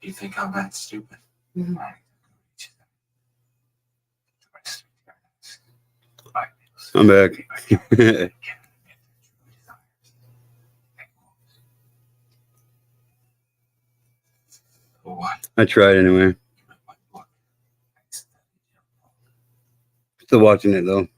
You think I'm that stupid? Mhm. I'm back. What? I tried anyway. Still watching it though.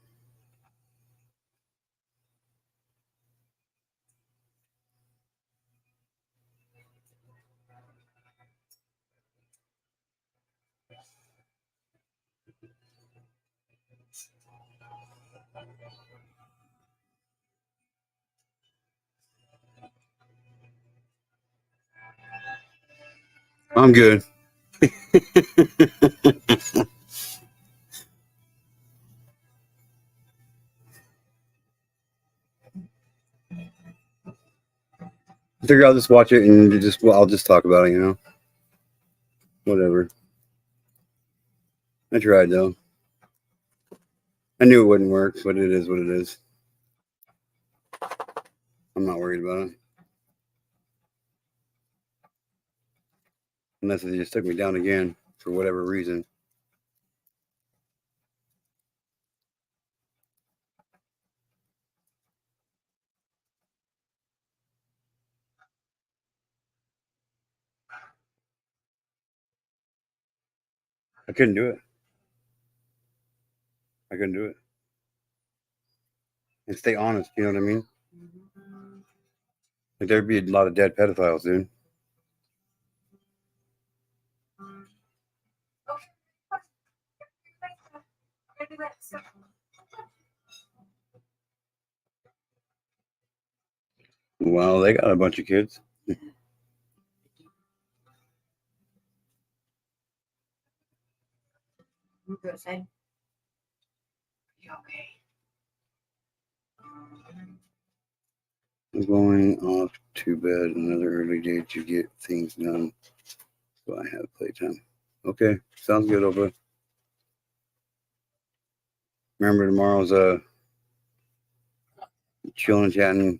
I'm good. I figure I'll just watch it and I'll just talk about it, you know. Whatever. I tried though. I knew it wouldn't work, but it is what it is. I'm not worried about it. Unless they just took me down again for whatever reason. I couldn't do it. I couldn't do it. And stay honest, you know what I mean? Like there'd be a lot of dead pedophiles, dude. Well, they got a bunch of kids. I'm going off to bed. Another early day to get things done. So I have playtime. Okay, sounds good, Oprah. Remember tomorrow's chilling, chatting,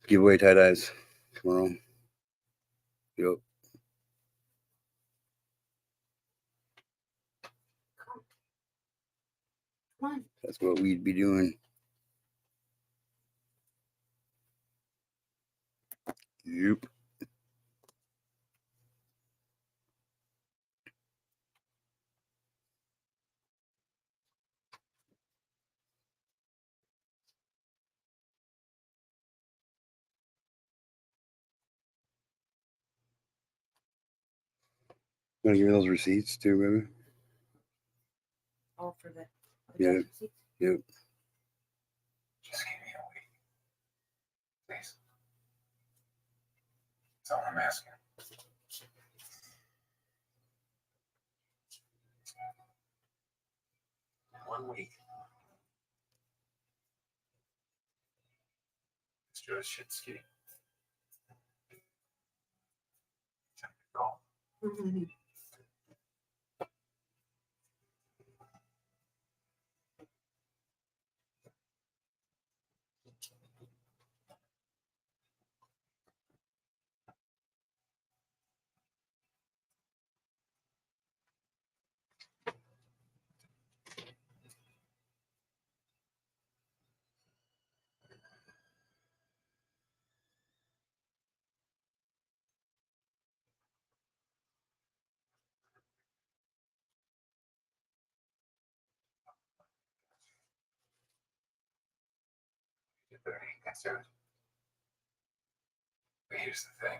giveaway tie dyes tomorrow. Yep. That's what we'd be doing. Yep. Gonna give me those receipts too, baby. All for the Yeah. receipts? Yep. Just give me a week. Please. That's all I'm asking. 1 week. It's just shit ski. Time to go. Mhm. You're 30, that's it. But here's the thing.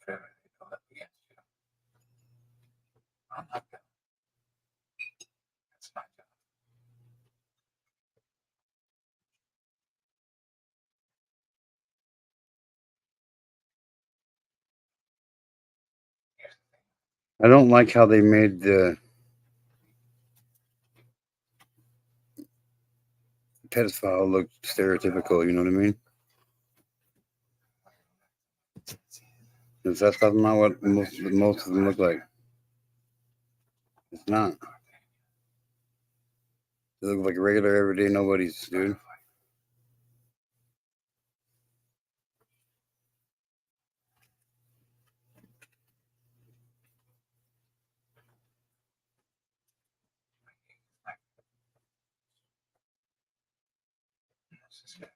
If everything goes up against you, I'm not gonna. That's my job. Here's the thing. I don't like how they made the pedophile look stereotypical, you know what I mean? Because that's not what most of them look like. It's not. They look like regular everyday nobodies, dude. This is good.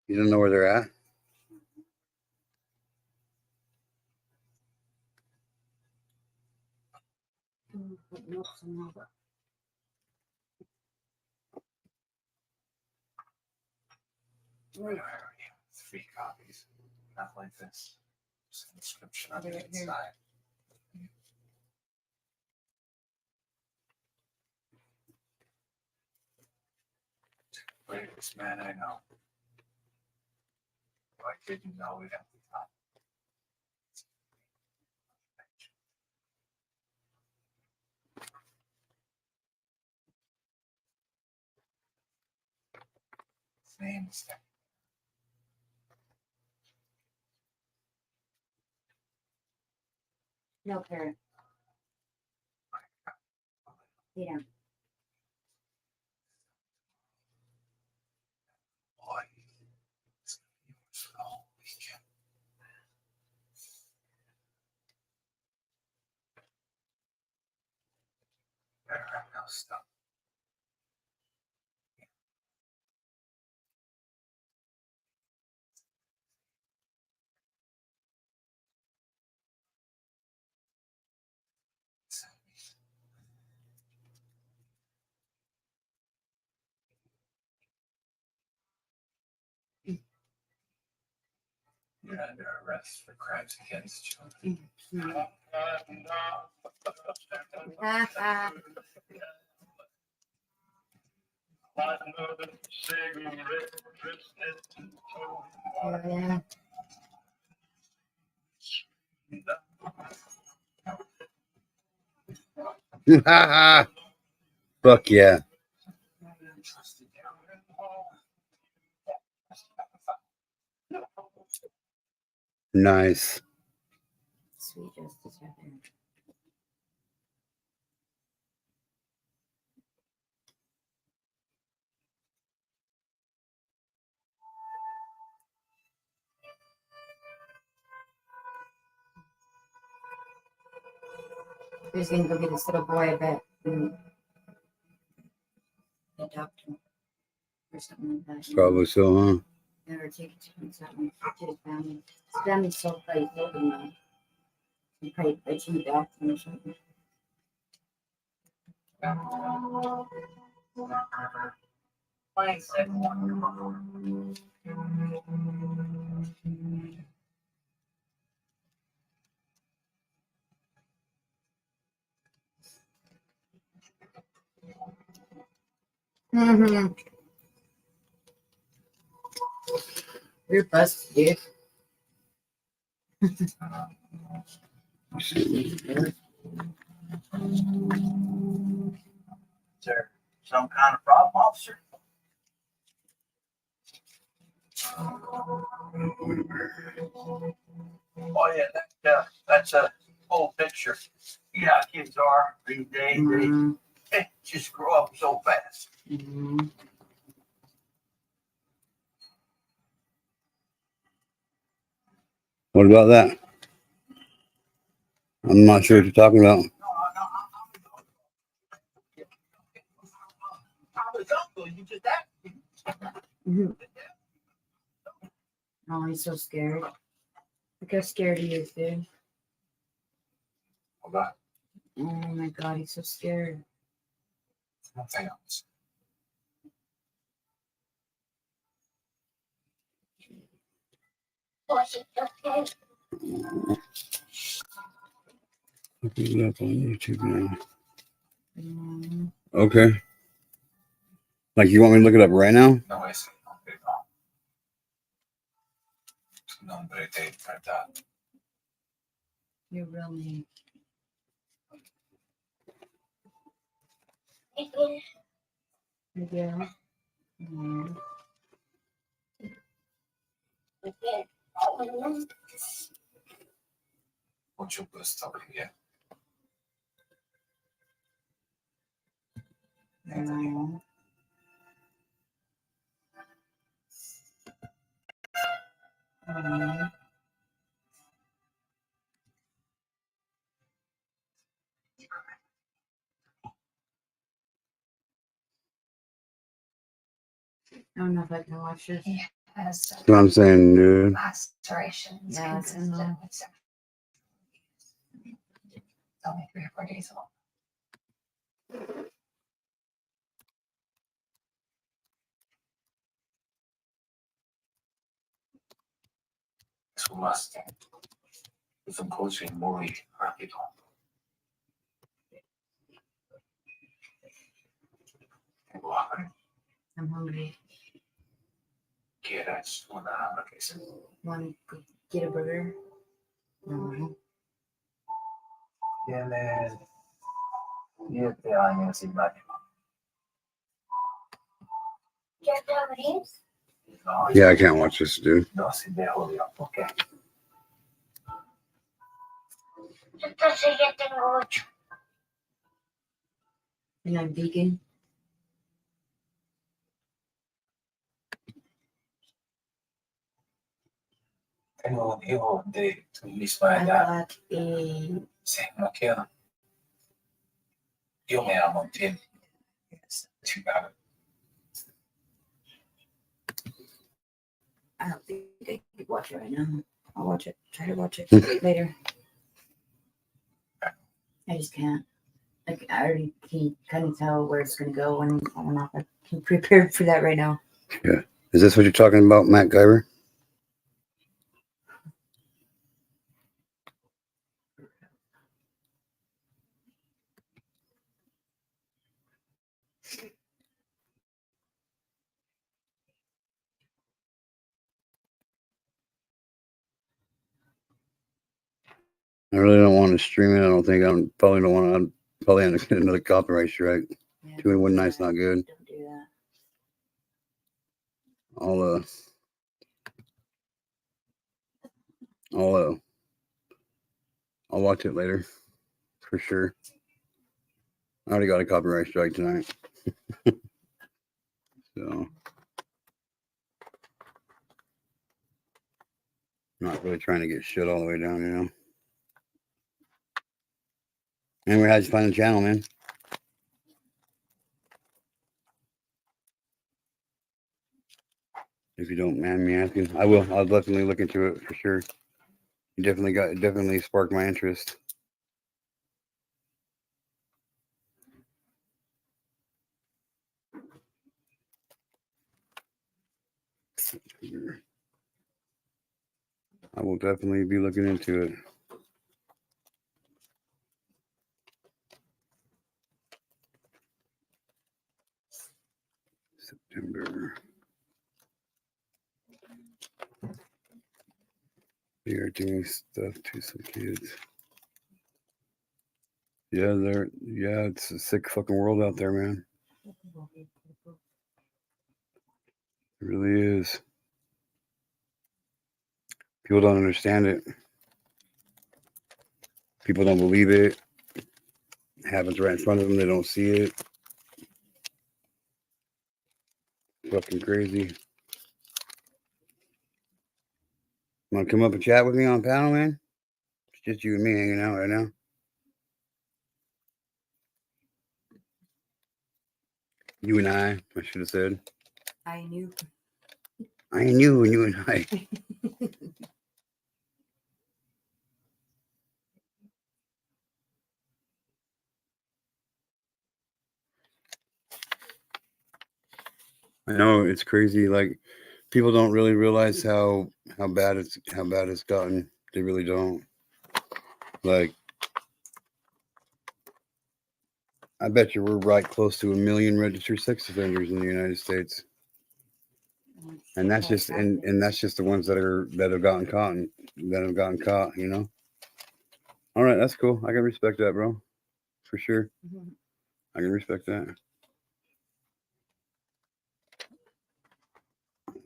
You don't know where they're at? Right, I already have 3 copies. Not like this. Just an inscription on the Here. inside. Greatest man I know. I didn't know it at the time. His name is No parent. Yeah. Boy. It's gonna be yours for the whole weekend. Better have no stuff. You're under arrest for crimes against children. Yeah. Fuck yeah. Nice. Sweet justice happened. He's gonna go get this little boy, I bet, and adopt him or something like that. Probably so, huh? Never take it to something to his family. His family's so probably holding now. He probably let you adopt him or something. Mm-hmm. You're busted, dude. Is there some kind of problem, officer? Oh, yeah, that's a old picture. Yeah, kids are these days. Mm-hmm. They just grow up so fast. Mm-hmm. What about that? I'm not sure what you're talking about. I was uncle, you just asked. Mm-hmm. Oh, he's so scared. Look how scared he is, dude. Hold on. Oh my god, he's so scared. Nothing else. Looking it up on YouTube now. Mm-hmm. Okay. Like, you want me to look it up right now? No, I see. Okay, no. Nombre de verdad. You really. Yeah. Mm-hmm. Mucho gusto, Olivia. No. Mm. I don't know if I can watch this. Has That's what I'm saying, dude. lacerations Yeah, it's in consistent the- with sexual abuse. It's only 3 or 4 days old. Su máster es un coaching muy rápido. Tengo hambre. I'm hungry. ¿Quieres una hamburguesa? Want to get a burger? No. Tienes 7 años y medio. No, Yeah, I can't watch this, dude. no, si dejo de ok. Entonces ya tengo 8. And I'm vegan. Tengo un hijo de tu misma I edad. bought a Sí, no quiero. Yo me amo, Tim. It's too bad. I don't think I could watch it right now. I'll watch it. Try to watch it later. I just can't. Like I already can kind of tell where it's gonna go, and I'm not prepared for that right now. Is this what you're talking about, Matt Guyver? I really don't want to stream it. I don't think I'm probably don't want to. I'm probably end up getting another copyright strike. Yeah, 2 in 1 don't do night's that. not good. Don't do that. I'll watch it later for sure. I already got a copyright strike tonight. So not really trying to get shit all the way down, you know. Anyway, how'd you find the channel, man? If you don't mind me asking, I will. I'll definitely look into it for sure. You definitely sparked my interest. I will definitely be looking into it. September. We are doing stuff to some kids. Yeah, it's a sick fucking world out there, man. It really is. People don't understand it. People don't believe it. It happens right in front of them. They don't see it. Fucking crazy. Want to come up and chat with me on panel, man? It's just you and me hanging out right now. You and I should have said. I knew. I knew you and I. I know it's crazy. Like people don't really realize how bad it's gotten. They really don't. Like I bet you we're right close to 1 million registered sex offenders in the United States. And that's just and that's just the ones that have gotten caught, you know. All right, that's cool. I can respect that, bro. For sure. Mhm. I can respect that.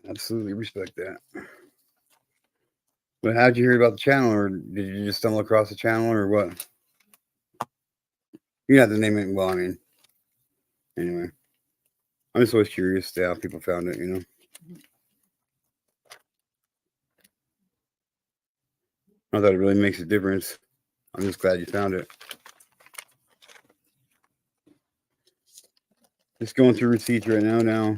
Absolutely respect that. But how'd you hear about the channel, or did you just stumble across the channel, or what? You have to name it. Well, I mean, Anyway, I'm just always curious to how people found it, you know. Not that it really makes a difference. I'm just glad you found it. Just going through receipts right now.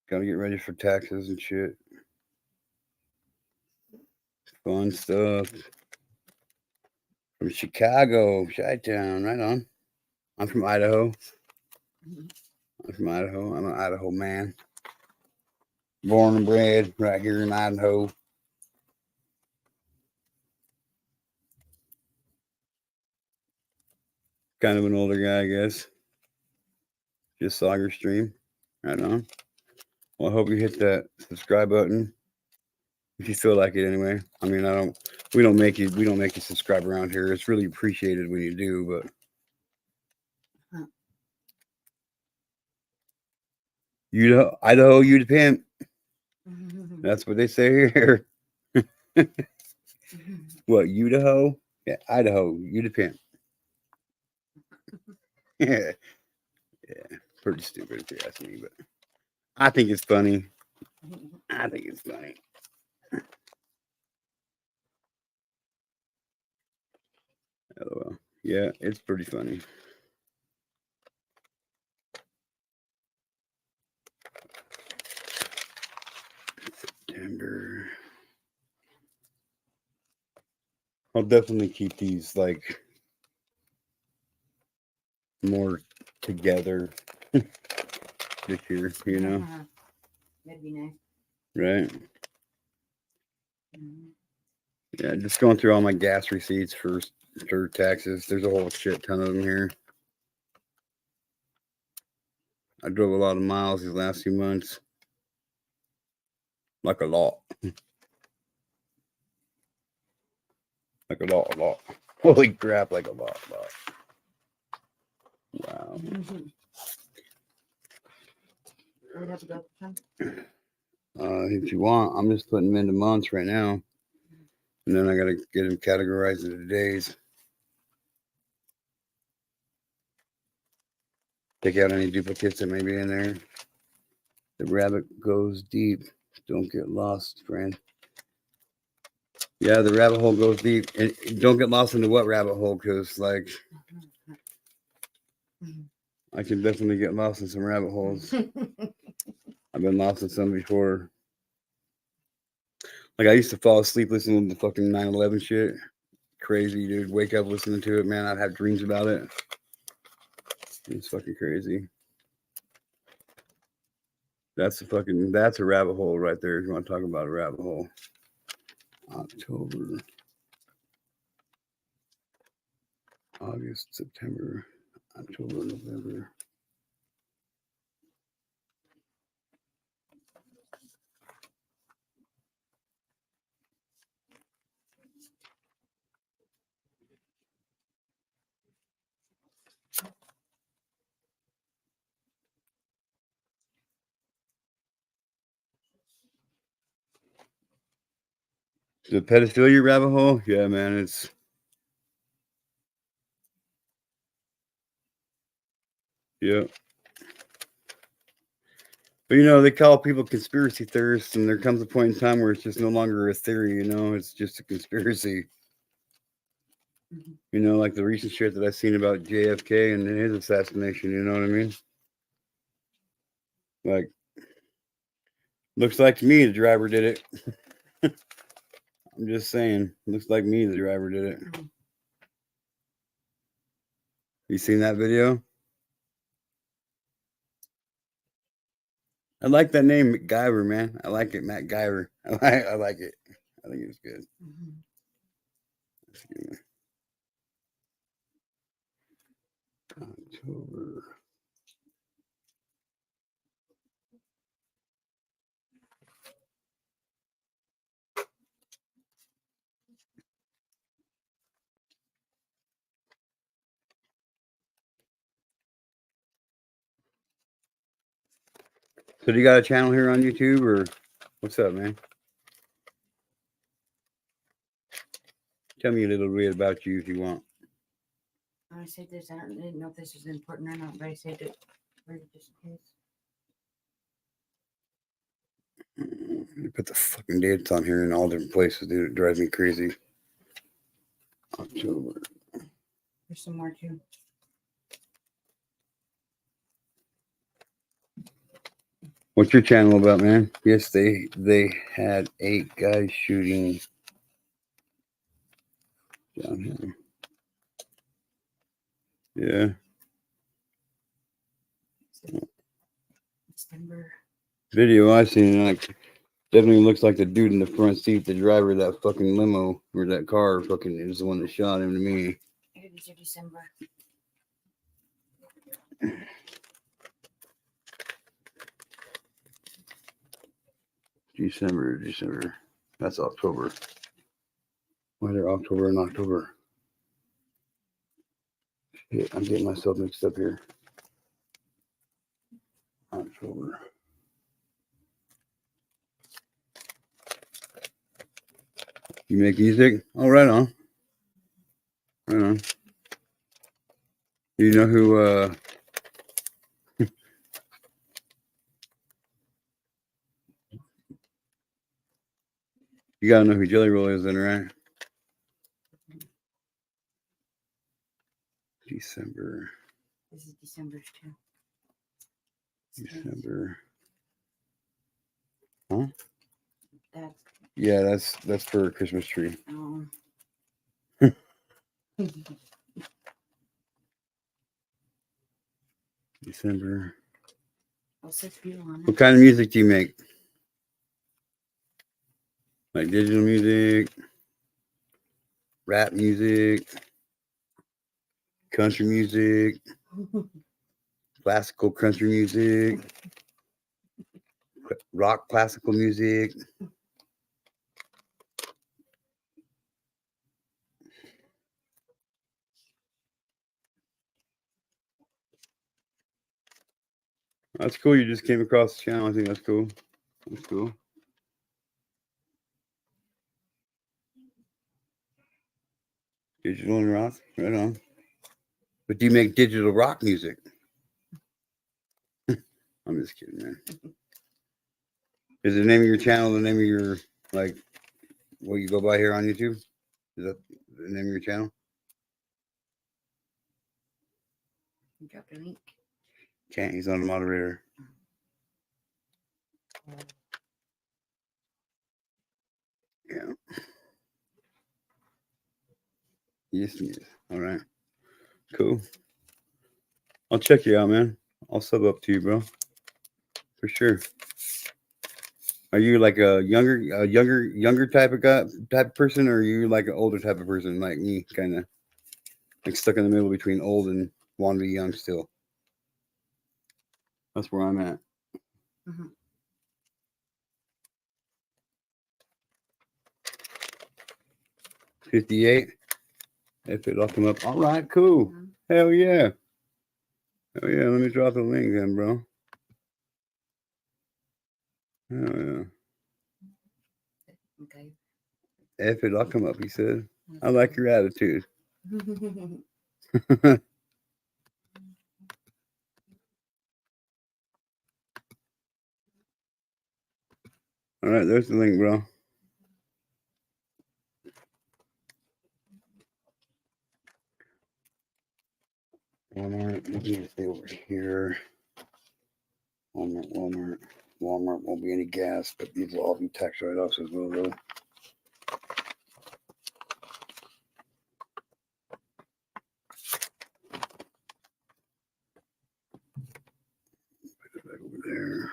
Gotta get ready for taxes and shit. Fun stuff. From Chicago, Chi-Town, right on. I'm from Idaho. I'm an Idaho man. Born and bred right here in Idaho. Kind of an older guy, I guess. Just saw your stream. Right on. Well, I hope you hit that subscribe button. If you feel like it anyway. I mean, we don't make you subscribe around here. It's really appreciated when you do, but Idaho, you the pimp. That's what they say here. What, Idaho? Yeah, Idaho, you the pimp. Yeah. Yeah. Pretty stupid if you ask me, but I think it's funny. LOL. Yeah, it's pretty funny. September. I'll definitely keep these like more together this year, you know, That'd be nice. right? Mhm. Yeah, just going through all my gas receipts for taxes. There's a whole shit ton of them here. I drove a lot of miles these last few months. Like a lot. Like a lot. Holy crap, like a lot. Wow. We'd have to go for some. If you want, I'm just putting them into months right now. And then I gotta get them categorized into days. Take out any duplicates that may be in there. The rabbit goes deep. Don't get lost, friend. Yeah, the rabbit hole goes deep. And don't get lost into what rabbit hole, because like I can definitely get lost in some rabbit holes. I've been lost in some before. Like I used to fall asleep listening to the fucking 9/11 shit. Crazy, dude. Wake up listening to it, man. I'd have dreams about it. It's fucking crazy. That's a rabbit hole right there. If you want to talk about a rabbit hole. October, August, September, October, November. The pedophilia rabbit hole? Yeah, man, it's yeah. But you know, they call people conspiracy theorists, and there comes a point in time where it's just no longer a theory, you know, it's just a conspiracy. You know, like the recent shit that I've seen about JFK and his assassination, you know what I mean? Like, looks like to me the driver did it. I'm just saying, looks like me the driver did it. You seen that video? I like that name, MacGyver, man. I like it, MacGyver. I like it. I think it's good. October. So do you got a channel here on YouTube, or what's up, man? Tell me a little bit about you if you want. I saved this. I didn't know if this was important or not, but I saved it. for you just in case. You put the fucking dates on here in all different places, dude. It drives me crazy. October. There's some more too. What's your channel about, man? Yes, they had 8 guys shooting down here. Yeah. December. Video I seen, like, definitely looks like the dude in the front seat, the driver of that fucking limo or that car, fucking is the one that shot him to me. Here, these are December. December. That's October. Why they're October and October? Shit, I'm getting myself mixed up here. October. You make music? Oh, right on. Right on. You know who, you gotta know who Jelly Roll is then, right? December. This is December's too. December. Huh? That's Yeah, that's for a Christmas tree. December. I'll set you on What it. kind of music do you make? Like digital music, rap music, country music, classical country music, rock classical music. That's cool. You just came across the channel. I think that's cool. That's cool. Digital and rock, right on. But do you make digital rock music? I'm just kidding, man. Is the name of your channel the name of your, like, what you go by here on YouTube? Is that the name of your channel? Drop a link. Can't. He's on the moderator. Yeah. Yes. All right. Cool. I'll check you out, man. I'll sub up to you, bro. For sure. Are you like a younger type of person, or are you like an older type of person, like me, kind of like stuck in the middle between old and want to be young still? That's where I'm at. Mhm. 58. If it'll come up. All right, cool. Mhm. Hell yeah. Hell yeah. Let me drop the link then, bro. Hell yeah. Okay. If it'll come up, he said. I like your attitude. All right, there's the link, bro. Walmart, let me stay over here. Walmart won't be any gas, but these will all be tax write-offs as well, though. Put it back over there.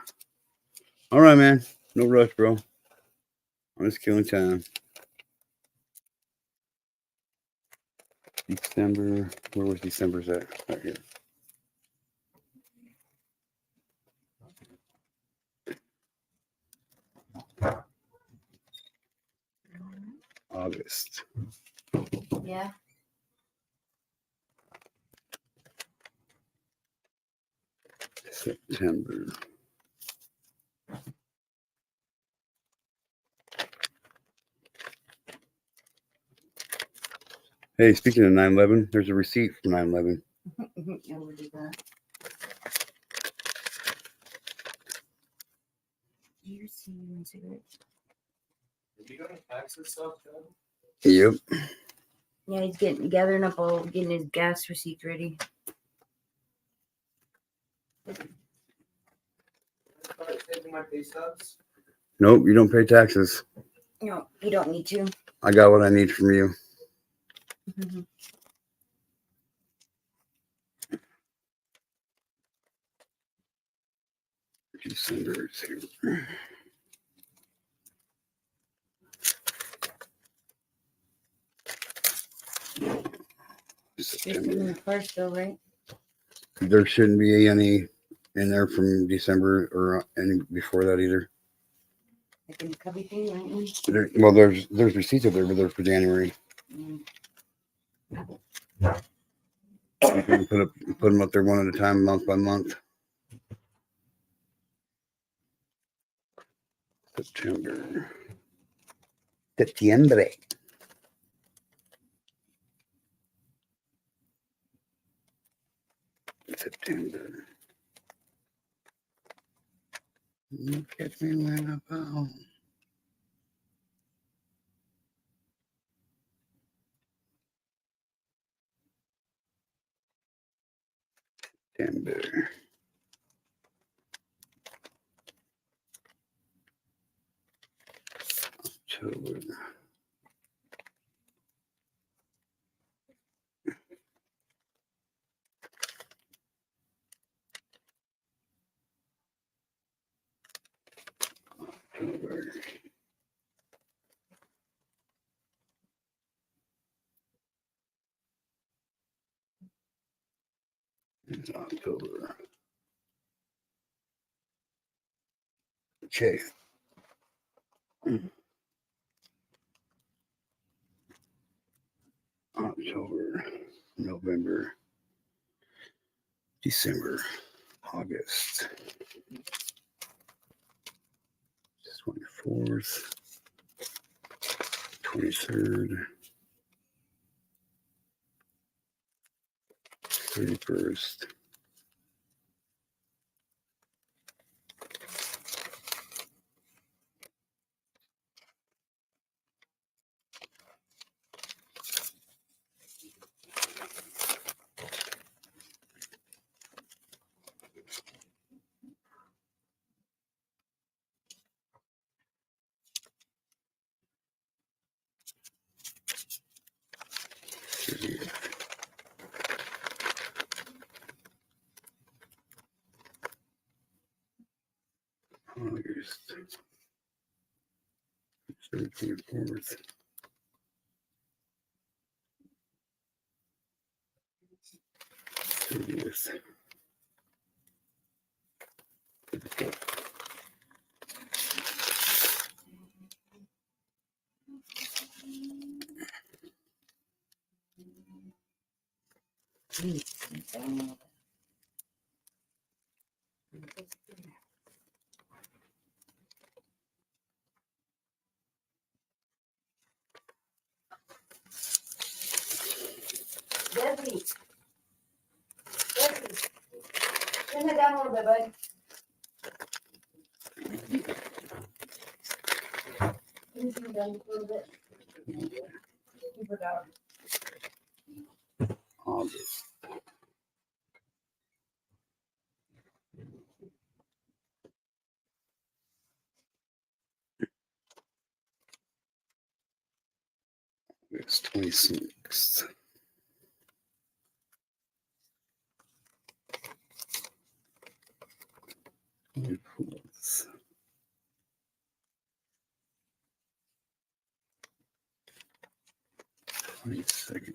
All right, man. No rush, bro. I'm just killing time. December. Where was December's at? Right here. August. Yeah. September. Hey, speaking of 9/11, there's a receipt for 9/11. Yeah, we'll do that. Here's some cigarettes. Did you go to taxes stuff, Joe? Yep. Yeah, he's gathering up getting his gas receipts ready. Taking my pay stubs? Nope, you don't pay taxes. No, you don't need to. I got what I need from you. December 2. Just in September. the first though, right? There shouldn't be any in there from December or any before that either. Like in the cubby thing, right? Well, there's receipts up there, but they're for January. Mm. You can put them up there one at a time, month by month. September. September. You catch me when I fall. September. October. October. It's October. Okay. October, November, December, August. 24th, 23rd, 31st. August 24th. Debbie. Turn it down a little bit, bud. Turn it down a little bit. Keep it down. August. It's 26th. Twenty-fourth. 22nd.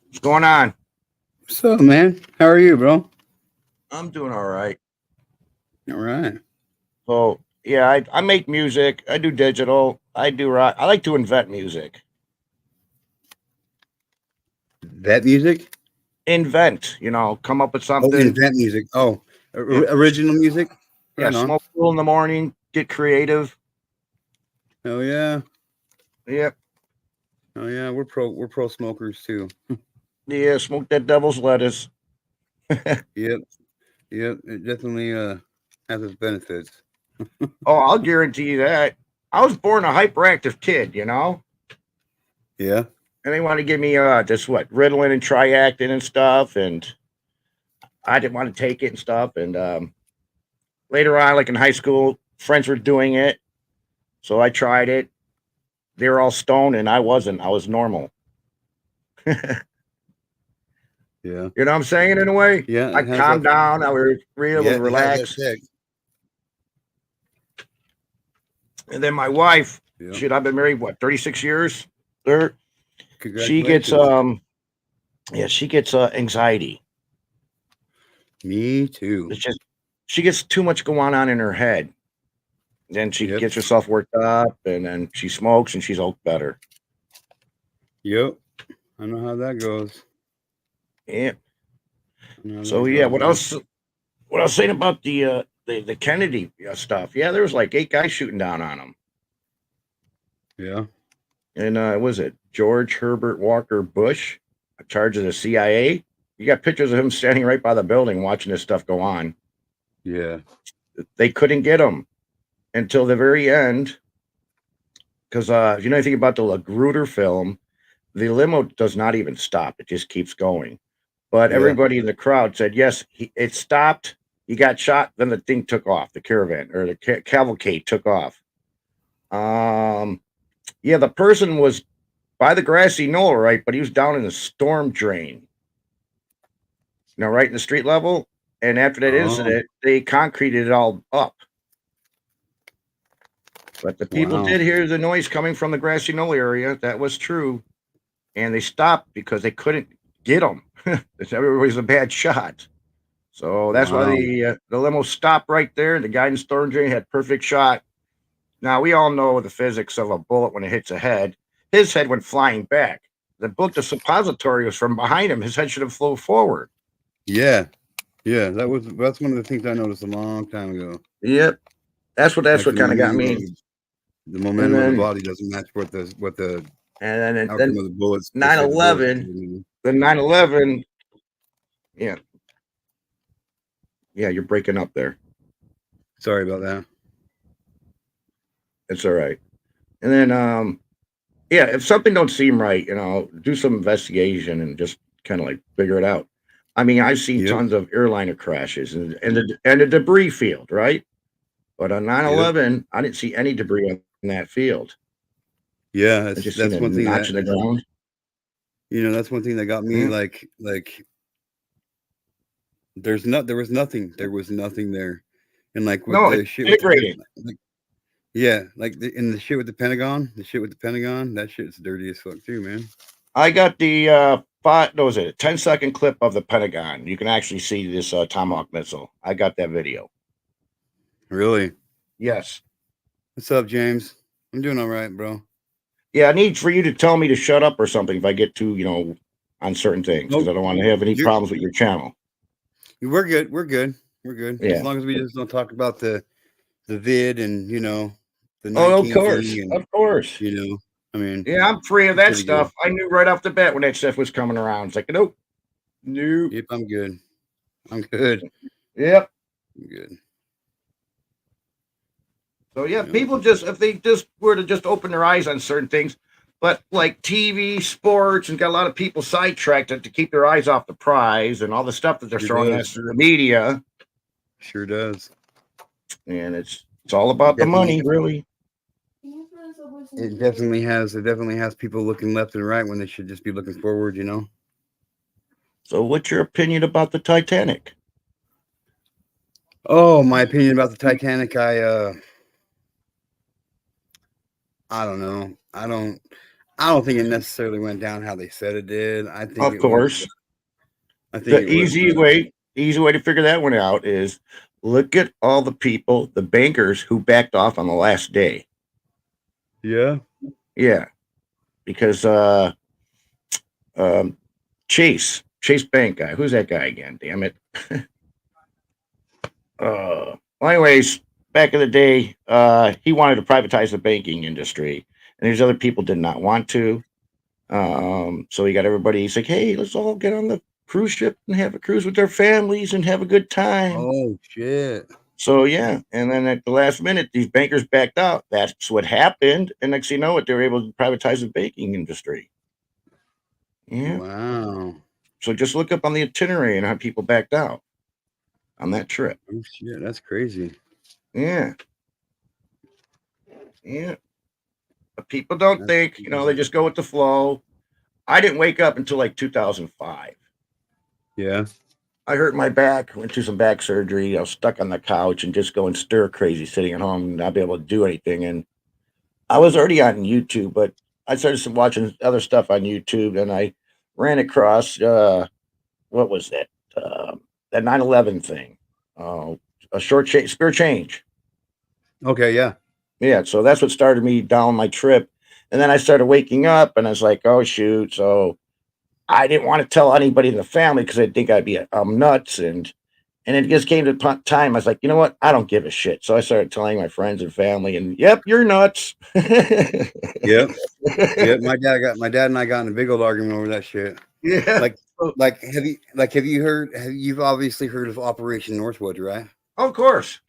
What's going on? So, man, how are you, bro? I'm doing all right. All right. So, yeah, I make music. I do digital. I do rock. I like to invent music. That music? Invent, come up with Oh, something. invent music. Oh, Yeah. original music? Yeah, Right on. smoke a little in the morning, get creative. Oh, yeah. Yep. Oh yeah, we're pro smokers too. Yeah, smoke that devil's lettuce. Yep, yep. It definitely has its benefits. Oh, I'll guarantee you that. I was born a hyperactive kid, you know, Yeah, and they want to give me just what Ritalin and Triactin and stuff, and I didn't want to take it and stuff. And later on, like in high school, friends were doing it, so I tried it. They were all stoned, and I wasn't. I was normal. You yeah, know what I'm saying? In a way, yeah. I It has that. calmed down. I was real Yeah, and it has that relaxed. effect. And then my wife, Yeah. shit, I've been married what 36 years. There, she gets Congratulations. yeah, she gets anxiety. Me too. It's just she gets too much going on in her head. Then she Yep. gets herself worked up, and then she smokes, and she's all better. Yep. I know how that goes. Yeah. I know how So that yeah, goes, man. what I was saying about the Kennedy stuff. Yeah, there was like 8 guys shooting down on him, Yeah. and was it George Herbert Walker Bush, charged of the CIA? You got pictures of him standing right by the building watching this stuff go on. Yeah. They couldn't get him until the very end because if you know anything about the Magruder film, the limo does not even stop; it just keeps going. But Yeah. everybody in the crowd said yes, it stopped. He got shot. Then the thing took off. The caravan or the cavalcade took off. Yeah, the person was by the grassy knoll, right? But he was down in the storm drain, right in the street level. And after that Oh, incident, they concreted it all up. But the people wow. did hear the noise coming from the grassy knoll area. That was true. And they stopped because they couldn't get him. Everybody's a bad shot. So that's why Wow. the limo stopped right there. The guy in the storm drain had perfect shot. Now we all know the physics of a bullet when it hits a head. His head went flying back. The bullet, the suppository was from behind him. His head should have flown forward. Yeah. Yeah. That's one of the things I noticed a long time ago. Yep, that's what Like kind of got me. the momentum of the then- body doesn't match what the And then outcome of the bullets. 9/11. The 9/11. Yeah, yeah, you're breaking up there. Sorry about that. It's all right. And then yeah, if something don't seem right, do some investigation and just kind of like figure it out. I mean, I've seen Yep. tons of airliner crashes and the debris field, right? But on 9/11, I didn't see any debris on that field. Yeah, I that's, just that's seen a one thing notch in the ground. that's one thing that got me Mhm. like there was nothing there. And like with No, the it's shit with integrated. yeah, like in the shit with the Pentagon, that shit's dirty as fuck too, man. I got the 10-second clip of the Pentagon. You can actually see this Tomahawk missile. I got that video. Really? Yes. What's up, James? I'm doing all right, bro. Yeah, I need for you to tell me to shut up or something if I get too, on certain things because I don't want to have any You're- problems with your channel. We're good. We're good. Yeah. As long as we just don't talk about the vid and the Oh, 19 of course. thing and Of course. I mean, Yeah, I'm free of that pretty stuff. I knew right off the bat when that stuff was coming around. It's like, nope. Nope. yep, I'm good. I'm good. Yep. I'm good. So yeah, Yeah. people if they just were to just open their eyes on certain things, but like TV, sports, and got a lot of people sidetracked to keep their eyes off the prize and all the stuff that they're Sure throwing at does. us through the media. Sure does. And it's all about the money, really. It definitely has people looking left and right when they should just be looking forward, So what's your opinion about the Titanic? Oh, my opinion about the Titanic, I don't know. I don't think it necessarily went down how they said it did. I think Of course. I think The it was, easy way to figure that one out is look at all the people, the bankers who backed off on the last day. yeah. Yeah. Because Chase Bank guy. Who's that guy again? Damn it. Well, anyways, back in the day, he wanted to privatize the banking industry, and these other people did not want to. So he got everybody. He's like, "Hey, let's all get on the cruise ship and have a cruise with our families and have a good time." Oh shit. So yeah, and then at the last minute, these bankers backed out. That's what happened, and next thing you know, it they were able to privatize the banking industry. Yeah. Wow. So just look up on the itinerary and how people backed out on that trip. Oh shit, that's crazy. Yeah. Yeah. But people don't That's think, they crazy. just go with the flow. I didn't wake up until like 2005. Yeah. I hurt my back, went through some back surgery. I was stuck on the couch and just going stir crazy sitting at home and not be able to do anything. And I was already on YouTube, but I started watching other stuff on YouTube and I ran across what was that? That 9/11 thing. A short change, spare change. Okay, yeah. Yeah, so that's what started me down my trip. And then I started waking up and I was like, oh shoot. So I didn't want to tell anybody in the family because I think I'd be nuts. And it just came to time. I was like, you know what? I don't give a shit. So I started telling my friends and family, and yep, you're nuts. Yep. Yep. My dad and I got in a big old argument over that shit. Yeah. Like you've obviously heard of Operation Northwood, right? Of course.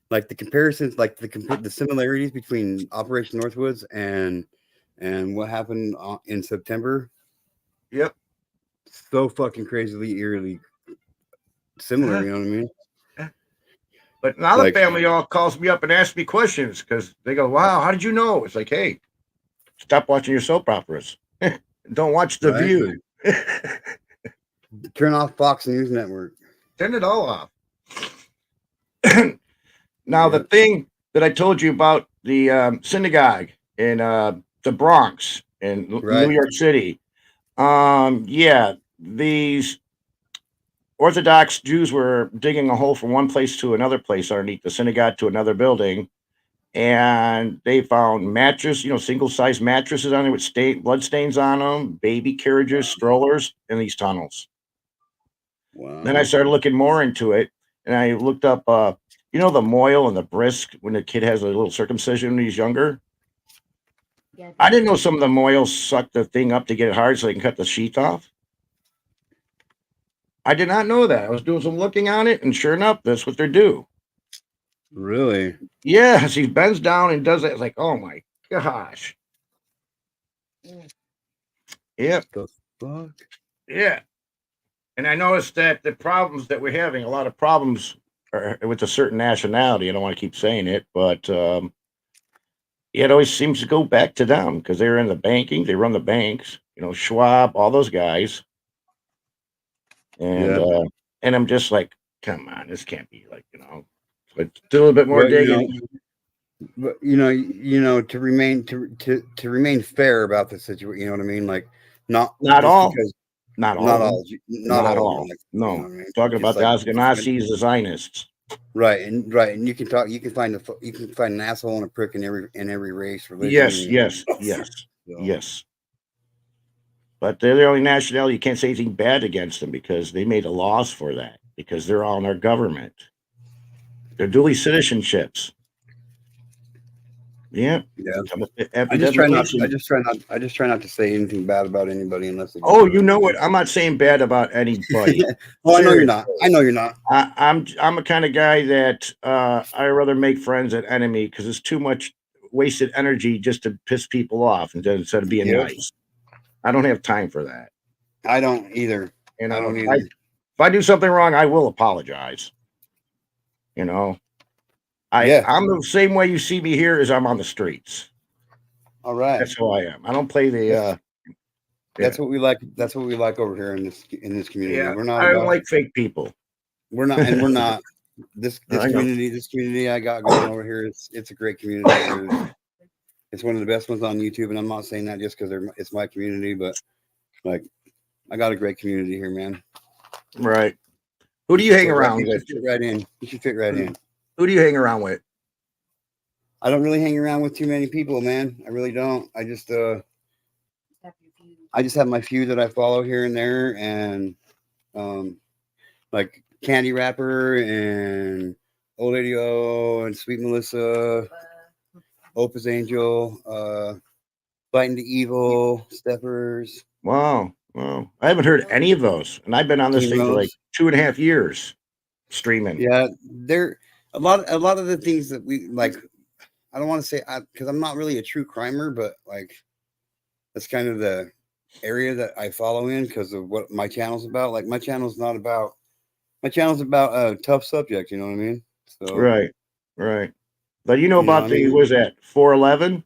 Like the comparisons, like the similarities between Operation Northwoods and what happened in September. Yep. So fucking crazily, eerily similar. You know what I mean? But now the family all calls me up and asks me questions because they go, wow, how did you know? It's like, hey, stop watching your soap operas. Don't watch The View. Turn off Fox News Network. Turn it all off. Now, the thing that I told you about the synagogue in the Bronx in New York City. Yeah, these Orthodox Jews were digging a hole from one place to another place underneath the synagogue to another building. And they found single-sized mattresses on it with blood stains on them, baby carriages, strollers in these tunnels. Wow. Then I started looking more into it, and I looked up, the moil and the brisk when the kid has a little circumcision when he's younger. Yeah, I didn't know some of the moils suck the thing up to get it hard so they can cut the sheath off. I did not know that. I was doing some looking on it, and sure enough, that's what they do. Really? Yes, he bends down and does it. It's like, oh my gosh. Yep. The fuck? Yeah. And I noticed that the problems that we're having, a lot of problems are with a certain nationality. I don't want to keep saying it, but it always seems to go back to them because they're in the banking. They run the banks, Schwab, all those guys. And and I'm just like, come on, this can't be like, but do a little bit more digging. But to remain fair about the situation, you know what I mean? Like not all. Not all. Like, no, you know what I mean? Talking about the Ashkenazis, the Zionists. Right, and you can find an asshole and a prick in every race, religion. Yes. But they're the only nationality you can't say anything bad against them because they made a laws for that because they're all in our government. They're dually citizenships. Yeah. I just try not to say anything bad about anybody unless. You know what? I'm not saying bad about anybody. Well, I know you're not. I'm a kind of guy that I rather make friends than enemy because it's too much wasted energy just to piss people off instead of being nice. I don't have time for that. I don't either. I don't either. If I do something wrong, I will apologize. I'm the same way you see me here as I'm on the streets. All right. That's who I am. I don't play the That's what we like. That's what we like over here in this community. Yeah, we're not. I don't like fake people. We're not, and we're not. This community I got going over here. It's a great community. It's one of the best ones on YouTube, and I'm not saying that just because it's my community, but like I got a great community here, man. Right. Who do you hang around with? You should fit right in. Who do you hang around with? I don't really hang around with too many people, man. I really don't. I just have my few that I follow here and there, and like Candy Rapper and Old Lady O and Sweet Melissa, Opus Angel, Fighting the Evil, Steppers, Wow. Wow. I haven't heard any of those. And I've been on this thing for like Heroes. 2.5 years streaming. Yeah, they're a lot of the things that we like. I don't want to say because I'm not really a true crimer, but like that's kind of the area that I follow in because of what my channel's about. Like my channel's about a tough subject. You know what I mean? So Right. Right. But you know you know, about I the, mean, was that 411?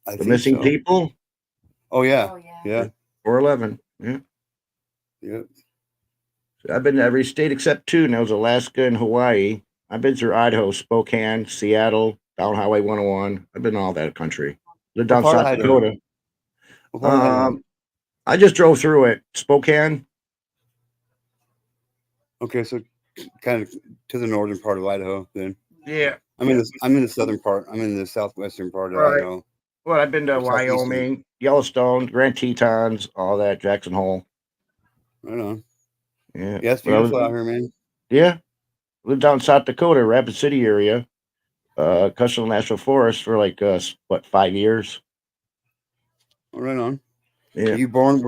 I The think missing so. people? Oh yeah, Oh, yeah. yeah, 411. Yeah. yeah. I've been to every state except two, and that was Alaska and Hawaii. I've been through Idaho, Spokane, Seattle, down Highway 101. I've been all that country. Lived What down part of South Idaho? Dakota. What part of Idaho? I just drove through it. Spokane. Okay, so kind of to the northern part of Idaho. Then Yeah. I'm in the southern part. I'm in the southwestern part of Right. Idaho. Well, I've been to Or southeastern. Wyoming, Yellowstone, Grand Tetons, all that, Jackson Hole. Right on. Yeah. Yeah, it's But I was- beautiful out here, man. yeah. Lived down in South Dakota, Rapid City area, Cushing National Forest for like, 5 years? Oh, right on. Yeah. Were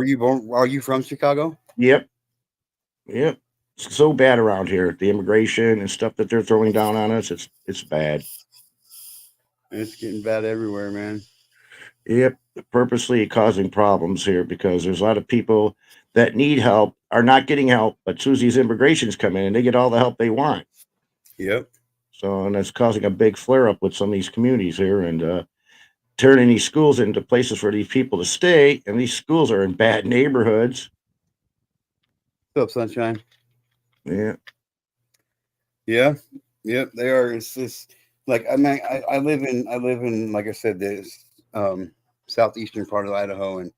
you born? Are you from Chicago? Yep. Yep. It's so bad around here. The immigration and stuff that they're throwing down on us. It's bad. It's getting bad everywhere, man. Yep. Purposely causing problems here because there's a lot of people that need help are not getting help, but as soon as these immigrations come in and they get all the help they want. Yep. So, and that's causing a big flare up with some of these communities here and turning these schools into places for these people to stay. And these schools are in bad neighborhoods. What's up, sunshine? Yeah. Yeah. Yep. They are. It's just like I mean, I live in like I said, this southeastern part of Idaho, and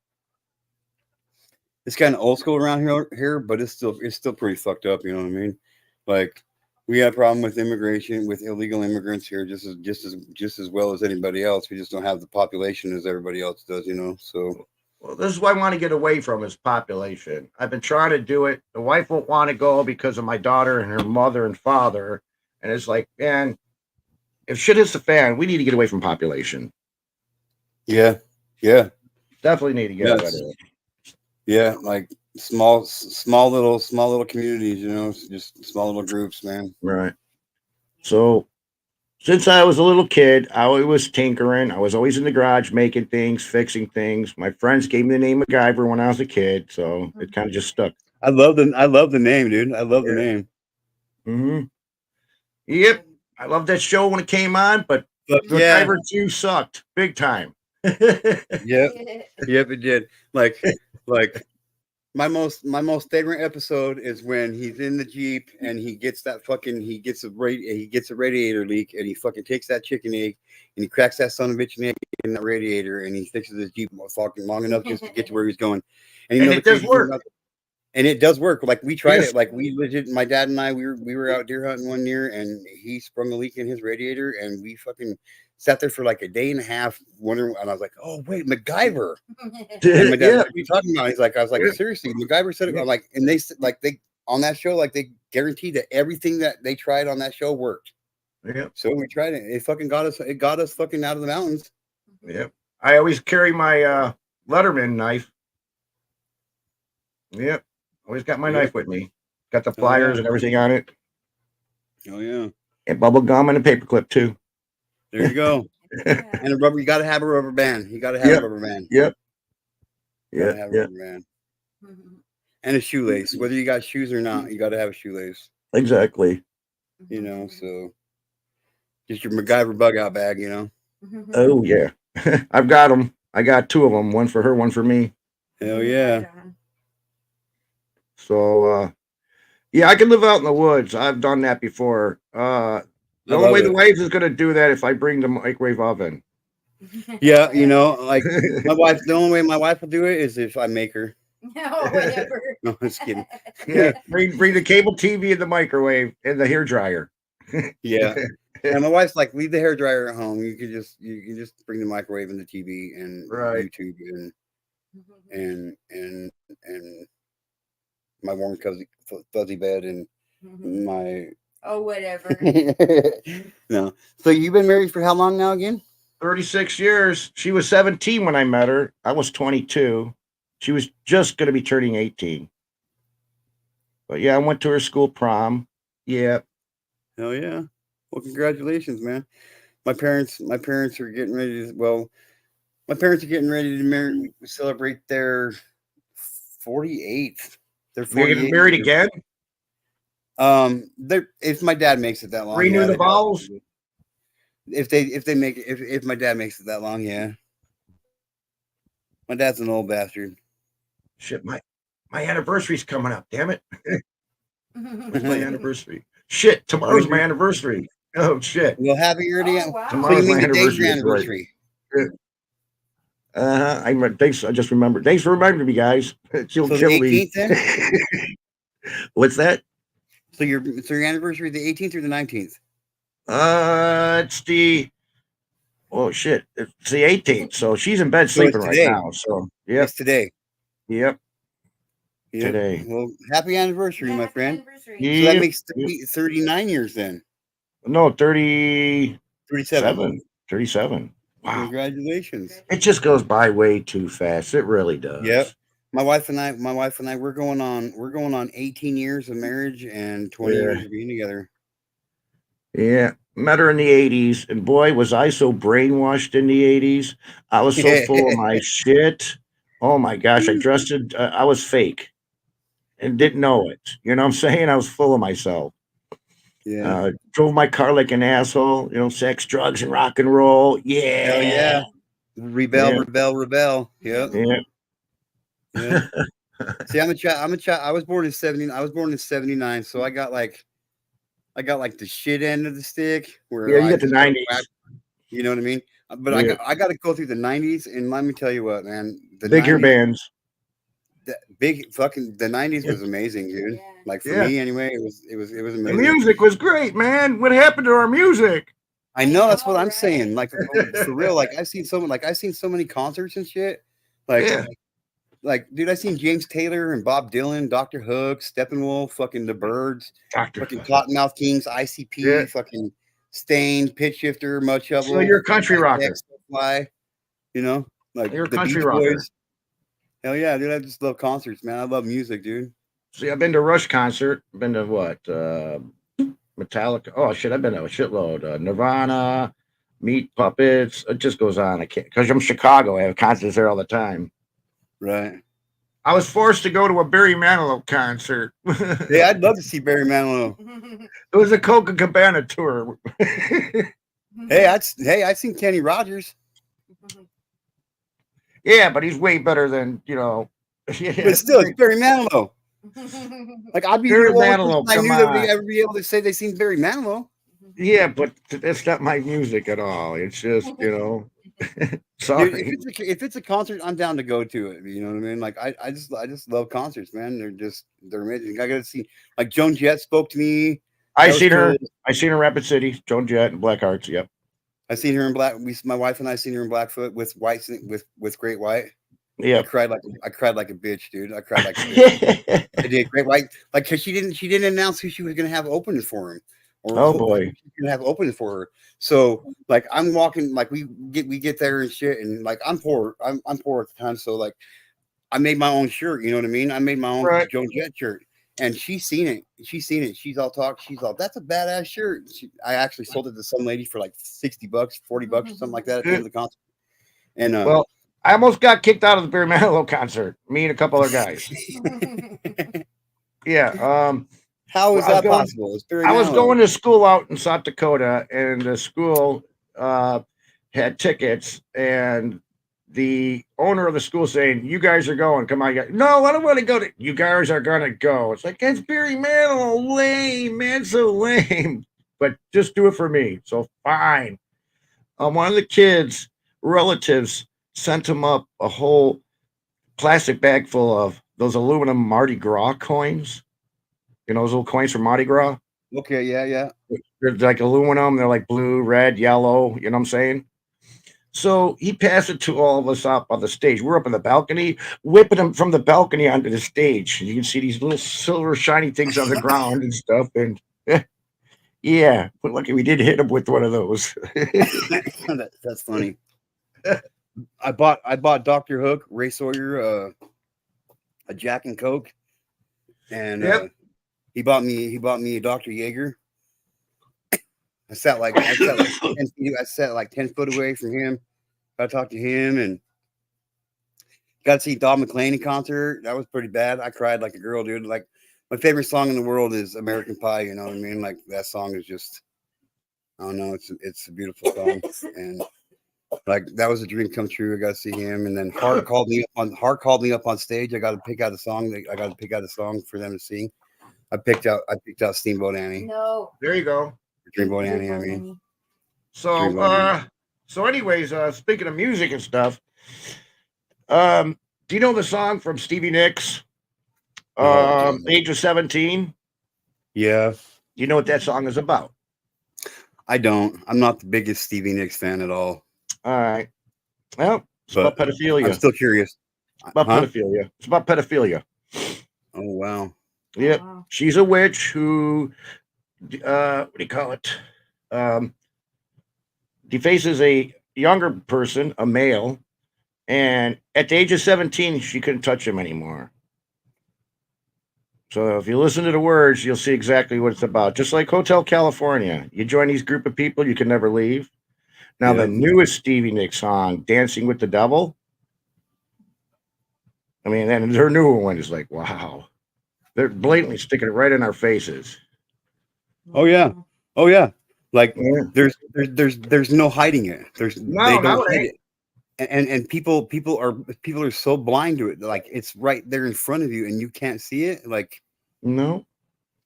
it's kind of old school around here, but it's still pretty fucked up. You know what I mean? Like we have a problem with immigration, with illegal immigrants here, just as well as anybody else. We just don't have the population as everybody else does. You know, so. Well, this is what I want to get away from is population. I've been trying to do it. The wife won't want to go because of my daughter and her mother and father. And it's like, man, if shit hits the fan, we need to get away from population. Yeah. Yeah. Definitely need to get Yes. rid of it. Yeah, like small little communities, you know, just small little groups, man. Right. So since I was a little kid, I always was tinkering. I was always in the garage making things, fixing things. My friends gave me the name MacGyver when I was a kid, so it kind of just stuck. I love the name, dude. I love the name. Mm-hmm. Yep. I loved that show when it came on, but But yeah, MacGyver 2 sucked big time. yep, yep, it did. Like my most favorite episode is when he's in the Jeep and he gets a radiator leak and he fucking takes that chicken egg and he cracks that son of a bitch egg in the radiator and he fixes his Jeep fucking long enough just to get to where he's going. And, And it does work. And it does work. Like we tried Yes. it. Like we legit, my dad and I, we were out deer hunting one year, and he sprung a leak in his radiator, and we fucking sat there for like a day and a half wondering. And I was like, "Oh wait, MacGyver." And my dad, Yeah. what are you talking about? He's like, I was like, Yeah. seriously, MacGyver said it. Yeah. I'm like, and they on that show, like they guaranteed that everything that they tried on that show worked. Yeah. So we tried it. It fucking got us. It got us fucking out of the mountains. Yeah. I always carry my Letterman knife. Yep. Always got my Yeah. knife with me. Got the pliers yeah. and everything on it. Oh yeah, And bubble gum and a paperclip too. there you go. And a rubber. You got to have a rubber band. You got to have Yep. a rubber band. Yep. You gotta Yeah. have a Yeah. rubber band. And a shoelace. Whether you got shoes or not, you got to have a shoelace. Exactly. You know, so just your MacGyver bug out bag. You know. Oh yeah. I've got them. I got 2 of them. One for her, one for me. Hell yeah. So yeah, I can live out in the woods. I've done that before. The I only love way the it. wife is gonna do that if I bring the microwave oven. Yeah, you know, like my wife. The only way my wife will do it is if I make her. No, whatever. No, just kidding. Yeah, bring the cable TV in the microwave and the hair dryer. Yeah. And my wife's like, leave the hair dryer at home. You can just bring the microwave and the TV and Right. YouTube and my warm fuzzy bed and my Oh, whatever. no. So you've been married for how long now again? 36 years. She was 17 when I met her. I was 22. She was just going to be turning 18. But yeah, I went to her school prom. Yeah. Hell yeah. Well, congratulations, man. My parents are getting ready to, well, my parents are getting ready to celebrate their 48th. They're You're 48. getting married again? If my dad makes it that long, Renew yeah, the they vows? probably- if my dad makes it that long, yeah. My dad's an old bastard. Shit, my anniversary's coming up. Damn it. When's my anniversary? Shit, tomorrow's my anniversary. Oh shit. Well, happy early. Oh, wow. So you Tomorrow's mean my the day's your anniversary, anniversary? Thanks. I just remembered. Thanks for reminding me, guys. She'll So the kill me. 18th then? What's that? So your anniversary the 18th or the 19th? It's the shit. It's the 18th. So she's in bed So it's sleeping right today. now. So yep, It's today. yep. Yep. Today. Well, happy anniversary, Yeah, my happy friend. anniversary. So Yep. that makes 39 years then. No, 37. 37. 37. Wow. Congratulations. It just goes by way too fast. It really does. Yep. My wife and I, we're going on 18 years of marriage and 20 Yeah. years of being together. Yeah. Met her in the 80s. And boy, was I so brainwashed in the 80s. I was so full of my shit. Oh my gosh. I was fake and didn't know it. You know what I'm saying? I was full of myself. Yeah. Drove my car like an asshole, sex, drugs, and rock and roll. Yeah. Hell yeah. Rebel, Yeah. rebel. Yep. Yeah. Yeah. See, I'm a child. I was born in 79, so I got like the shit end of the stick. Where Yeah, you I get the just got 90s. whacked, you know what I mean? But Yeah. I got to go through the 90s, and let me tell you what, man. The Big hair 90s, bands. the 90s was amazing, dude. Yeah. Like for Yeah. me, anyway, it was The amazing. music was great, man. What happened to our music? I know that's what I'm Right. saying. Like for real, like I've seen so many concerts and shit. Like, Yeah. Dude, I seen James Taylor and Bob Dylan, Dr. Hook, Steppenwolf, fucking the Birds, Doctor. fucking Cottonmouth Kings, ICP, Yeah. fucking Stain, Pitch Shifter, Mud Shovel. So you're a country rocker. Fly, like You're a the country Beach rocker. Boys. Hell yeah, dude! I just love concerts, man. I love music, dude. See, I've been to Rush concert. Been to what? Metallica. Oh shit, I've been to a shitload. Nirvana, Meat Puppets. It just goes on. I can't because I'm Chicago. I have concerts there all the time. Right. I was forced to go to a Barry Manilow concert. Yeah, I'd love to see Barry Manilow. It was a Coca-Cabana tour. Hey, I'd seen Kenny Rogers. Yeah, but he's way better than But still, it's Barry Manilow. Like I'd be Barry the only Manilow, person I come knew that on. would ever be able to say they seen Barry Manilow. Yeah, but that's not my music at all. It's just sorry. Dude, if it's a concert, I'm down to go to it. You know what I mean? Like I just love concerts, man. They're amazing. I got to see like Joan Jett spoke to me. I That was seen her. cool. I seen her in Rapid City, Joan Jett and Black Hearts. Yep. I seen her in my wife and I seen her in Blackfoot with Great White. I Yep. cried like a bitch, dude. I cried like a bitch. I did. Great White, like because she didn't announce who she was gonna have opening for him. Or Oh, who boy. she was gonna have opening for her. So like I'm walking, like we get there and shit, and like I'm poor. I'm poor at the time, so like I made my own shirt. You know what I mean? I made my own Right. Joan Jett shirt. And she's seen it. She's all talk. She's all, that's a badass shirt. I actually sold it to some lady for like $60, $40 or something like that at the end of the concert. And Well, I almost got kicked out of the Barry Manilow concert. Me and a couple other guys. Yeah. how is Well, I was that going- possible? It's Barry I was Manilow. going to school out in South Dakota, and the school had tickets, and the owner of the school saying, "You guys are going. Come on, you guys." No, I don't want to go. You guys are gonna go. It's like that's Barry Manilow, lame, man, so lame. But just do it for me. So fine. One of the kids' relatives sent him up a whole plastic bag full of those aluminum Mardi Gras coins. Those little coins from Mardi Gras. Okay, yeah. They're like aluminum. They're like blue, red, yellow. You know what I'm saying? So he passed it to all of us up on the stage. We're up on the balcony, whipping them from the balcony onto the stage. You can see these little silver shiny things on the ground and stuff. And Yeah, but lucky we did hit him with one of those. That's funny. I bought Dr. Hook, Ray Sawyer, a Jack and Coke, and Yep. he bought me a Dr. Jaeger. I sat like 10 foot away from him. I talked to him and got to see Don McLean in concert. That was pretty bad. I cried like a girl, dude. Like my favorite song in the world is American Pie. You know what I mean? Like that song is just, I don't know. It's a beautiful song, and like that was a dream come true. I got to see him, and then Hart called me up on stage. I got to pick out a song. For them to sing. I picked out Steamboat Annie. No. There you go. Dreamboat Annie. I mean, So anyways, speaking of music and stuff, do you know the song from Stevie Nicks? Age of 17. yeah. You know what that song is about? I don't. I'm not the biggest Stevie Nicks fan at all. All right. Well, it's about pedophilia. I'm still curious. About pedophilia. It's about pedophilia. Oh wow. Yep. Wow. She's a witch who, what do you call it? Defaces a younger person, a male, and at the age of 17, she couldn't touch him anymore. So if you listen to the words, you'll see exactly what it's about. Just like Hotel California, you join these group of people, you can never leave. Now Yeah. the newest Stevie Nicks song, "Dancing with the Devil." I mean, and her newer one is like, wow, they're blatantly sticking it right in our faces. Oh yeah. Oh yeah. Like Yeah. there's no hiding it. They No, don't it hide ain't. it. And people are so blind to it. Like it's right there in front of you and you can't see it. Like No.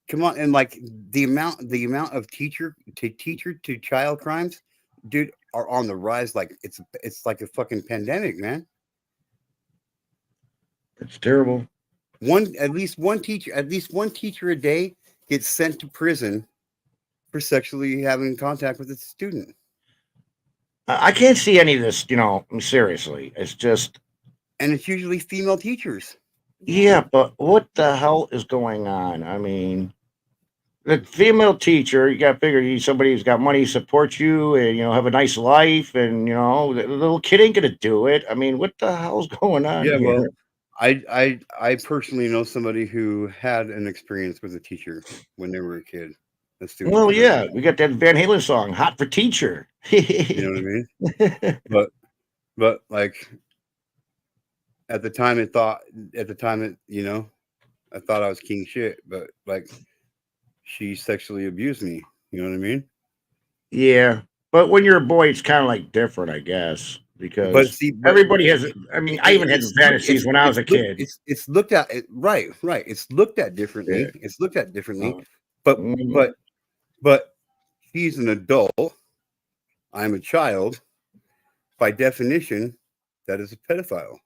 come on, and like the amount of teacher to child crimes, dude, are on the rise. Like it's like a fucking pandemic, man. It's terrible. At least one teacher a day gets sent to prison for sexually having contact with a student. I can't see any of this, seriously. It's just, And it's usually female teachers. yeah, but what the hell is going on? I mean, the female teacher, you got to figure somebody who's got money supports you and, have a nice life. And, the little kid ain't going to do it. I mean, what the hell's going on? Yeah, here? well, I personally know somebody who had an experience with a teacher when they were a kid. A student. Well, yeah, we got that Van Halen song, "Hot for Teacher." You know what I mean? But like at the time I thought I was king shit, but like she sexually abused me. You know what I mean? Yeah, but when you're a boy, it's kind of like different, I guess, because But see, everybody has. I mean, I even had it's- fantasies when I was a kid. It's looked at right. It's looked at differently. Yeah. It's looked at differently. Uh, But mhm. but she's an adult. I'm a child. By definition, that is a pedophile.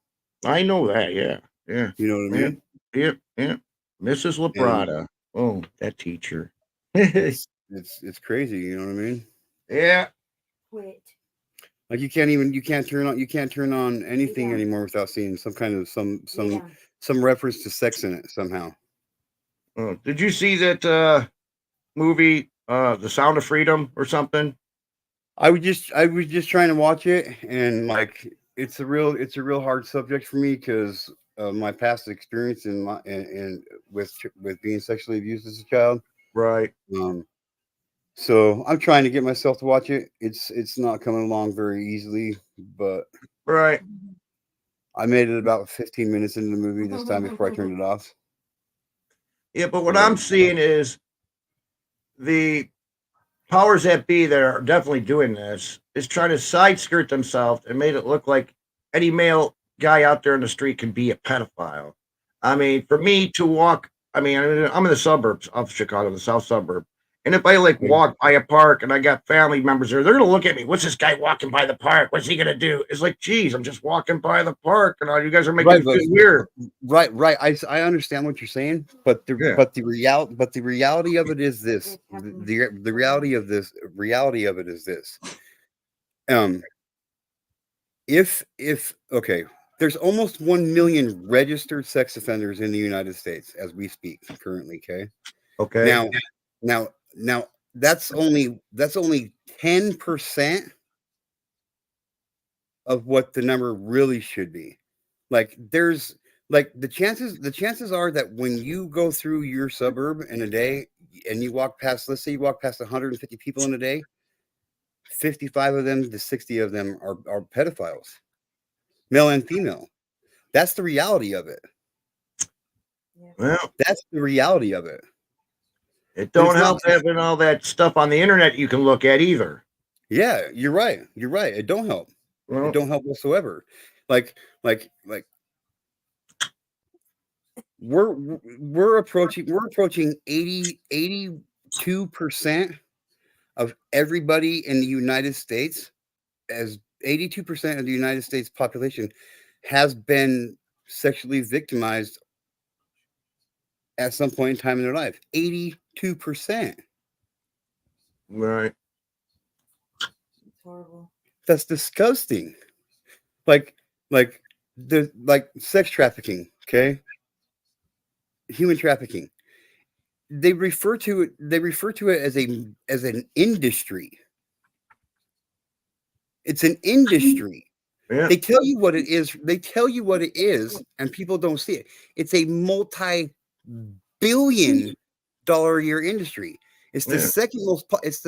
I know that. Yeah, yeah, You know what I mean? yeah. Mrs. Labrada. Oh, that teacher. It's crazy. You know what I mean? Yeah. Quit. Like you can't turn on anything Yeah. anymore without seeing some kind of some Yeah. reference to sex in it somehow. Oh, did you see that movie, The Sound of Freedom, or something? I was just trying to watch it, and like it's a real hard subject for me because of my past experience and with being sexually abused as a child. Right. So I'm trying to get myself to watch it. It's not coming along very easily, but Right. I made it about 15 minutes into the movie this time before I turned it off. Yeah, but what I'm seeing is the powers that be that are definitely doing this is trying to side skirt themselves and made it look like any male guy out there in the street can be a pedophile. I mean, for me to walk, I'm in the suburbs of Chicago, the south suburb. And if I walk by a park and I got family members there, they're gonna look at me. What's this guy walking by the park? What's he gonna do? It's like, geez, I'm just walking by the park, and all you guys are making it feel weird. Right. I understand what you're saying, but the reality of it is this. The reality of it is this. If okay, there's almost 1 million registered sex offenders in the United States as we speak currently. Okay. Okay. Now, that's only 10% of what the number really should be. Like there's like the chances are that when you go through your suburb in a day and you walk past, let's say you walk past 150 people in a day, 55 of them to 60 of them are pedophiles, male and female. That's the reality of it. Well, That's the reality of it. it But don't it's not help having all that stuff on the internet you can look at either. Yeah, you're right. You're right. It don't help. Well, It don't help whatsoever. Like we're approaching 82% of everybody in the United States, as 82% of the United States population has been sexually victimized at some point in time in their life. 82%. right. It's horrible. That's disgusting. Like the sex trafficking, okay? Human trafficking. They refer to it as an industry. It's an industry. Yeah. They tell you what it is. And people don't see it. It's a multi-billion-dollar a year industry. It's the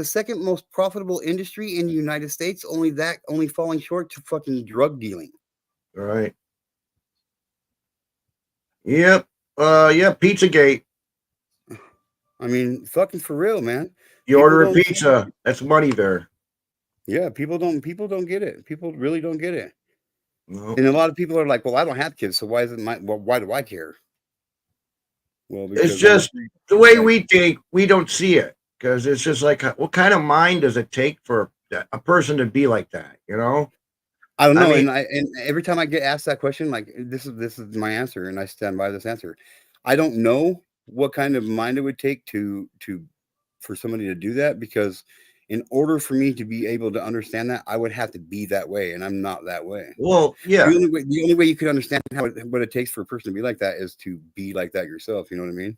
second most profitable industry in the United States. Only falling short to fucking drug dealing. Right. Yep. Yep. Pizzagate. I mean, fucking for real, man. You People order a don't- pizza. That's money there. Yeah, people don't get it. People really don't get it. No. And a lot of people are like, "Well, I don't have kids, so why do I care?" Well, It's because just the way we think, we don't see it because it's just like, what kind of mind does it take for a person to be like that? You know? I don't know. I mean- and every time I get asked that question, like this is my answer, and I stand by this answer. I don't know what kind of mind it would take for somebody to do that, because in order for me to be able to understand that, I would have to be that way, and I'm not that way. Well, yeah. The only way you could understand what it takes for a person to be like that is to be like that yourself. You know what I mean?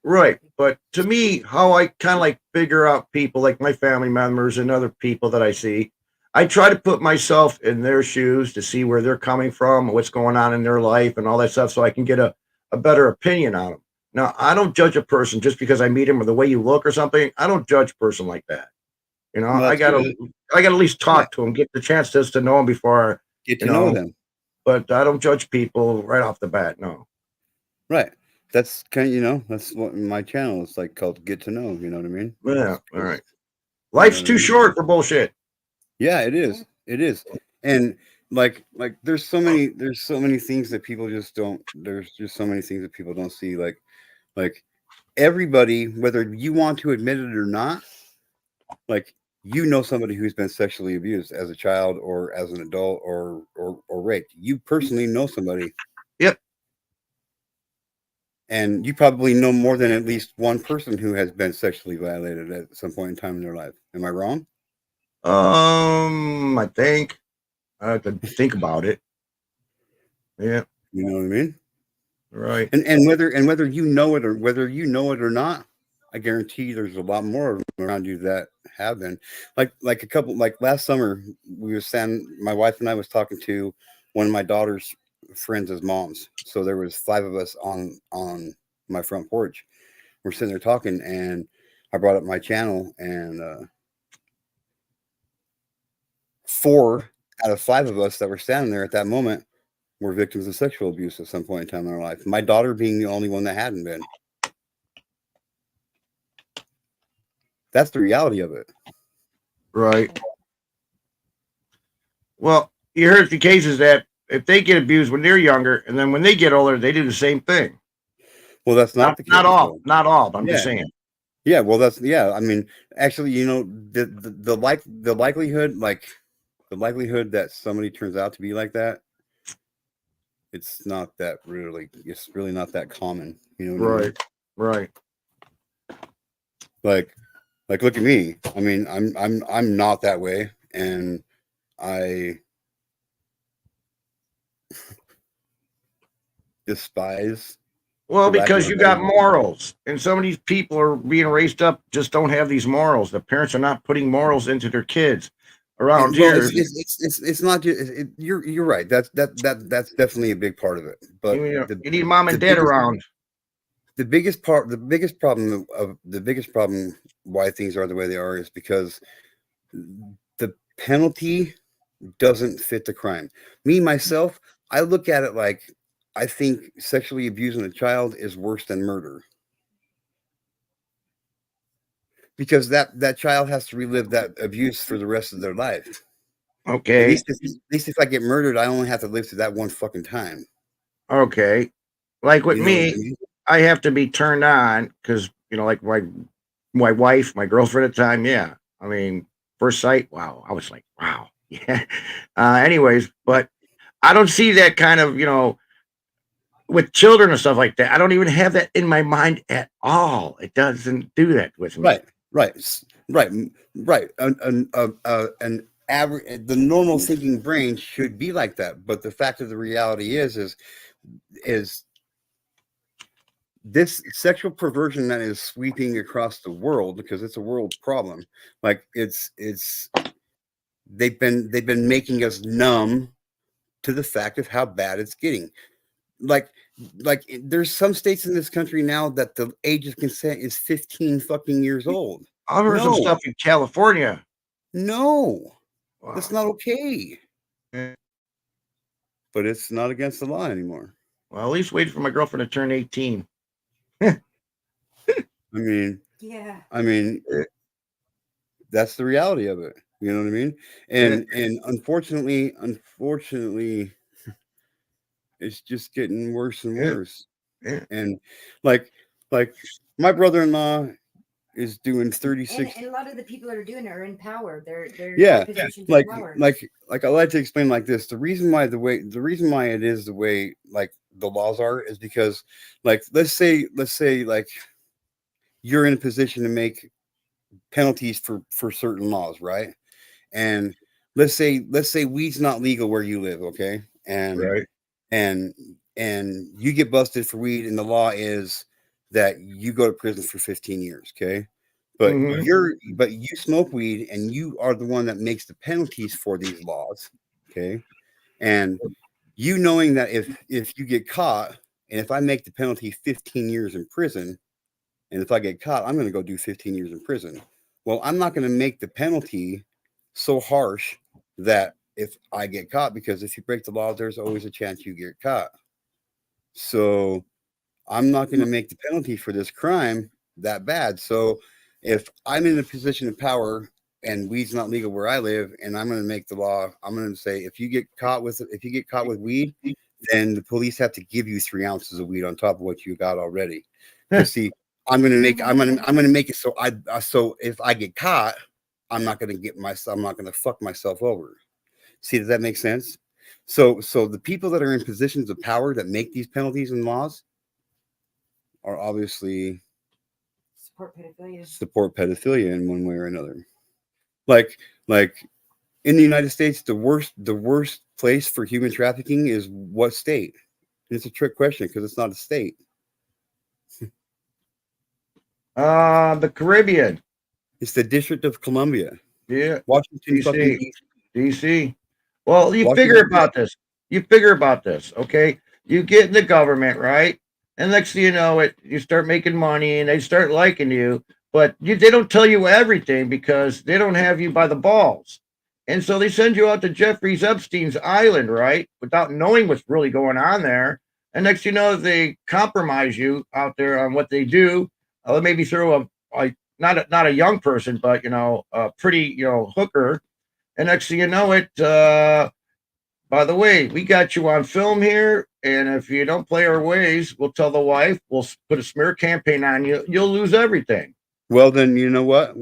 Right. But to me, how I kind of like figure out people like my family members and other people that I see, I try to put myself in their shoes to see where they're coming from, what's going on in their life and all that stuff, so I can get a better opinion on them. Now, I don't judge a person just because I meet him or the way you look or something. I don't judge a person like that. You know, Well, I gotta at least talk to him, get the chance just to know him before, Get to you know know, them. but I don't judge people right off the bat. No. Right. That's kind of, that's what my channel is like, called Get to Know. You know what I mean? Yeah. All right. Life's too short for bullshit. Yeah, it is. It is. And like there's so many things that people just don't. There's just so many things that people don't see. Like everybody, whether you want to admit it or not, like somebody who's been sexually abused as a child or as an adult or raped. You personally know somebody. Yep. And you probably know more than at least one person who has been sexually violated at some point in time in their life. Am I wrong? I think I have to think about it. Yeah. You know what I mean? Right. And whether you know it or not, I guarantee there's a lot more of them around you that have been. Like a couple, like last summer, my wife and I was talking to one of my daughter's friends' moms. So there was 5 of us on my front porch. We're sitting there talking, and I brought up my channel, and 4 out of 5 of us that were standing there at that moment were victims of sexual abuse at some point in time in our life. My daughter being the only one that hadn't been. That's the reality of it. Right. Well, you heard the cases that if they get abused when they're younger, and then when they get older, they do the same thing. Well, that's not the case. Not all. But I'm just Yeah. saying. Yeah, well, I mean, actually, the likelihood, that somebody turns out to be like that, it's really not that common. You know what I mean? Right. Like look at me. I mean, I'm not that way, and I despise Well, for lack of because a you better got word. morals, and some of these people are being raised up just don't have these morals. The parents are not putting morals into their kids. Around Well, here, it's not just you're right. That's definitely a big part of it. But you need mom the and dad biggest around. the biggest problem why things are the way they are is because the penalty doesn't fit the crime. Me myself, I look at it like I think sexually abusing a child is worse than murder because that child has to relive that abuse for the rest of their life. Okay, At least if I get murdered, I only have to live through that one fucking time. okay. Like with You know what I me, mean? I have to be turned on because like my wife, my girlfriend at the time. Yeah, I mean, first sight, wow. I was like, wow, yeah. Anyways, but I don't see that kind of with children and stuff like that. I don't even have that in my mind at all. It doesn't do that with me. Right, right, right. An average, the normal thinking brain should be like that, but the fact of the reality is this sexual perversion that is sweeping across the world because it's a world problem. Like it's they've been making us numb to the fact of how bad it's getting. Like there's some states in this country now that the age of consent is 15 fucking years old. I've heard some No, stuff in California. no, Wow. that's not okay. Yeah. But it's not against the law anymore. Well, at least wait for my girlfriend to turn 18. Yeah. I mean, that's the reality of it. You know what I mean? And unfortunately, it's just getting worse and Yeah. worse. Yeah. And like my brother-in-law is doing 36. And a lot of the people that are doing it are in power. They're Yeah, in positions like of power. I like to explain like this. The reason why it is the way like the laws are is because like let's say like you're in a position to make penalties for certain laws, right? And let's say weed's not legal where you live, okay? Right. And you get busted for weed, and the law is that you go to prison for 15 years, okay? But Mhm. you smoke weed, and you are the one that makes the penalties for these laws, okay? And you knowing that if you get caught, and if I make the penalty 15 years in prison, and if I get caught, I'm going to go do 15 years in prison. Well, I'm not going to make the penalty so harsh that if I get caught, because if you break the law, there's always a chance you get caught. So I'm not going to make the penalty for this crime that bad. So if I'm in a position of power and weed's not legal where I live, and I'm going to make the law, I'm going to say if you get caught with weed, then the police have to give you 3 ounces of weed on top of what you got already. Because see, I'm gonna make it so if I get caught, I'm not gonna fuck myself over. See, does that make sense? So the people that are in positions of power that make these penalties and laws are obviously support pedophilia in one way or another. Like in the United States, the worst place for human trafficking is what state? And it's a trick question because it's not a state. The Caribbean. It's the District of Columbia. Yeah. Washington DC. fucking DC. Well, you Washington, figure about this. Okay? You get in the government, right? And next thing you know it, you start making money and they start liking you, but they don't tell you everything because they don't have you by the balls. And so they send you out to Jeffrey Epstein's island, right? Without knowing what's really going on there. And next you know they compromise you out there on what they do. Maybe through not a young person, but a pretty hooker. And next thing you know it, by the way, we got you on film here, and if you don't play our ways, we'll tell the wife, we'll put a smear campaign on you. You'll lose everything. Well, then you know what?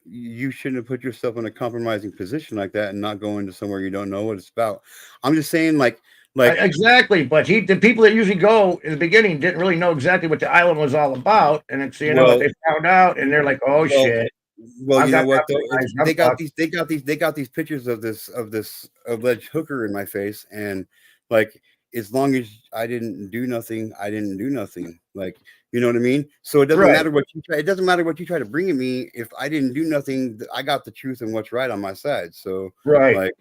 You shouldn't have put yourself in a compromising position like that and not go into somewhere you don't know what it's about. I'm just saying, like exactly. But the people that usually go in the beginning didn't really know exactly what the island was all about, and it's what they found out, and they're like, oh shit. Well, you know what though? They got these pictures of this alleged hooker in my face, and like as long as I didn't do nothing, I didn't do nothing. Like, you know what I mean? So it doesn't Right. matter what you try. It doesn't matter what you try to bring at me. If I didn't do nothing, I got the truth and what's right on my side. So, Right. like,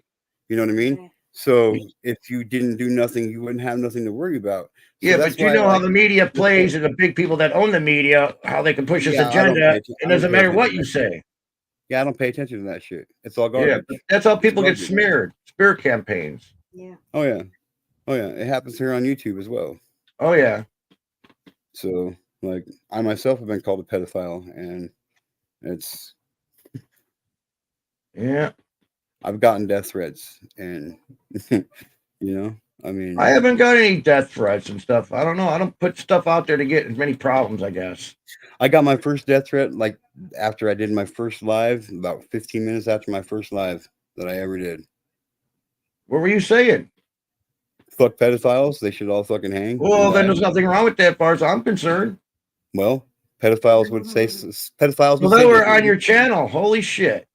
you know what I mean? So if you didn't do nothing, you wouldn't have nothing to worry about. So Yeah, that's but you why, know how like, the media plays and the big people that own the media, how they can push this yeah, I don't agenda. pay It I don't doesn't pay matter attention what to you that shit. say. Yeah, I don't pay attention to that shit. It's all Yeah, garbage. but that's how people get garbage. smeared. Smear campaigns. Yeah. Oh yeah. Oh yeah. It happens here on YouTube as well. Oh yeah. So like I myself have been called a pedophile, and it's Yeah. I've gotten death threats, and you know, I mean, I haven't got any death threats and stuff. I don't know. I don't put stuff out there to get as many problems, I guess. I got my first death threat like after I did my first live, about 15 minutes after my first live that I ever did. What were you saying? Fuck pedophiles, they should all fucking hang. Well, and then die. there's nothing wrong with that, as far as I'm concerned. Well, pedophiles would say pedophiles Well, would they say were that- on your channel. Holy shit.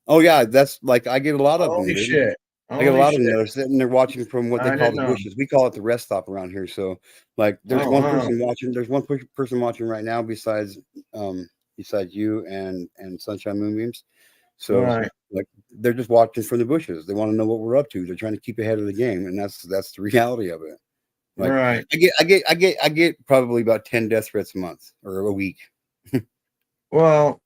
Oh yeah, that's like I get a lot of them. Holy dude. shit. I get a Holy lot of them shit. that are sitting there watching from what they I call didn't the know. bushes. We call it the rest stop around here. So, like, there's Oh, one wow. person watching. There's one person watching right now besides you and Sunshine Moonbeams. So, Right. like, they're just watching from the bushes. They want to know what we're up to. They're trying to keep ahead of the game, and that's the reality of it. Like, Right. I get probably about 10 death threats a month or a week. Well,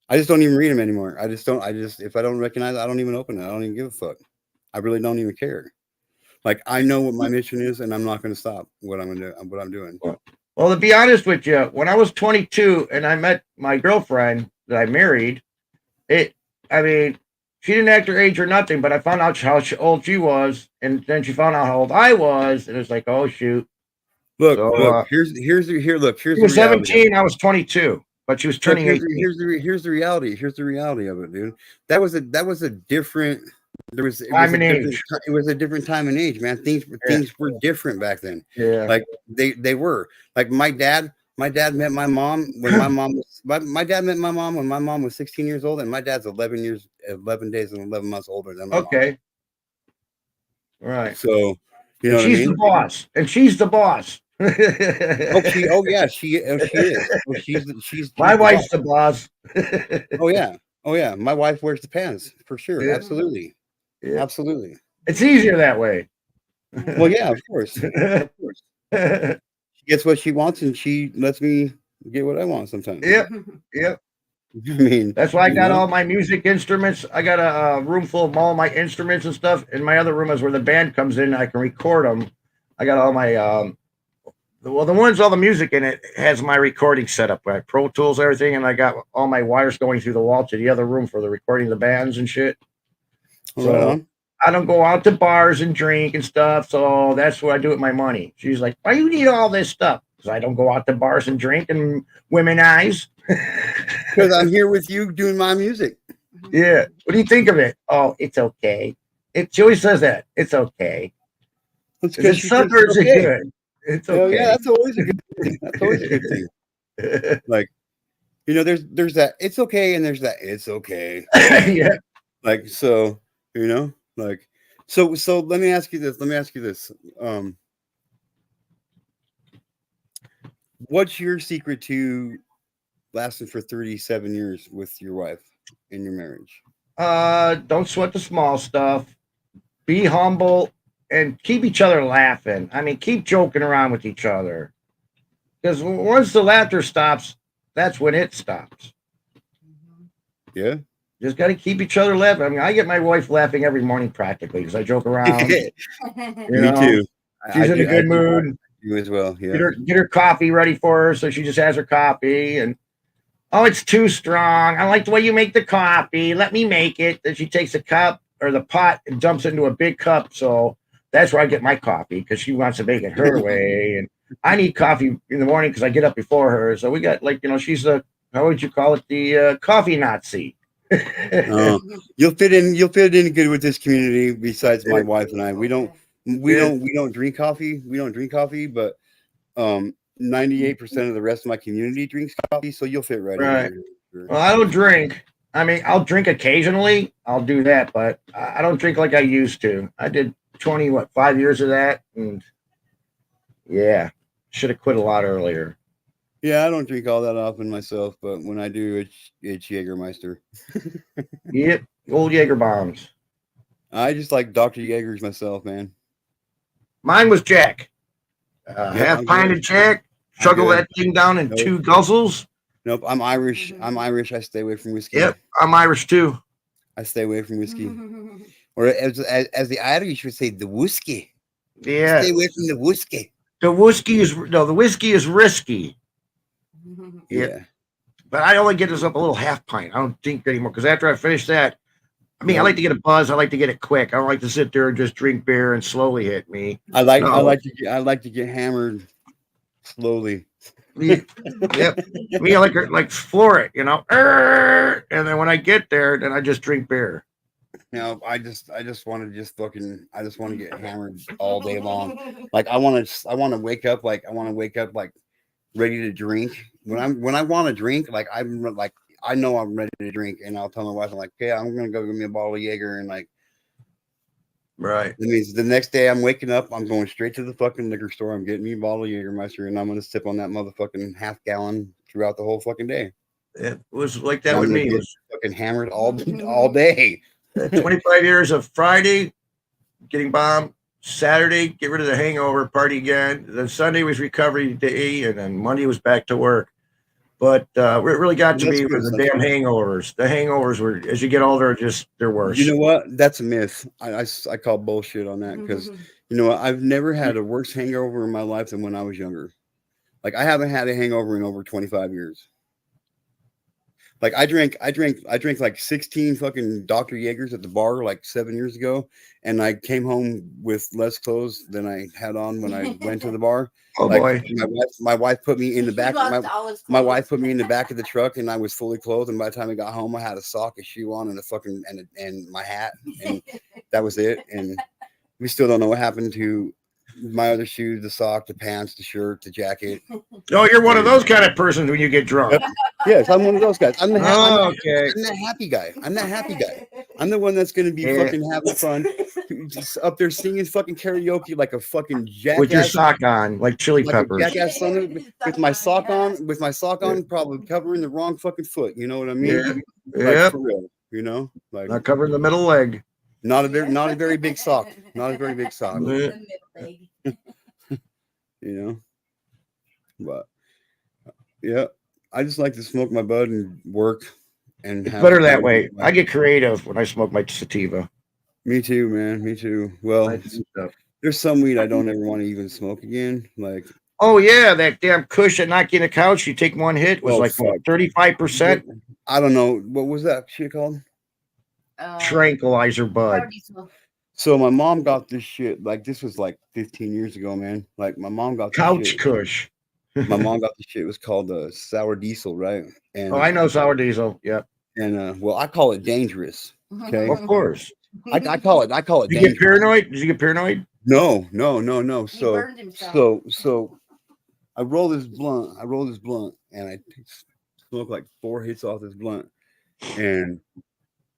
I just don't even read them anymore. I just if I don't recognize it, I don't even open it. I don't even give a fuck. I really don't even care. Like I know what my mission is, and I'm not going to stop what I'm doing. well, to be honest with you, when I was 22 and I met my girlfriend that I married, I mean, she didn't act her age or nothing, but I found out how old she was, and then she found out how old I was, and it's like, oh shoot. Look, So, look. Here's she the was reality. 17, I was 22, but she was Look, turning here's 18. here's the reality. Here's the reality of it, dude. That was a different. It was Time a and different. age. It was a different time and age, man. Things were different back then. Yeah. Like they were. Like my dad met my mom when my dad met my mom when my mom was 16 years old, and my dad's 11 days and 11 months older than my mom. Okay. Right. So you know And what I she's mean? the boss, and she's the boss. Oh yeah, she is. Oh, she's My the wife's boss. the boss. Oh yeah. My wife wears the pants for sure. Yeah. Absolutely. Yeah. Absolutely. It's easier that way. Well, yeah, of course. Of course. She gets what she wants, and she lets me get what I want sometimes. Yep. Yep. I mean, That's why I you got know? all my music instruments. I got a room full of all my instruments and stuff. And my other room is where the band comes in. I can record them. I got all my the ones all the music in it has my recording set up, right? Pro Tools, everything, and I got all my wires going through the wall to the other room for the recording of the bands and shit. So Right on. I don't go out to bars and drink and stuff. So that's what I do with my money. She's like, why you need all this stuff? Because I don't go out to bars and drink and womanize. Because I'm here with you doing my music. Yeah. What do you think of it? Oh, it's okay. She always says that. It's okay. That's Is it she suck thinks or it's is it okay. good? It's Oh okay. yeah, that's always a good thing. That's always a good thing. Like, you know, there's that it's okay, and there's that it's okay. Yeah. Like so, you know, like so let me ask you this. What's your secret to lasting for 37 years with your wife in your marriage? Don't sweat the small stuff. Be humble and keep each other laughing. I mean, keep joking around with each other. Because once the laughter stops, that's when it stops. Yeah. Just got to keep each other laughing. I mean, I get my wife laughing every morning practically because I joke around. Me know, too. She's in a good mood. You as well. Yeah. Get her coffee ready for her, so she just has her coffee. And oh, it's too strong. I like the way you make the coffee. Let me make it. Then she takes the cup or the pot and dumps it into a big cup. So that's where I get my coffee because she wants to make it her way. And I need coffee in the morning because I get up before her. So we got she's the how would you call it? The coffee Nazi. You'll fit in good with this community. Besides my wife and I, we don't drink coffee. We don't drink coffee, but 98% of the rest of my community drinks coffee, so you'll fit right in. Sure. Well, I don't drink. I mean, I'll drink occasionally. I'll do that, but I don't drink like I used to. I did 5 years of that, and Yeah. Should have quit a lot earlier. Yeah, I don't drink all that often myself, but when I do, it's Jägermeister. Yep. Old Jaeger bombs. I just like Dr. Jaeger's myself, man. Mine was Jack. Yep, Half I'm pint good. of Jack. I'm Chuggle good. that thing down in Nope. 2 guzzles. Nope, I'm Irish. I'm Irish. I stay away from whiskey. Yep. I'm Irish too. I stay away from whiskey. Or as the Irish would say, the whiskey. Yeah. Stay away from the whiskey. The whiskey is risky. Yeah. But I only get this up a little half pint. I don't drink anymore because after I finish that, I mean, I like to get a buzz. I like to get it quick. I don't like to sit there and just drink beer and slowly hit me. I like to get hammered slowly. Yep. Me, I like floor it, you know. And then when I get there, then I just drink beer. No, I just want to get hammered all day long. Like I want to wake up like ready to drink. When I want to drink, like I'm like I know I'm ready to drink, and I'll tell my wife, I'm like, okay, I'm gonna go get me a bottle of Jaeger, and like, right. That means the next day I'm waking up, I'm going straight to the fucking liquor store, I'm getting me a bottle of Jägermeister, and I'm gonna sip on that motherfucking half gallon throughout the whole fucking day. It was like that with me. It was fucking hammered all day. 25 years of Friday getting bombed, Saturday get rid of the hangover, party again. Then Sunday was recovery day, and then Monday was back to work. But it really got to me with the damn hangovers. The hangovers were, as you get older, they're worse. You know what? That's a myth. I call bullshit on that because you know what? I've never had a worse hangover in my life than when I was younger. Like I haven't had a hangover in over 25 years. Like I drank like 16 fucking Dr. Jaegers at the bar like 7 years ago, and I came home with less clothes than I had on when I went to the bar. Oh like, boy! My wife put me in the back. My wife put me in the back of the truck, and I was fully clothed. And by the time I got home, I had a sock, a shoe on, and a fucking and my hat, and that was it. And we still don't know what happened to my other shoes, the sock, the pants, the shirt, the jacket. Oh, you're one of those kind of persons when you get drunk. Yes, I'm one of those guys. I'm the okay. I'm that happy guy. I'm that happy guy. I'm the one that's gonna be fucking having fun, just up there singing fucking karaoke like a fucking jackass with your sock on, like chili peppers. Jackass son with my sock on, probably covering the wrong fucking foot. You know what I mean? Yeah. For real. You know, like not covering the middle leg. Not a very big sock. Not a very big sock. You know, but yeah, I just like to smoke my bud and work. And it's better that way. I get creative when I smoke my sativa. Me too, man. Me too. Well, there's some weed I don't ever want to even smoke again. Like, oh yeah, that damn Kush that knocked you in the couch. You take one hit was like 35%. I don't know what was that shit called. Tranquilizer bud. So my mom got this shit. Like this was like 15 years ago, man. Like my mom got this couch shit. Kush. My mom got this shit. It was called sour diesel, right? And I know sour diesel. Yep. And well, I call it dangerous. Okay. Of course. I call it. Did you get paranoid? Did you get paranoid? No. So I roll this blunt. And I smoke like 4 hits off this blunt. And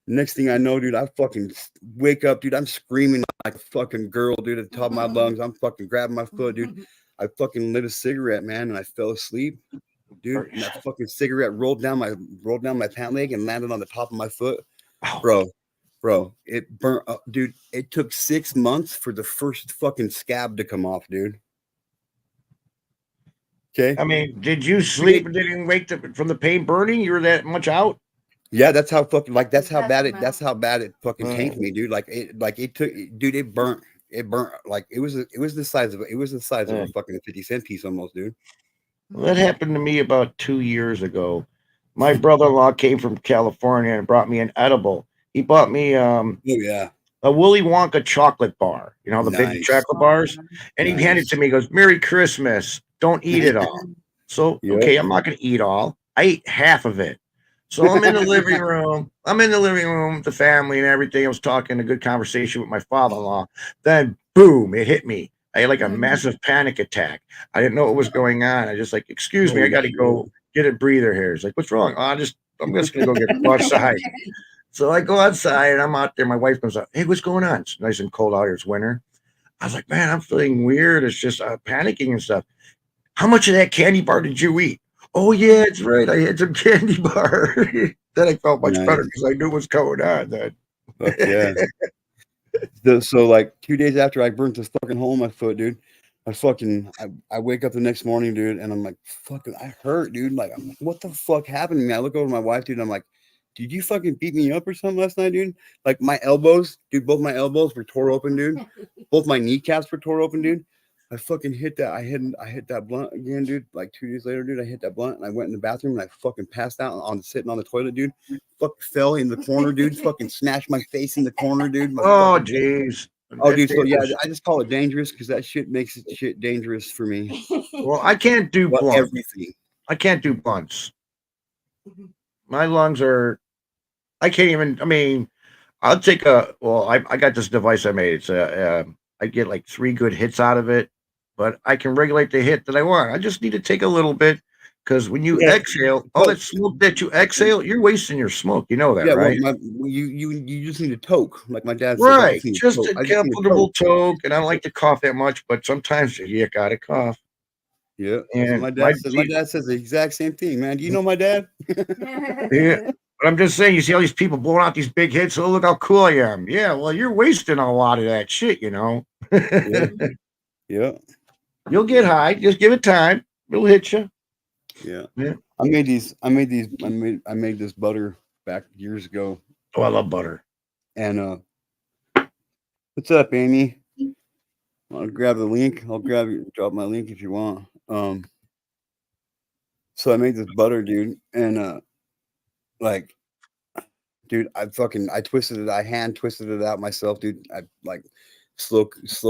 next thing I know, dude, I fucking wake up, dude. I'm screaming like a fucking girl, dude, at the top of my lungs. I'm fucking grabbing my foot, dude. I fucking lit a cigarette, man, and I fell asleep, dude. And that fucking cigarette rolled down my pant leg and landed on the top of my foot, bro. It burnt up, dude. It took 6 months for the first fucking scab to come off, dude. Okay. I mean, did you sleep and didn't wake up from the pain burning? You were that much out? Yeah, that's how fucking that's how bad it fucking tanked me, dude. It burnt. It burnt like it was the size of a fucking 50-cent piece almost, dude. Well, that happened to me about 2 years ago. My brother-in-law came from California and brought me an edible. He bought me a Willy Wonka chocolate bar, you know, the big chocolate bars. And he handed it to me. He goes, "Merry Christmas. Don't eat it all." So, okay, I'm not going to eat all. I ate half of it. So I'm in the living room. With the family and everything. I was talking a good conversation with my father-in-law. Then, boom, it hit me. I had like a massive panic attack. I didn't know what was going on. I just like, excuse me, I got to go get a breather here. He's like, what's wrong? I'm just going to go get outside. So I go outside and I'm out there. My wife comes up. Hey, what's going on? It's nice and cold out here. It's winter. I was like, man, I'm feeling weird. It's just panicking and stuff. How much of that candy bar did you eat? Oh yeah, it's right. I had some candy bar. Then I felt much better Nice. because I knew what's going on. Then. Fuck yeah. So like 2 days after I burnt this fucking hole in my foot, dude, I wake up the next morning, dude, and I'm like, fucking, I hurt, dude. Like, I'm like, what the fuck happened to me? I look over at my wife, dude, and I'm like, did you fucking beat me up or something last night, dude? Like my elbows, dude, both my elbows were tore open, dude. Both my kneecaps were tore open, dude. I fucking hit that. I hit that blunt again, dude. Like 2 days later, dude, I hit that blunt and I went in the bathroom and I fucking passed out on sitting on the toilet, dude. Fucking fell in the corner, dude. Fucking smashed my face in the corner, dude. Oh, jeez. Oh, dude. So yeah, I just call it dangerous because that shit makes it shit dangerous for me. Well, I can't do Well, blunts. everything. I can't do blunts. My lungs are. I can't even. I mean, I'll take a. Well, I got this device I made. It's I get like 3 good hits out of it, but I can regulate the hit that I want. I just need to take a little bit because when you Yeah. exhale, all that smoke that you exhale, you're wasting your smoke. You know that, Yeah, right? well, you just need to toke, like my dad said. Right. I Just toke. a I just need to comfortable toke. toke, and I don't like to cough that much, but sometimes you gotta cough. Yeah, that's what And my dad says. My dad says the exact same thing, man. Do you know my dad? Yeah. But I'm just saying, you see all these people blowing out these big hits. Oh, look how cool I am. Yeah, well, you're wasting a lot of that shit, you know. Yeah. Yeah. You'll get high. Just give it time. It'll hit you. Yeah. Yeah. I made this butter back years ago. Oh, I love butter. And what's up, Amy? Want to grab the link? I'll drop my link if you want. So I made this butter, dude, and like, dude, I twisted it. I hand twisted it out myself, dude. I like slow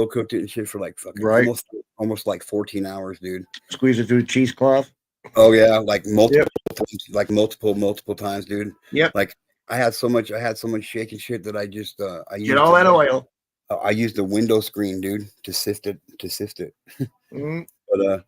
cooked it and shit for like fucking Right. almost like 14 hours, dude. Squeeze it through the cheesecloth. Oh yeah, like multiple times, dude. Yep. Like I had so much shake and shit that I just I Get all that oil. I used the window screen, dude, to sift it. Mm. But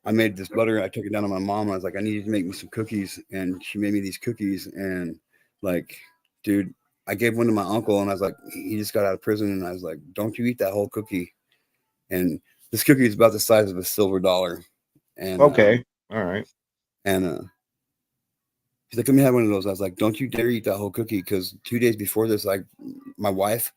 I made this butter. I took it down to my mom. I was like, I need you to make me some cookies, and she made me these cookies. And like, dude, I gave one to my uncle, and I was like, he just got out of prison, and I was like, don't you eat that whole cookie. And this cookie is about the size of a silver dollar. And Okay. All right. and he's like, let me have one of those. I was like, don't you dare eat that whole cookie, because 2 days before this, my wife,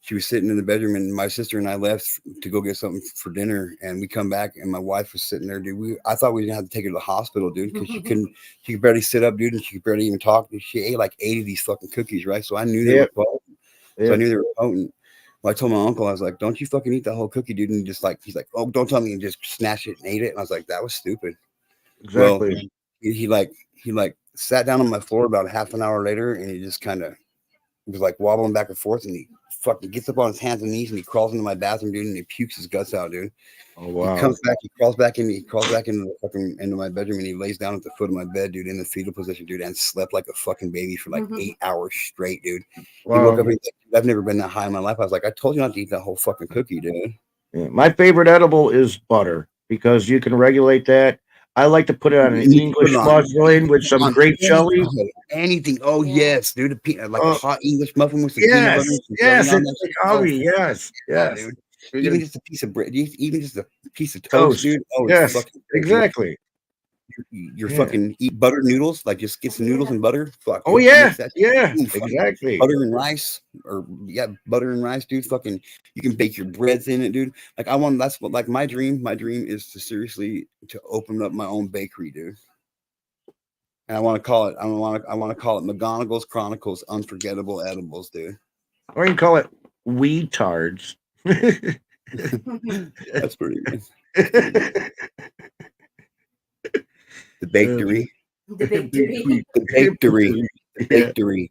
she was sitting in the bedroom, and my sister and I left to go get something for dinner, and we come back, and my wife was sitting there, dude. I thought we were gonna have to take her to the hospital, dude, because she could barely sit up, dude, and she could barely even talk. She ate like 8 of these fucking cookies, right? So I knew they were potent. So I knew they were potent. Well, I told my uncle, I was like, don't you fucking eat the whole cookie, dude. And he's like, oh, don't tell me, and just snatched it and ate it. And I was like, that was stupid. Exactly. Well, he sat down on my floor about half an hour later, and he just kind of was like wobbling back and forth, and he fucking gets up on his hands and knees, and he crawls into my bathroom, dude, and he pukes his guts out, dude. Oh wow. He crawls back into my bedroom, and he lays down at the foot of my bed, dude, in the fetal position, dude, and slept like a fucking baby for like 8 hours straight, dude. Wow. He woke up and he's like, I've never been that high in my life. I was like, I told you not to eat that whole fucking cookie, dude. Yeah. My favorite edible is butter because you can regulate that. I like to put it on an English muffin with some grape jelly. Anything. Oh yes, dude. A hot English muffin with some yes, peanut butter. Yes, Yes, yes. Even just a piece of bread, even just a piece of toast, dude. Oh, yes, fucking exactly. You're fucking eat buttered noodles, like just get some noodles and butter. Fuck. Oh yeah, yeah, exactly. Butter and rice, butter and rice, dude. Fucking, you can bake your breads in it, dude. Like that's what, like my dream. My dream is to open up my own bakery, dude. And I want to call it McGonagall's Chronicles Unforgettable Edibles, dude. Or you can call it Weetards. That's pretty good. The bakery. The victory. The bakery. The bakery.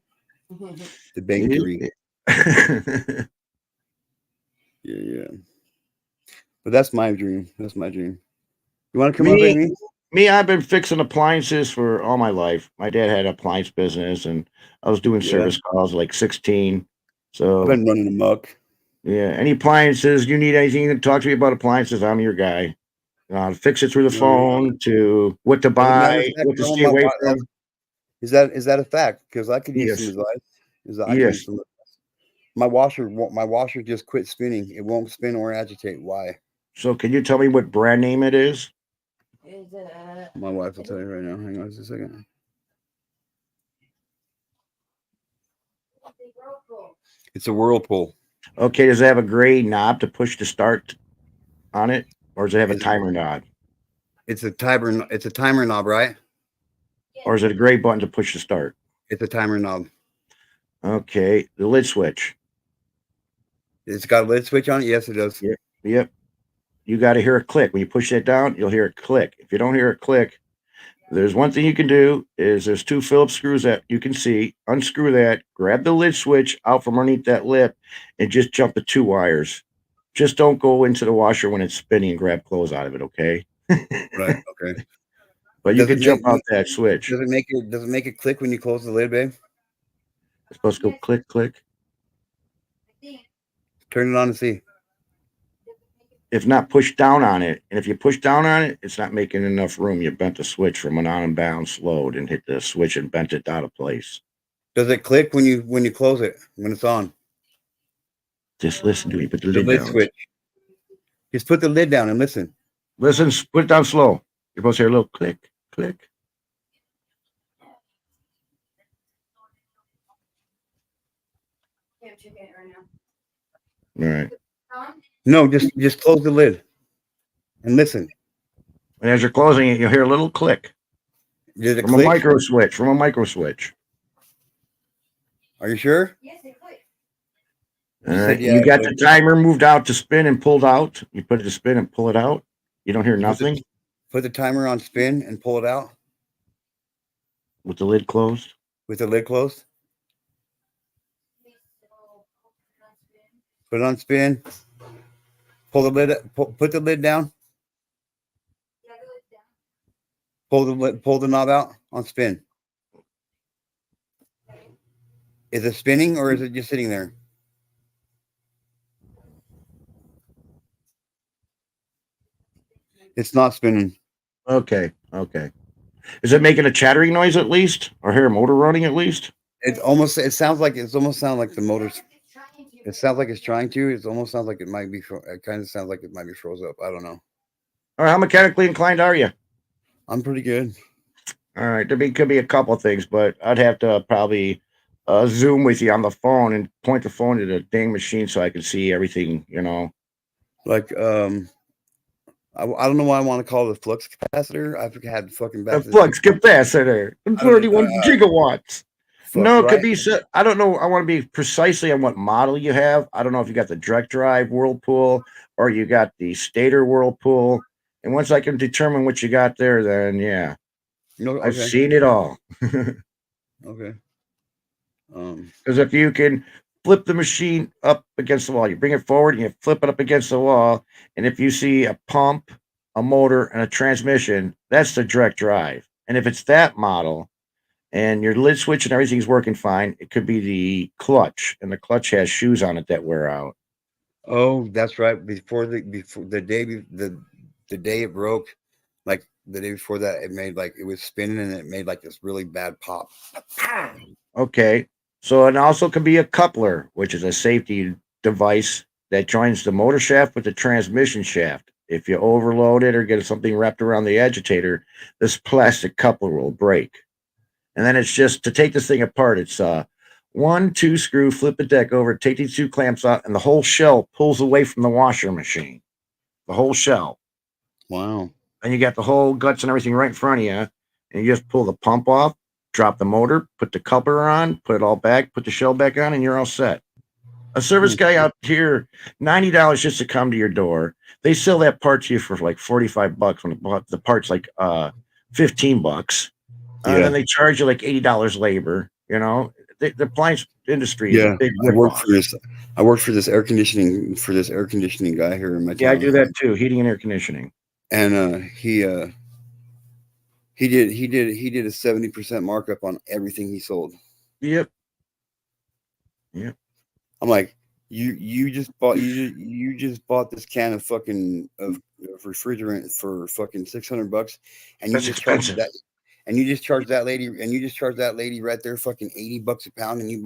The bakery. Yeah. But that's my dream. That's my dream. You want to come up, Amy? Me, I've been fixing appliances for all my life. My dad had an appliance business, and I was doing service calls like 16. So I've been running amok. Yeah. Any appliances, you need anything to talk to me about appliances, I'm your guy. Fix it through the phone to what to buy, what to stay away from. Is that a fact? Because I could use some advice. My washer just quit spinning. It won't spin or agitate. Why? So can you tell me what brand name it is? Is My wife will tell you right now. Hang on just a second. It's a Whirlpool. Okay, does it have a gray knob to push to start on it, or does it have a Is it- timer knob, It's a timer. It's a timer knob, right? or is it a gray button to push to start? It's a timer knob. Okay, the lid switch. It's got a lid switch on it. Yes, it does. Yeah. Yep. You got to hear a click. When you push that down, you'll hear it click. If you don't hear it click, there's one thing you can do is there's 2 Phillips screws that you can see. Unscrew that, grab the lid switch out from underneath that lip, and just jump the 2 wires. Just don't go into the washer when it's spinning and grab clothes out of it, okay? Right. Okay. But you Does can it jump make- out that switch. Does it make it click when you close the lid, babe? It's supposed to go click, click. Turn it on and see. If not, push down on it. And if you push down on it, it's not making enough room. You bent the switch from an unbalanced load and hit the switch and bent it out of place. Does it click when you close it when it's on? Just listen to me. Put the The lid lid down. switch. Just put the lid down and listen. Listen, put it down slow. You're supposed to hear a little click, click. All right. No, just close the lid and listen. And as you're closing it, you'll hear a little click Did it from a click? micro switch. From a micro switch. Are you sure? Yes, it clicked. All You said right. yeah, You got but- the timer moved out to spin and pulled out. You put it to spin and pull it out. You don't hear nothing Put the timer on spin and pull it out with the lid closed. with the lid closed. Put it on spin. Pull the lid. Put the lid down. Pull the knob out on spin. Is it spinning or is it just sitting there? It's not spinning. Okay. Okay. Is it making a chattering noise at least, or hear a motor running at least? It almost sounds like the motor's. It sounds like it's trying to. It almost sounds like it might be. It kind of sounds like it might be froze up. I don't know. All right. How mechanically inclined are you? I'm pretty good. All right. Could be a couple of things, but I'd have to probably Zoom with you on the phone and point the phone to the dang machine so I can see everything. You know. Like I don't know why I want to call it a flux capacitor. I've had fucking A back. flux capacitor, 31 gigawatts. No, it could be. I don't know. I want to be precisely on what model you have. I don't know if you got the direct drive Whirlpool or you got the stator Whirlpool. And once I can determine what you got there, then yeah, No, I've okay. seen it all. Okay. Because if you can flip the machine up against the wall, you bring it forward and you flip it up against the wall. And if you see a pump, a motor, and a transmission, that's the direct drive. And if it's that model and your lid switch and everything's working fine, it could be the clutch. And the clutch has shoes on it that wear out. Oh, that's right. Before the day it broke, like the day before that, it was spinning and it made like this really bad pop. Okay. So it also could be a coupler, which is a safety device that joins the motor shaft with the transmission shaft. If you overload it or get something wrapped around the agitator, this plastic coupler will break. And then it's just to take this thing apart. It's 1, 2 screw, flip the deck over, take these 2 clamps out, and the whole shell pulls away from the washer machine. The whole shell. Wow. And you got the whole guts and everything right in front of you. And you just pull the pump off, drop the motor, put the coupler on, put it all back, put the shell back on, and you're all set. A service guy out here, $90 just to come to your door. They sell that part to you for like $45 when the part's like $15. And then they charge you like $80 labor. You know, the appliance industry is a big I work ripoff. for this. I work for this air conditioning guy here in my town. Yeah, I do that too, heating and air conditioning. And he did a 70% markup on everything he sold. Yep. I'm like, you just bought this can of fucking of refrigerant for fucking $600, and That's you just charge expensive. that, and you just charge that lady right there fucking $80 a pound, and you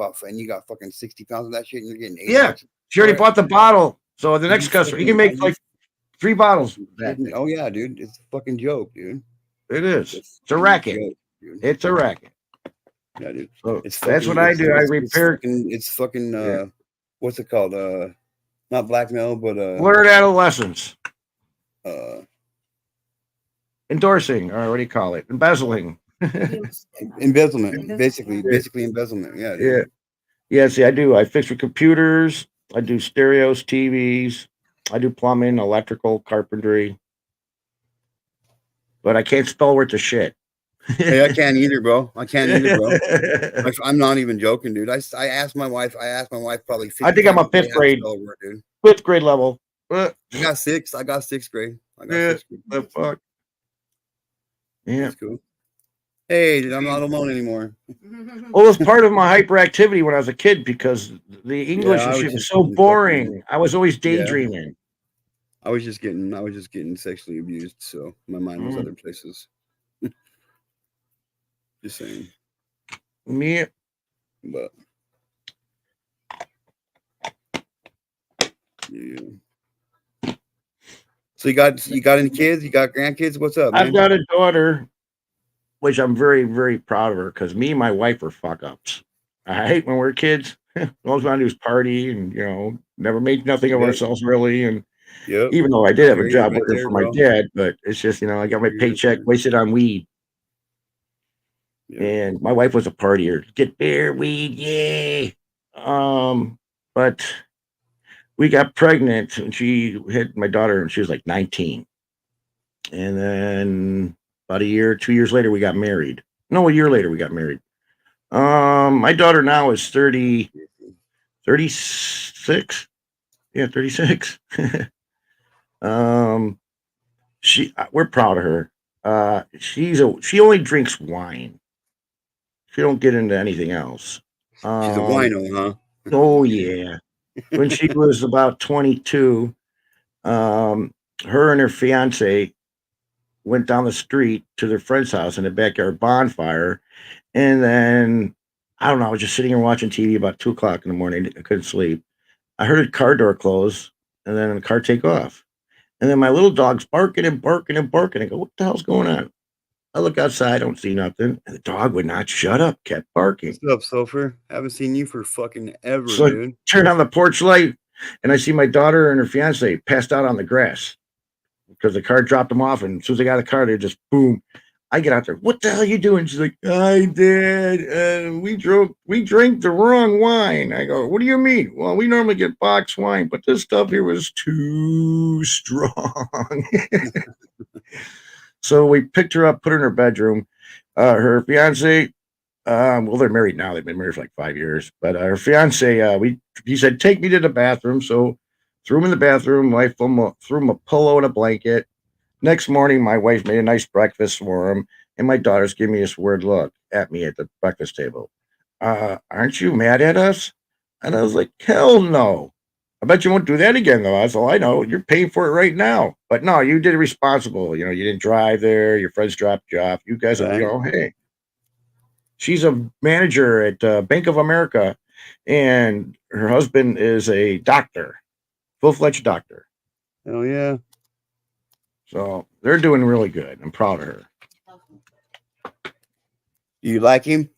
got fucking 60 pounds of that shit, and you're getting $80. She already for it? bought the bottle. So the Are next you customer, you can fucking- make are like 3 bottles. you That kidding? Oh yeah, dude, it's a fucking joke, dude. it is. It's a fucking racket. joke, dude. It's a racket. Yeah, dude. So It's that's fucking- what I it's- do. I it's- repair. It's fucking Yeah. what's it called? Not blackmail, but Blurred adolescence. Endorsing, or what do you call it? Embezzling. embezzlement, basically Yeah. embezzlement. Yeah, Yeah. dude. Yeah, see, I do. I fix your computers. I do stereos, TVs. I do plumbing, electrical, carpentry. But I can't spell worth of shit. Hey, I can't either, bro. I'm not even joking, dude. I asked my wife. Probably. 50 I think I'm a times day 5th how to grade. spell a word, dude. 5th grade level. I got 6th grade. Yeah. 6th grade. The fuck? Yeah. That's cool. Hey, dude, I'm not alone anymore. Well, it was part of my hyperactivity when I was a kid because the English I and was shit was just so fucking- boring. I was always Yeah. daydreaming. I was just getting sexually abused, so my mind was Mm. other places. Just saying, Me, but yeah. So you got any kids? You got grandkids? What's up, man? I've got a daughter, which I'm very, very proud of her because me and my wife are fuck ups. I hate when we're kids. All we want to do is party and, never made nothing of Yep. ourselves really. And Yep. even though I did have a Hear you job right working there, for my bro. dad, but it's just, I got my Hear you right paycheck there. wasted on weed. Yeah. And my wife was a partier. Get beer, weed, yay. But we got pregnant and she had my daughter and she was like 19. And then about 2 years later, we got married. No, a year later we got married. My daughter now is 36. Yeah, 36. We're proud of her. She only drinks wine. She don't get into anything else. She's a wino, huh? Oh yeah. When she was about 22, her and her fiance went down the street to their friend's house in the backyard bonfire, and then I don't know. I was just sitting here watching TV about 2:00 in the morning. I couldn't sleep. I heard a car door close, and then the car take off, and then my little dog's barking and barking and barking. I go, "What the hell's going on?" I look outside, don't see nothing, and the dog would not shut up, kept barking. What's up, Sofer? Haven't seen you for fucking ever, So- dude. Turn on the porch light, and I see my daughter and her fiance passed out on the grass because the car dropped them off. And as soon as they got out of the car, they just boom. I get out there. What the hell are you doing? She's like, "I did. We drank the wrong wine." I go, "What do you mean?" "Well, we normally get box wine, but this stuff here was too strong." So we picked her up, put her in her bedroom. Her fiance, well, they're married now. They've been married for like 5 years. But her fiance, he said, "Take me to the bathroom." So threw him in the bathroom. Wife threw him a pillow and a blanket. Next morning, my wife made a nice breakfast for him, and my daughters gave me this weird look at me at the breakfast table. "Aren't you mad at us?" And I was like, "Hell no. I bet you won't do that again, though. That's all I know. You're paying for it right now." But no, you did it responsible. You didn't drive there. Your friends dropped you off. You guys are, hey. She's a manager at Bank of America, and her husband is a doctor, full-fledged doctor. Hell yeah. So they're doing really good. I'm proud of her. You like him?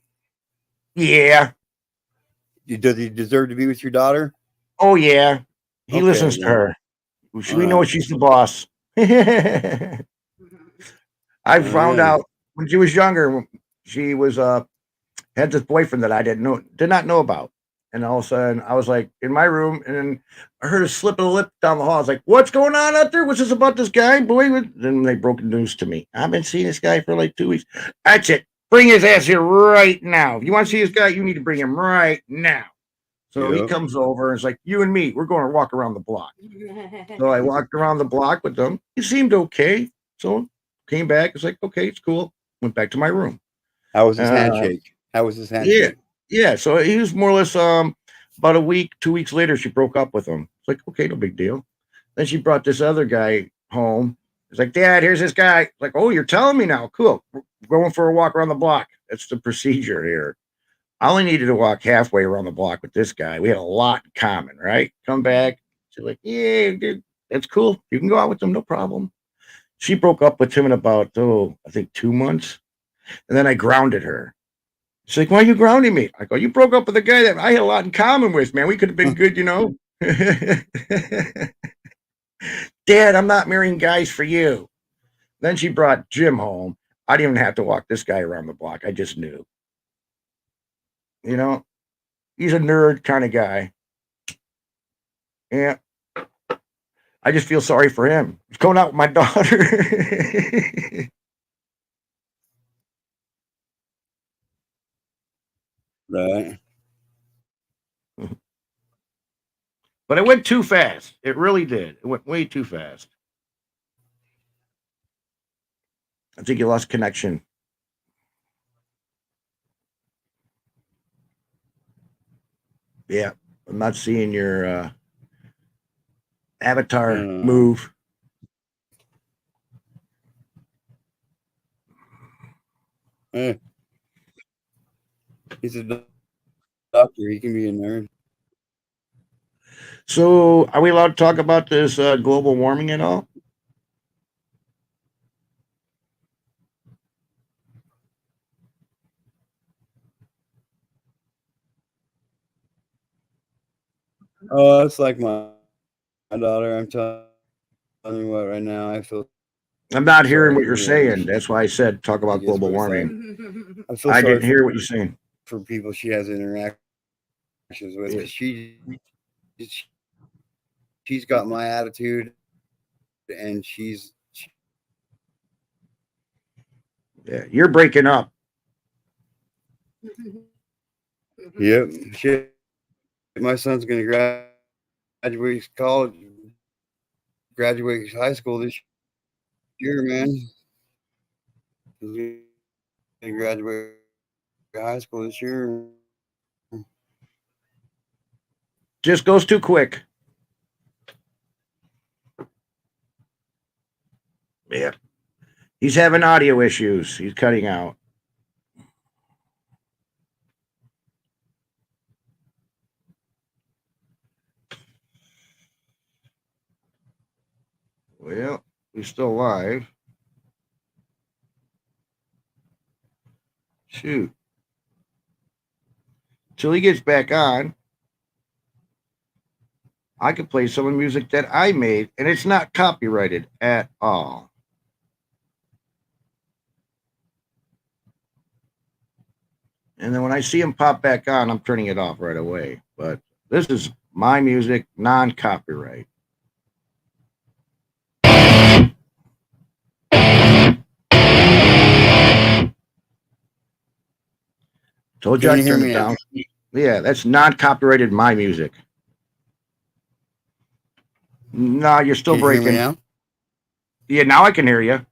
Yeah. Does he deserve to be with your daughter? Oh, yeah. He Okay, listens to then. her. We know Alright. she's the boss. I found out when she was younger, she was had this boyfriend that I did not know about. And all of a sudden, I was like in my room, and then I heard a slip of the lip down the hall. I was like, "What's going on out there? What's this about this guy, boy?" Then they broke the news to me. "I've been seeing this guy for like 2 weeks." "That's it. Bring his ass here right now. If you want to see this guy, you need to bring him right now." So he Yep. comes over and it's like, "You and me, we're going to walk around the block." So I walked around the block with them. He seemed okay. So came back. It's like, okay, it's cool. Went back to my room. How was his handshake? Yeah. So he was more or less about a week, 2 weeks later, she broke up with him. It's like, okay, no big deal. Then she brought this other guy home. It's like, "Dad, here's this guy." It's like, "Oh, you're telling me now. Cool. going for a walk around the block. That's the procedure here. I only needed to walk halfway around the block with this guy. We had a lot in common, right? Come back. She's like, yeah, dude, that's cool. You can go out with him, no problem. She broke up with him in about, I think 2 months. And then I grounded her. She's like, why are you grounding me? I go, you broke up with a guy that I had a lot in common with, man. We could have been good, you know? Dad, I'm not marrying guys for you. Then she brought Jim home. I didn't even have to walk this guy around the block. I just knew. You know, he's a nerd kind of guy. Yeah. I just feel sorry for him. He's going out with my daughter. Right. But it went too fast. It really did. It went way too fast. I think you lost connection. Yeah. I'm not seeing your avatar move. He's a doctor. He can be a nerd. So, are we allowed to talk about this global warming at all? Oh, it's like my daughter. I'm telling you what, right now, I feel. I'm not hearing sorry what you're for saying. That's why I said talk about guess global what it's warming. I feel I sorry didn't hear what you're saying. for people she has interactions with. Yeah. 'Cause she's got my attitude, and Yeah, you're breaking up. yep. Shit. My son's gonna graduate college, graduate high school this year, man. He's gonna graduate high school this year. Just goes too quick. Yeah. He's having audio issues. He's cutting out. Well, he's still live. Shoot. Till he gets back on, I could play some of the music that I made, and it's not copyrighted at all. And then when I see him pop back on, I'm turning it off right away. But this is my music, non-copyright. Told you Can I'd you hear turn me it now? down. Yeah, that's non-copyrighted my music. No, you're still Can you hear breaking. me now? Yeah, now I can hear you.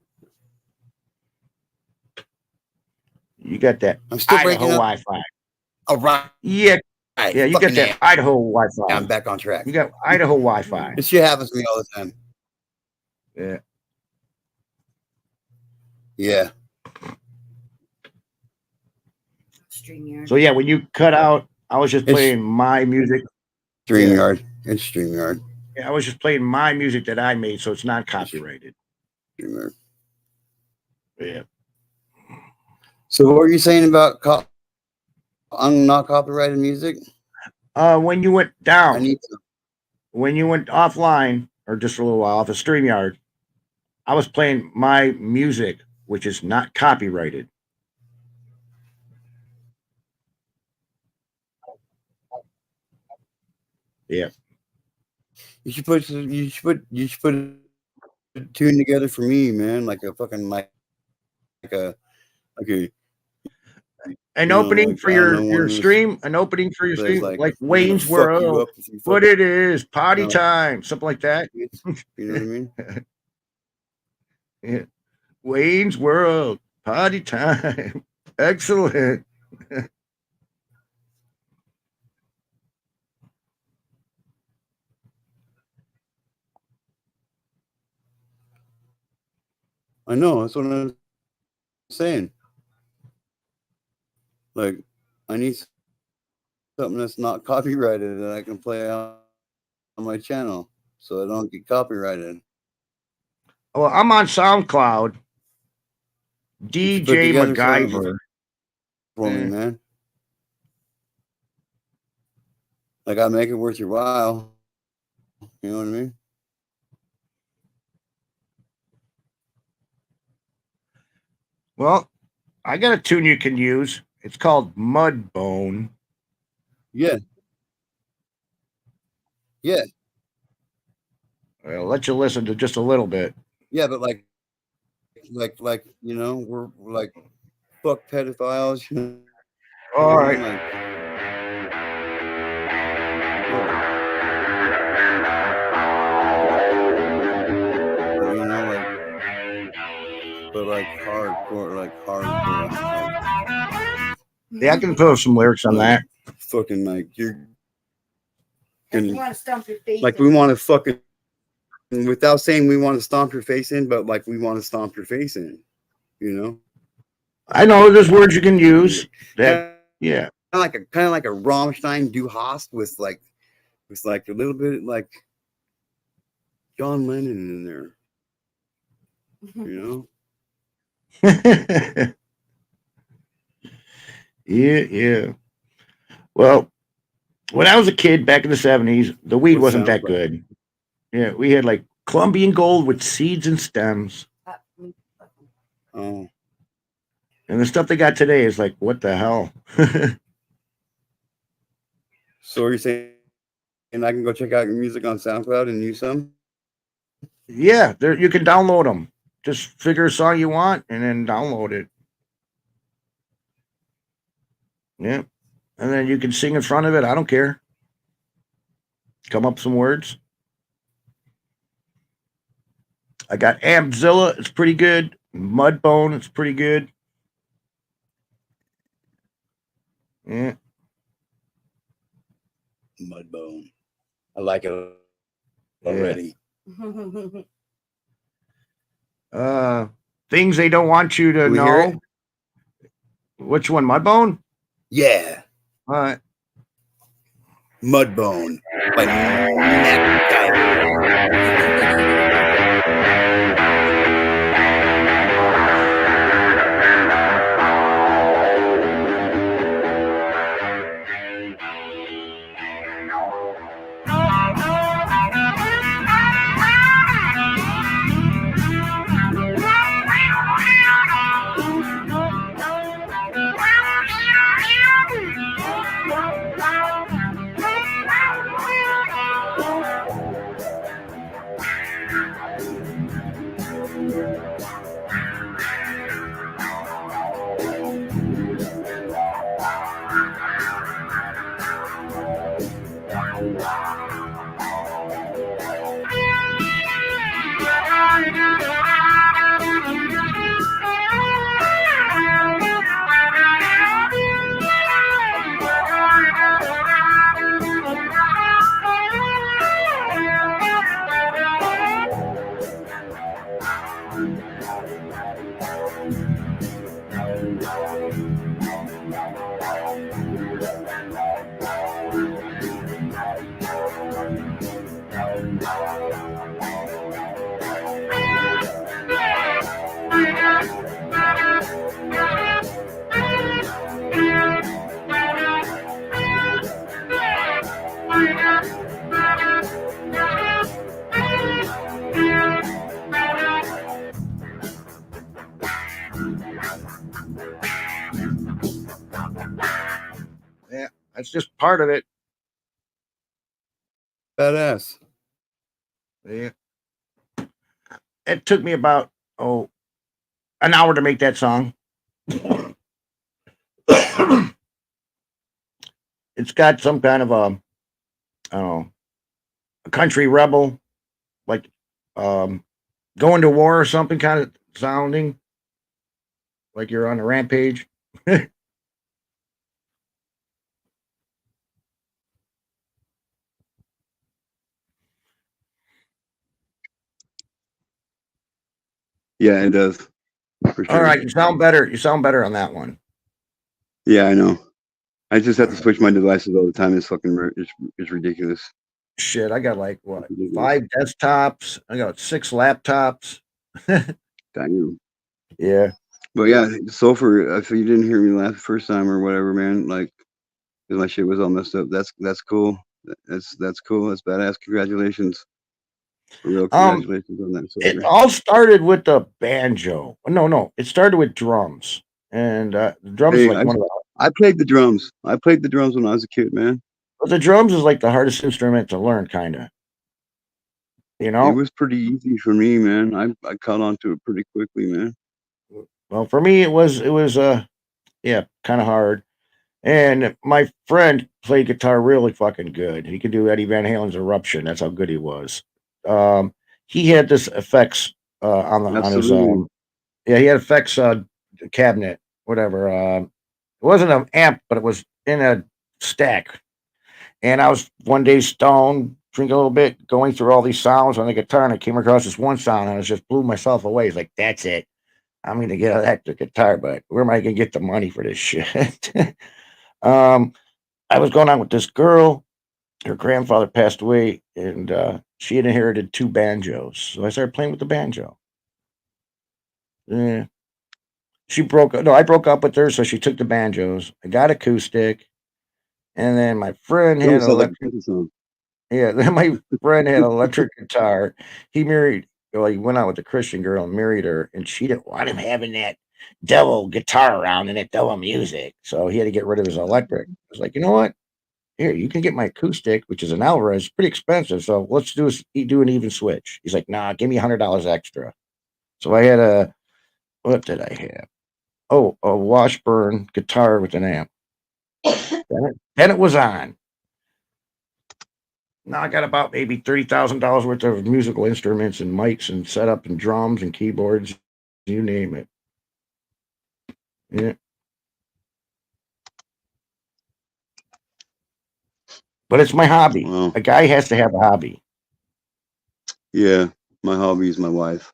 You got that I'm still Idaho breaking up. Wi-Fi. All right. Yeah, yeah, you got Fucking that A. Idaho Wi-Fi. I'm back on track. You got Idaho Wi-Fi. This shit happens to me all the time. Yeah. Yeah. StreamYard. So yeah, when you cut out, I was just It's- playing my music. StreamYard. It's StreamYard. Yeah, I was just playing my music that I made, so it's not copyrighted. StreamYard. Yeah. So what were you saying about not copyrighted music? When you went I down, need to. when you went offline, or just for a little while off of StreamYard, I was playing my music, which is not copyrighted. Yeah. You should put a tune together for me, man. Like a fucking like a An You know, opening like, for I don't know, one your of those stream, an opening for your that's stream, like, like I'm gonna Wayne's fuck you World, up if you what fuck it is, party No. time, something like that. You know what I mean? Yeah. Wayne's World, party time. Excellent. I know. That's what I'm saying. Like, I need something that's not copyrighted that I can play on my channel, so I don't get copyrighted. Well, I'm on SoundCloud. You should put DJ together something MacGyver. for me, man. Like, I make it worth your while. You know what I mean? Well, I got a tune you can use. It's called Mudbone. Yeah. Yeah. I'll let you listen to just a little bit. Yeah, but like, you know, we're like, fuck pedophiles. You know? All right. Like, you know, like, but like hardcore, like. Yeah, I can throw some lyrics on that. Fucking like you're. If you want to stump your face. Like we want to fucking, without saying we want to stomp your face in, but like we want to stomp your face in, you know. I know there's words you can use. That yeah. Kind of like a Rammstein Du Hast with like a little bit like John Lennon in there, you know. Yeah. Well, when I was a kid back in the 70s, the weed What wasn't sounds that good. Yeah, we had like Colombian gold with seeds and stems. Oh, And the stuff they got today is like, what the hell? so you're saying I can go check out your music on SoundCloud and use some? Yeah, there you can download them. Just figure a song you want and then download it. Yeah. And then you can sing in front of it. I don't care. Come up with some words. I got Ampzilla. It's pretty good. Mudbone. It's pretty good. Yeah. Mudbone. I like it already. Things they don't want you to Can we hear know. Which one? Mudbone? Yeah. All right. Mudbone. Like, Yeah, that's just part of it. badass. Yeah. It took me about an hour to make that song. It's got some kind of I don't know, a country rebel, like going to war or something kind of sounding like you're on a rampage. Yeah, it does. For sure. All right, you sound better. You sound better on that one. Yeah, I know. I just have to switch my devices all the time. It's fucking it's ridiculous. Shit, I got like what, Ridiculous. 5 desktops. I got 6 laptops. Damn. Yeah. But yeah, so for if you didn't hear me laugh the first time or whatever, man, like 'cause my shit was all messed up. That's cool. That's cool. That's badass. Congratulations. For real, Um, congratulations on that, it Silver. all started with the banjo. No, it started with drums, and the drums is Hey, like one of the I played the drums. I played the drums when I was a kid, man. the drums is like the hardest instrument to learn, kind of. You It know. was pretty easy for me, man. I caught on to it pretty quickly, man. Well, for me, it was yeah, kind of hard. And my friend played guitar really fucking good. He could do Eddie Van Halen's Eruption. That's how good he was. Um, he had this effects on his Absolutely. yeah, he had effects cabinet, whatever. It wasn't an amp, but it was in a stack. And I was one day stoned, drinking a little bit, going through all these sounds on the guitar, and I came across this one sound, and I just blew myself away. It's like, that's it. I'm gonna get an electric guitar, but where am I gonna get the money for this shit? um, I was going on with this girl. Her grandfather passed away, and she had inherited 2 banjos. So I started playing with the banjo. Yeah. She broke no, I broke up with her, so she took the banjos. I got acoustic, and then my friend It had almost an sounds like a electric. country song. Yeah, then my friend had an electric guitar. He married, well, he went out with a Christian girl and married her, and she didn't want him having that devil guitar around and that devil music. So he had to get rid of his electric. I was like, you know what? Here, you can get my acoustic, which is an Alvarez, pretty expensive. So let's do an even switch. He's like, nah, give me $100 extra. So I had what did I have? Oh, a Washburn guitar with an amp. Then it was on. Now I got about maybe $30,000 worth of musical instruments and mics and setup and drums and keyboards, you name it. Yeah. But it's my hobby. Wow. A guy has to have a hobby. Yeah, my hobby is my wife.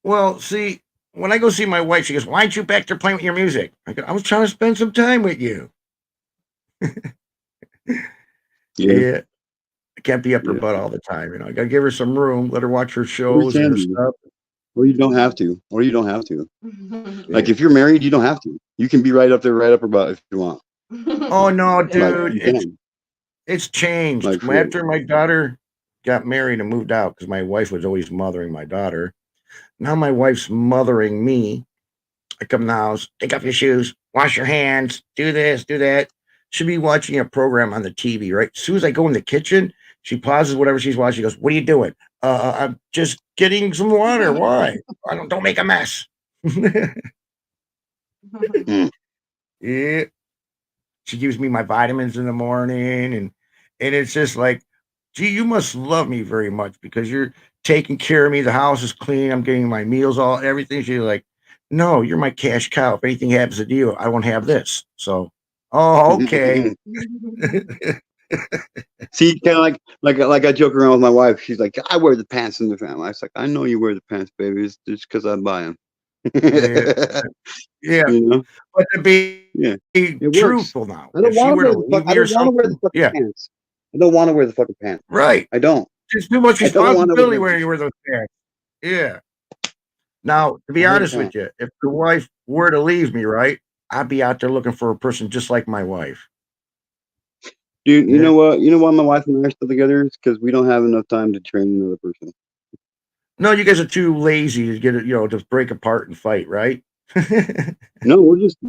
Well, see, when I go see my wife, she goes, "Why aren't you back there playing with your music?" I go, "I was trying to spend some time with you." Yeah, Yeah. I can't be up her yeah. butt all the time. I gotta give her some room, let her watch her Or you shows and can her be, stuff. or you don't have to, or you don't have to. Like Yeah. if you're married, you don't have to. You can be right up there, right up her butt if you want. Oh no, Like dude, you it's can, it's changed. like for real. After my daughter got married and moved out, because my wife was always mothering my daughter. Now my wife's mothering me. I come in the house, take off your shoes, wash your hands, do this, do that. She'll be watching a program on the TV, right? As soon as I go in the kitchen, she pauses whatever she's watching. She goes, "What are you doing?" I'm just getting some water. Why? I don't make a mess. Mm. Yeah. She gives me my vitamins in the morning, and it's just like, gee, you must love me very much because you're taking care of me. The house is clean. I'm getting my meals, all everything. She's like, no, you're my cash cow. If anything happens to you, I won't have this. So, oh, okay. See, kind of like I joke around with my wife. She's like, I wear the pants in the family. I was like, I know you wear the pants, baby. It's just because I buy them. Yeah, yeah. You know? But to be Yeah, it works. truthful now, I don't if she want to were wear to the fuck. leave I me or don't want to wear the something, fucking yeah, pants. I don't want to wear the fucking pants. right. I don't. There's too much I don't want to responsibility wear when you wear those pants. Yeah. Now, to be I hate honest with pants. you, if the wife were to leave me, right, I'd be out there looking for a person just like my wife. Dude, you Yeah. know what? You know why my wife and I are still together? It's because we don't have enough time to train another person. No, you guys are too lazy to get it, to break apart and fight, right? No, we just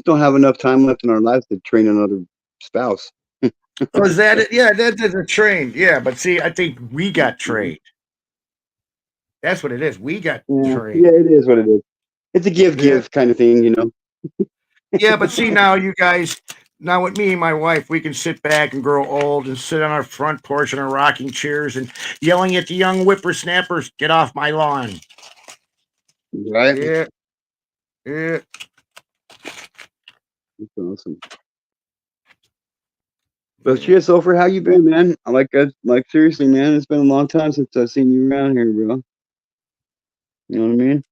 don't have enough time left in our lives to train another spouse. Oh, is that it? Yeah, that's a trained. Yeah, but see, I think we got trained. That's what it is. We got Yeah, trained. yeah, it is what it is. It's a Yeah. give kind of thing, you know. Yeah, but see now you guys, now with me and my wife, we can sit back and grow old and sit on our front porch in our rocking chairs and yelling at the young whippersnappers, "Get off my lawn!" Right? Yeah, yeah. That's awesome. But yeah, Sulfur, how you been, man? Like seriously, man, it's been a long time since I've seen you around here, bro. You know what I mean?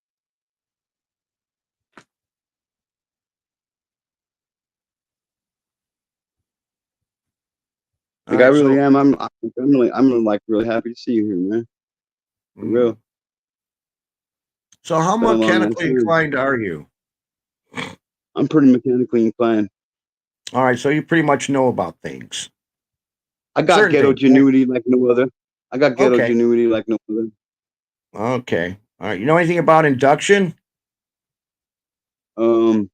Like All I right, really so, am. I'm like really happy to see you here, man. For real. so how It's been a long ass mechanically time. inclined are you? I'm pretty mechanically inclined. All right, so you pretty much know about things, I got certain ghetto things, right? genuity like no other. I got ghetto Okay, genuity like no other. okay, all right. You know anything about induction? Um,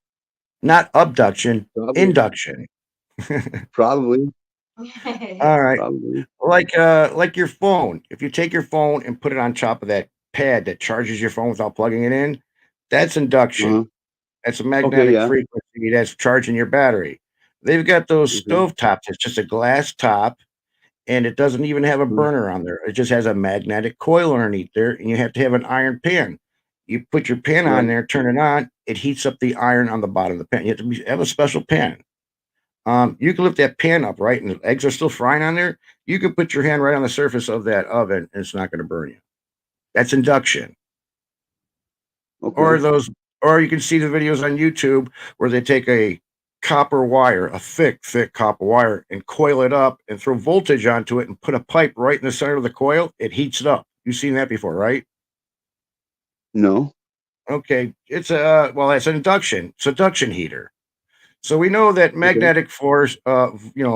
Not abduction, probably, induction. probably, All right, probably. like your phone. If you take your phone and put it on top of that pad that charges your phone without plugging it in, that's Uh-huh. induction. That's a Okay, magnetic yeah. frequency that's charging your battery. They've got those Okay. stove tops. It's just a glass top, and it doesn't even have a Uh, burner on there. It just has a magnetic coil underneath there, and you have to have an iron pan. You put your pan on right. there, turn it on, it heats up the iron on the bottom of the pan. You have to have a special pan. You can lift that pan up, right? And the eggs are still frying on there. You can put your hand right on the surface of that oven, and it's not going to burn you. That's induction. Or Okay. those, or you can see the videos on YouTube where they take a copper wire, a thick copper wire, and coil it up and throw voltage onto it and put a pipe right in the center of the coil. It heats it up. You've seen that before, right? No. Okay, it's a well, that's an induction. It's a induction heater. So we know that Okay. magnetic force,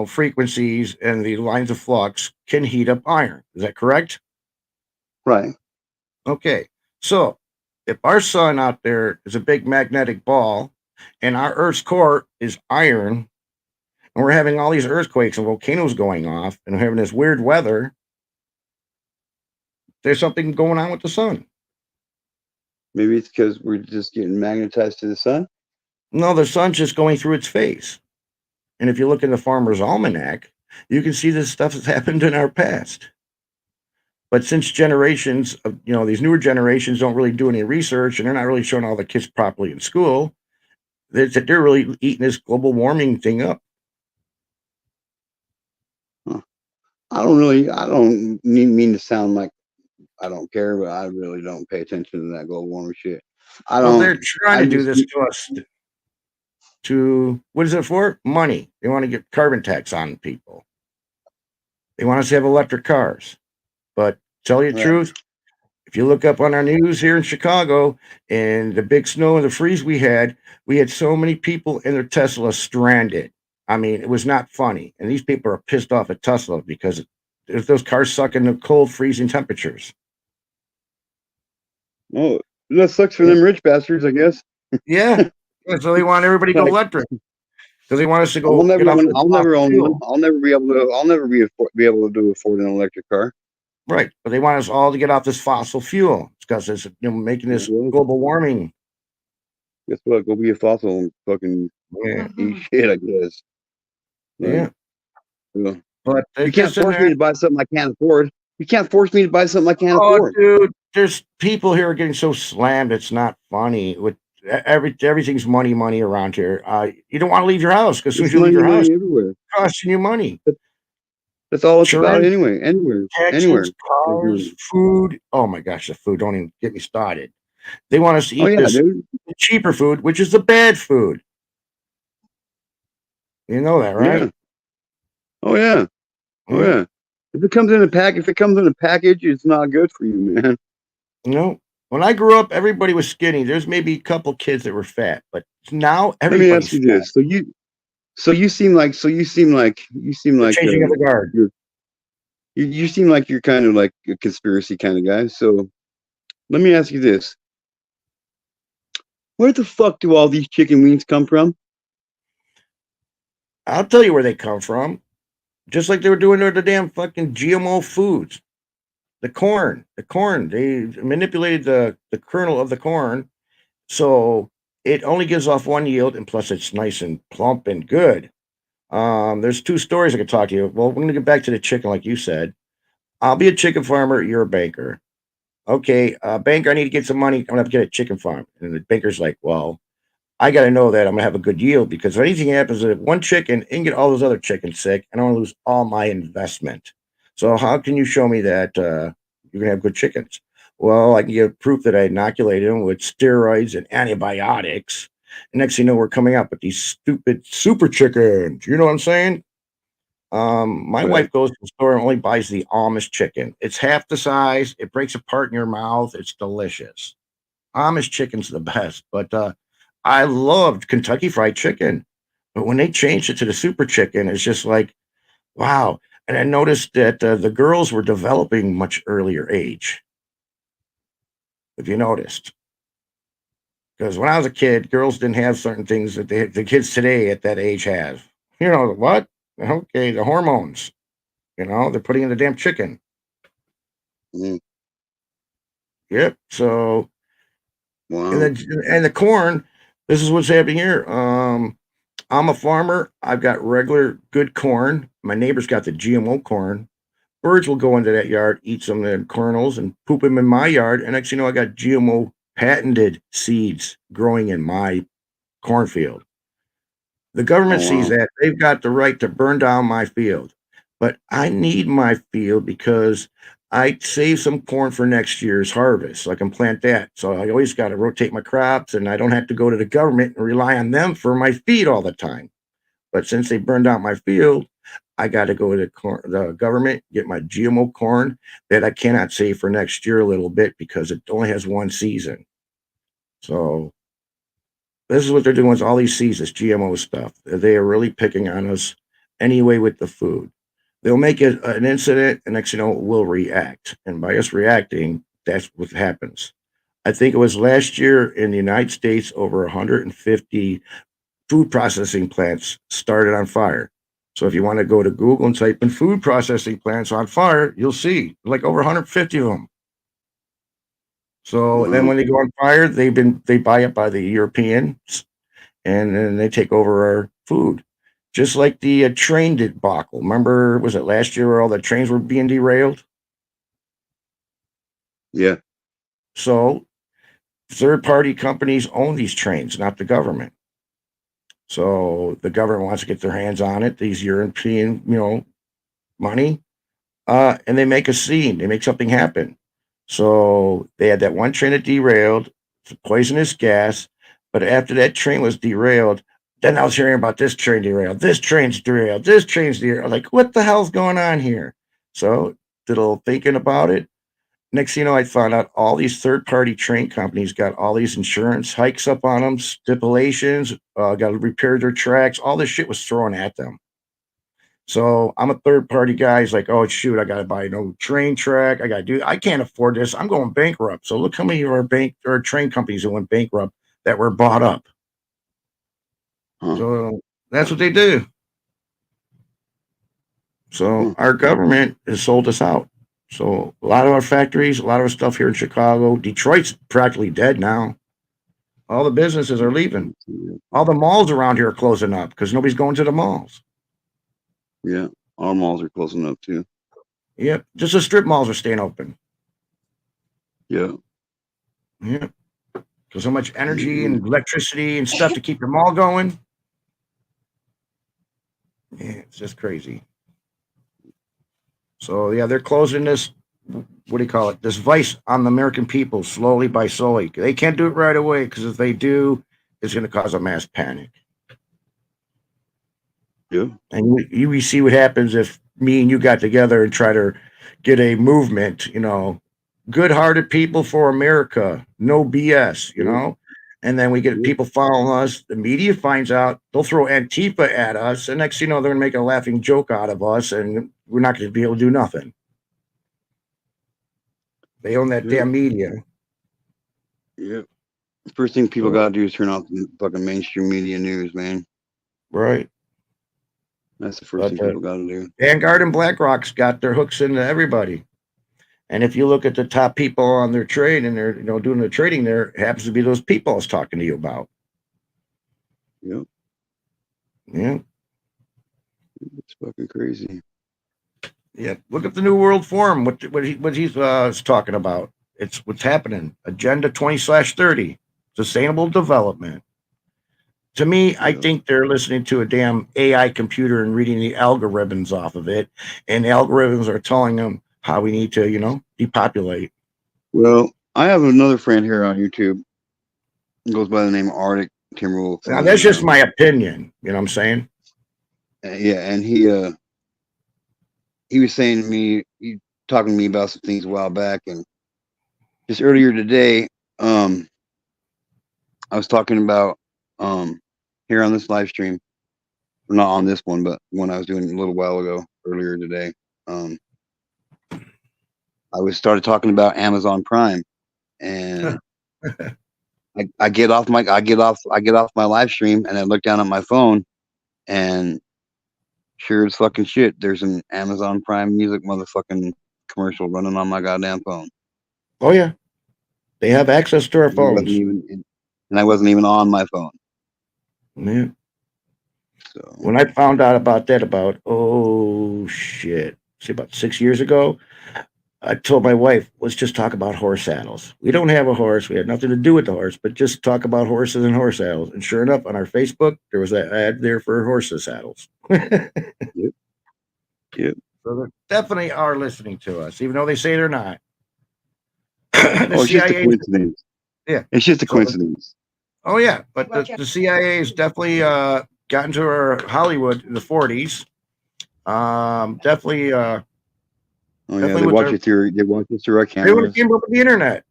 frequencies and the lines of flux can heat up iron. Is that correct? Right. Okay. So if our sun out there is a big magnetic ball and our Earth's core is iron, and we're having all these earthquakes and volcanoes going off and we're having this weird weather, there's something going on with the sun. Maybe it's because we're just getting magnetized to the sun. No, the sun's just going through its phase. And if you look in the Farmer's Almanac, you can see this stuff has happened in our past. But since generations of, these newer generations don't really do any research and they're not really showing all the kids properly in school, they're really eating this global warming thing up. Huh. I don't mean to sound like I don't care, but I really don't pay attention to that global warming shit. I Well, they're don't. trying I to do just. this to us to what is it for? Money. They want to get carbon tax on people. They want us to have electric cars. But tell you the Right. truth, if you look up on our news here in Chicago and the big snow and the freeze we had so many people in their Tesla stranded. I mean, it was not funny. And these people are pissed off at Tesla because those cars suck in the cold, freezing temperatures. Oh, that sucks for Yeah. them rich bastards, I guess. Yeah. So they want everybody to go Like, electric because they want us to I'll go never get off own. the I'll never fossil own fuel. one. I'll never be able to. I'll never be able to afford an electric car. Right. But they want us all to get off this fossil fuel because it's making this Well, global warming. guess what? Go be a fossil and fucking Yeah. eat shit, I guess. Yeah. Well, But you they're can't just in force me there. to buy something I can't afford. You can't force me to buy something I can't Oh, afford. dude, there's people here getting so slammed. It's not funny. With everything's money around here. You don't want to leave your house because as soon as There's you leave your house, money it's everywhere. costing you money. That's all it's about Insurance, anyway. Anywhere. taxes, cars, food. Oh my gosh, the food. Don't even get me started. They want us to Oh eat yeah, this dude. cheaper food, which is the bad food. You know that, Yeah. right? Oh yeah. Oh Yeah. yeah. If it comes in a package, it's not good for you, man. No. When I grew up, everybody was skinny. There's maybe a couple kids that were fat, but now Let me ask everybody's you fat. this. You seem like The changing of the guard. you seem like you're kind of like a conspiracy kind of guy. So let me ask you this. Where the fuck do all these chicken wings come from? I'll tell you where they come from. Just like they were doing to the damn fucking GMO foods. The corn. They manipulated the kernel of the corn. So it only gives off one yield, and plus it's nice and plump and good. There's two stories I could talk to you. Well, we're gonna get back to the chicken, like you said. I'll be a chicken farmer, you're a banker. Okay, banker, I need to get some money. I'm gonna have to get a chicken farm. And the banker's like, well, I got to know that I'm going to have a good yield because if anything happens to one chicken, it can get all those other chickens sick, and I want to lose all my investment. So how can you show me that you're going to have good chickens? Well, I can give proof that I inoculated them with steroids and antibiotics. And next thing you know, we're coming up with these stupid super chickens. You know what I'm saying? My Right. wife goes to the store and only buys the Amish chicken. It's half the size. It breaks apart in your mouth. It's delicious. Amish chicken's the best, but I loved Kentucky Fried Chicken. But when they changed it to the Super Chicken, it's just like, wow. And I noticed that the girls were developing much earlier age. If you noticed, because when I was a kid, girls didn't have certain things that the kids today at that age have. You know what? Okay, the hormones. You know, they're putting in the damn chicken. Mm. Yep. So Wow. and the corn, this is what's happening here. I'm a farmer. I've got regular good corn. My neighbor's got the GMO corn. Birds will go into that yard, eat some of the kernels, and poop them in my yard. And next, you know, I got GMO patented seeds growing in my cornfield. The government Oh, sees wow. that they've got the right to burn down my field, but I need my field because I save some corn for next year's harvest, so I can plant that. So I always got to rotate my crops, and I don't have to go to the government and rely on them for my feed all the time. But since they burned out my field, I got to go to the government, get my GMO corn that I cannot save for next year a little bit because it only has one season. So this is what they're doing with all these seeds, this GMO stuff. They are really picking on us anyway with the food. They'll make it an incident, and next you know, we'll react. And by us reacting, that's what happens. I think it was last year in the United States, over 150 food processing plants started on fire. So if you want to go to Google and type in food processing plants on fire, you'll see like over 150 of them. So then Wow. when they go on fire, they buy it by the Europeans, and then they take over our food. Just like the train debacle. Remember, was it last year where all the trains were being derailed? Yeah. So third party companies own these trains, not the government. So the government wants to get their hands on it, these European, you know, money, and they make a scene, they make something happen. So they had that one train that derailed, it's a poisonous gas. But after that train was derailed, then I was hearing about this train derailed, this train's derailed, this train's derailed. Like, what the hell's going on here? So, did a little thinking about it. Next thing you know, I found out all these third party train companies got all these insurance hikes up on them, stipulations, got to repair their tracks. All this shit was thrown at them. So I'm a third party guy. He's like, oh shoot, I gotta buy no train track. I can't afford this. I'm going bankrupt. So look how many of our bank or train companies that went bankrupt that were bought up. Huh. So that's what they do. So our government has sold us out. So a lot of our factories, a lot of our stuff here in Chicago, Detroit's practically dead now. All the businesses are leaving. All the malls around here are closing up because nobody's going to the malls. Yeah. Our malls are closing up too. Yep, just the strip malls are staying open. Yeah. Yeah, because so much energy and electricity and stuff to keep your mall going. Yeah, it's just crazy. So yeah, they're closing this. What do you call it? This vice on the American people slowly by slowly. They can't do it right away because if they do, it's going to cause a mass panic. Yeah. And you see what happens if me and you got together and try to get a movement, you know, good-hearted people for America, no BS, you know. And then we get people following us. The media finds out, they'll throw Antifa at us, and next thing you know, they're going to make a laughing joke out of us, and we're not going to be able to do nothing. They own that damn media. Yeah. First thing people got to do is turn off the fucking mainstream media news, man. Right. That's the first thing people got to do. Vanguard and BlackRock's got their hooks into everybody. And if you look at the top people on their trade and they're, you know, doing the trading there, it happens to be those people I was talking to you about. Yep. Yeah. It's fucking crazy. Yeah. Look at the New World Forum. What he's talking about. It's what's happening. Agenda 20/30, sustainable development. To me, I think they're listening to a damn AI computer and reading the algorithms off of it. And the algorithms are telling them how we need to, you know, depopulate. Well, I have another friend here on YouTube. He goes by the name Arctic Timberwolf. Now, that's just my opinion. You know what I'm saying? Yeah, and he he was saying to me, he talking to me about some things a while back, and just earlier today, I was talking about here on this live stream, not on this one, but one I was doing a little while ago earlier today. I started talking about Amazon Prime, and I get off my live stream, and I look down at my phone, and sure as fucking shit, there's an Amazon Prime Music motherfucking commercial running on my goddamn phone. Oh yeah, they have access to our And I wasn't phones. and I wasn't even on my phone. Yeah. So When I found out about that, about about 6 years ago, I told my wife, let's just talk about horse saddles. We don't have a horse. We had nothing to do with the horse, but just talk about horses and horse saddles. And sure enough, on our Facebook, there was that ad there for horses saddles. Yep. So they definitely are listening to us, even though they say they're not. It's just a coincidence. Yeah. It's just a coincidence. Oh yeah, but the CIA has definitely gotten to our Hollywood in the 40s. Definitely. Oh yeah, they watch it through our They want cameras. to keep up with the internet.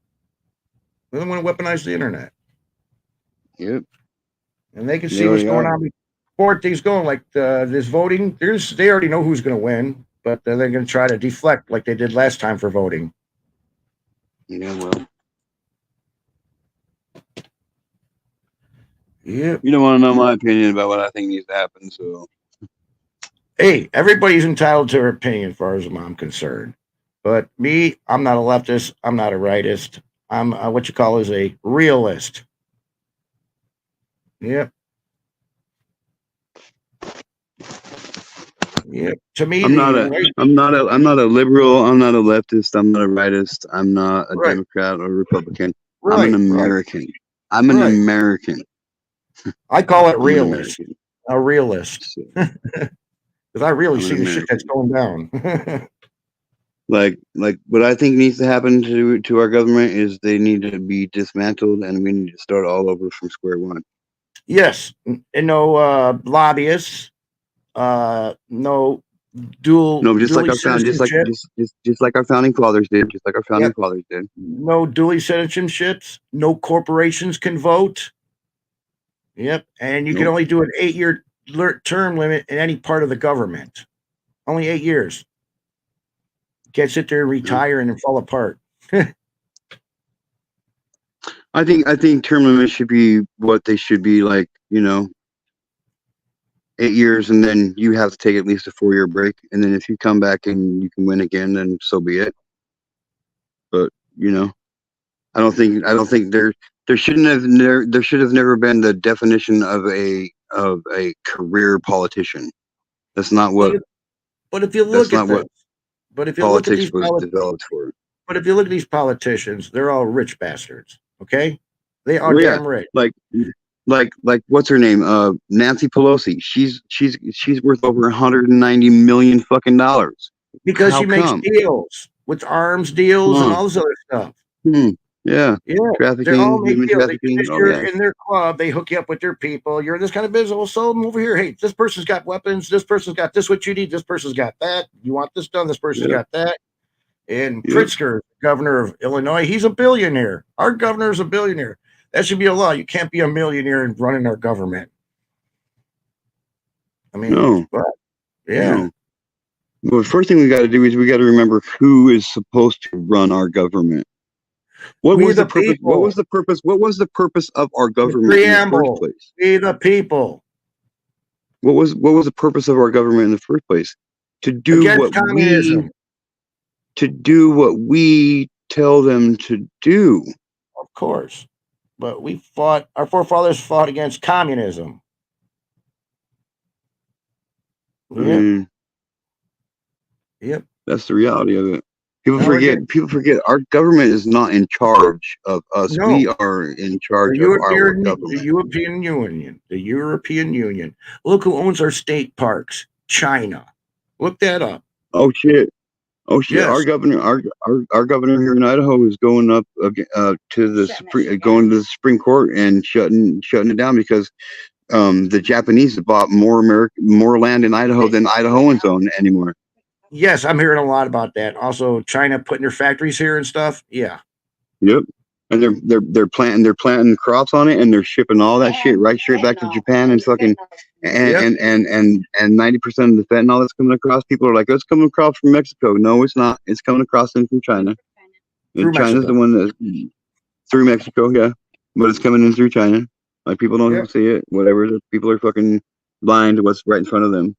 They want to weaponize the internet. Yep. And they can see what's going on before things going. Like this voting, they already know who's going to win, but they're going to try to deflect like they did last time for voting. Yeah, well. Yeah. You don't want to know my opinion about what I think needs to happen, so. Hey, everybody's entitled to their opinion as far as I'm concerned. But me, I'm not a leftist. I'm not a rightist. I'm what you call is a realist. Yep. Yep. To me, I'm not a liberal. I'm not a leftist. I'm not a rightist. I'm not a Democrat or Republican. I'm an American. I'm an American. I call it realist. A realist. Because I really see the shit that's going down. like what I think needs to happen to our government is they need to be dismantled, and we need to start all over from square one. Yes, and no lobbyists, no dual. No, just like our founding fathers did. Just like our founding fathers did. No dually citizenships. No corporations can vote. Yep, and you can only do an 8-year term limit in any part of the government. Only 8 years. You can't sit there and retire and then fall apart. I think term limits should be what they should be, like, 8 years, and then you have to take at least a 4-year break, and then if you come back and you can win again, then so be it. But I don't think there should have never been the definition of a career politician. That's not what. But if you look at this, politics was developed for. But if you look at these politicians, they're all rich bastards. Okay, they are damn rich. Like what's her name? Nancy Pelosi. She's worth over $190 million fucking dollars. Because she makes deals with arms deals and all this other stuff. Yeah. Trafficking. They all make deals. Trafficking. In their club, they hook you up with their people. You're in this kind of business. We'll sell them over here. Hey, this person's got weapons. This person's got this. What you need. This person's got that. You want this done. This person's got that. And Pritzker, governor of Illinois, he's a billionaire. Our governor is a billionaire. That should be a law. You can't be a millionaire and running our government. I mean, no. Yeah. Well, the first thing we got to do is we got to remember who is supposed to run our government. What was the purpose? What was the purpose? What was the purpose of our government in the first place? We the people. What was the purpose of our government in the first place? To do what we tell them to do. Of course. But our forefathers fought against communism. Yep. That's the reality of it. People forget our government is not in charge of us. No. We are in charge of our government. The European Union. Look who owns our state parks. China. Look that up. Oh shit. Yes. Our governor here in Idaho is going up to the Supreme Court and shutting it down because the Japanese have bought more land in Idaho than Idahoans own anymore. Yes, I'm hearing a lot about that. Also, China putting their factories here and stuff. Yeah. Yep. And they're planting crops on it, and they're shipping all that shit right straight back to Japan and fucking Yep. and 90% of the fentanyl that's coming across, people are like, oh, it's coming across from Mexico. No, it's not. It's coming across in from China. Through China's Mexico. the one that through Mexico, yeah, but it's coming in through China. Like people don't Yep. see it. Whatever. People are fucking blind to what's right in front of them.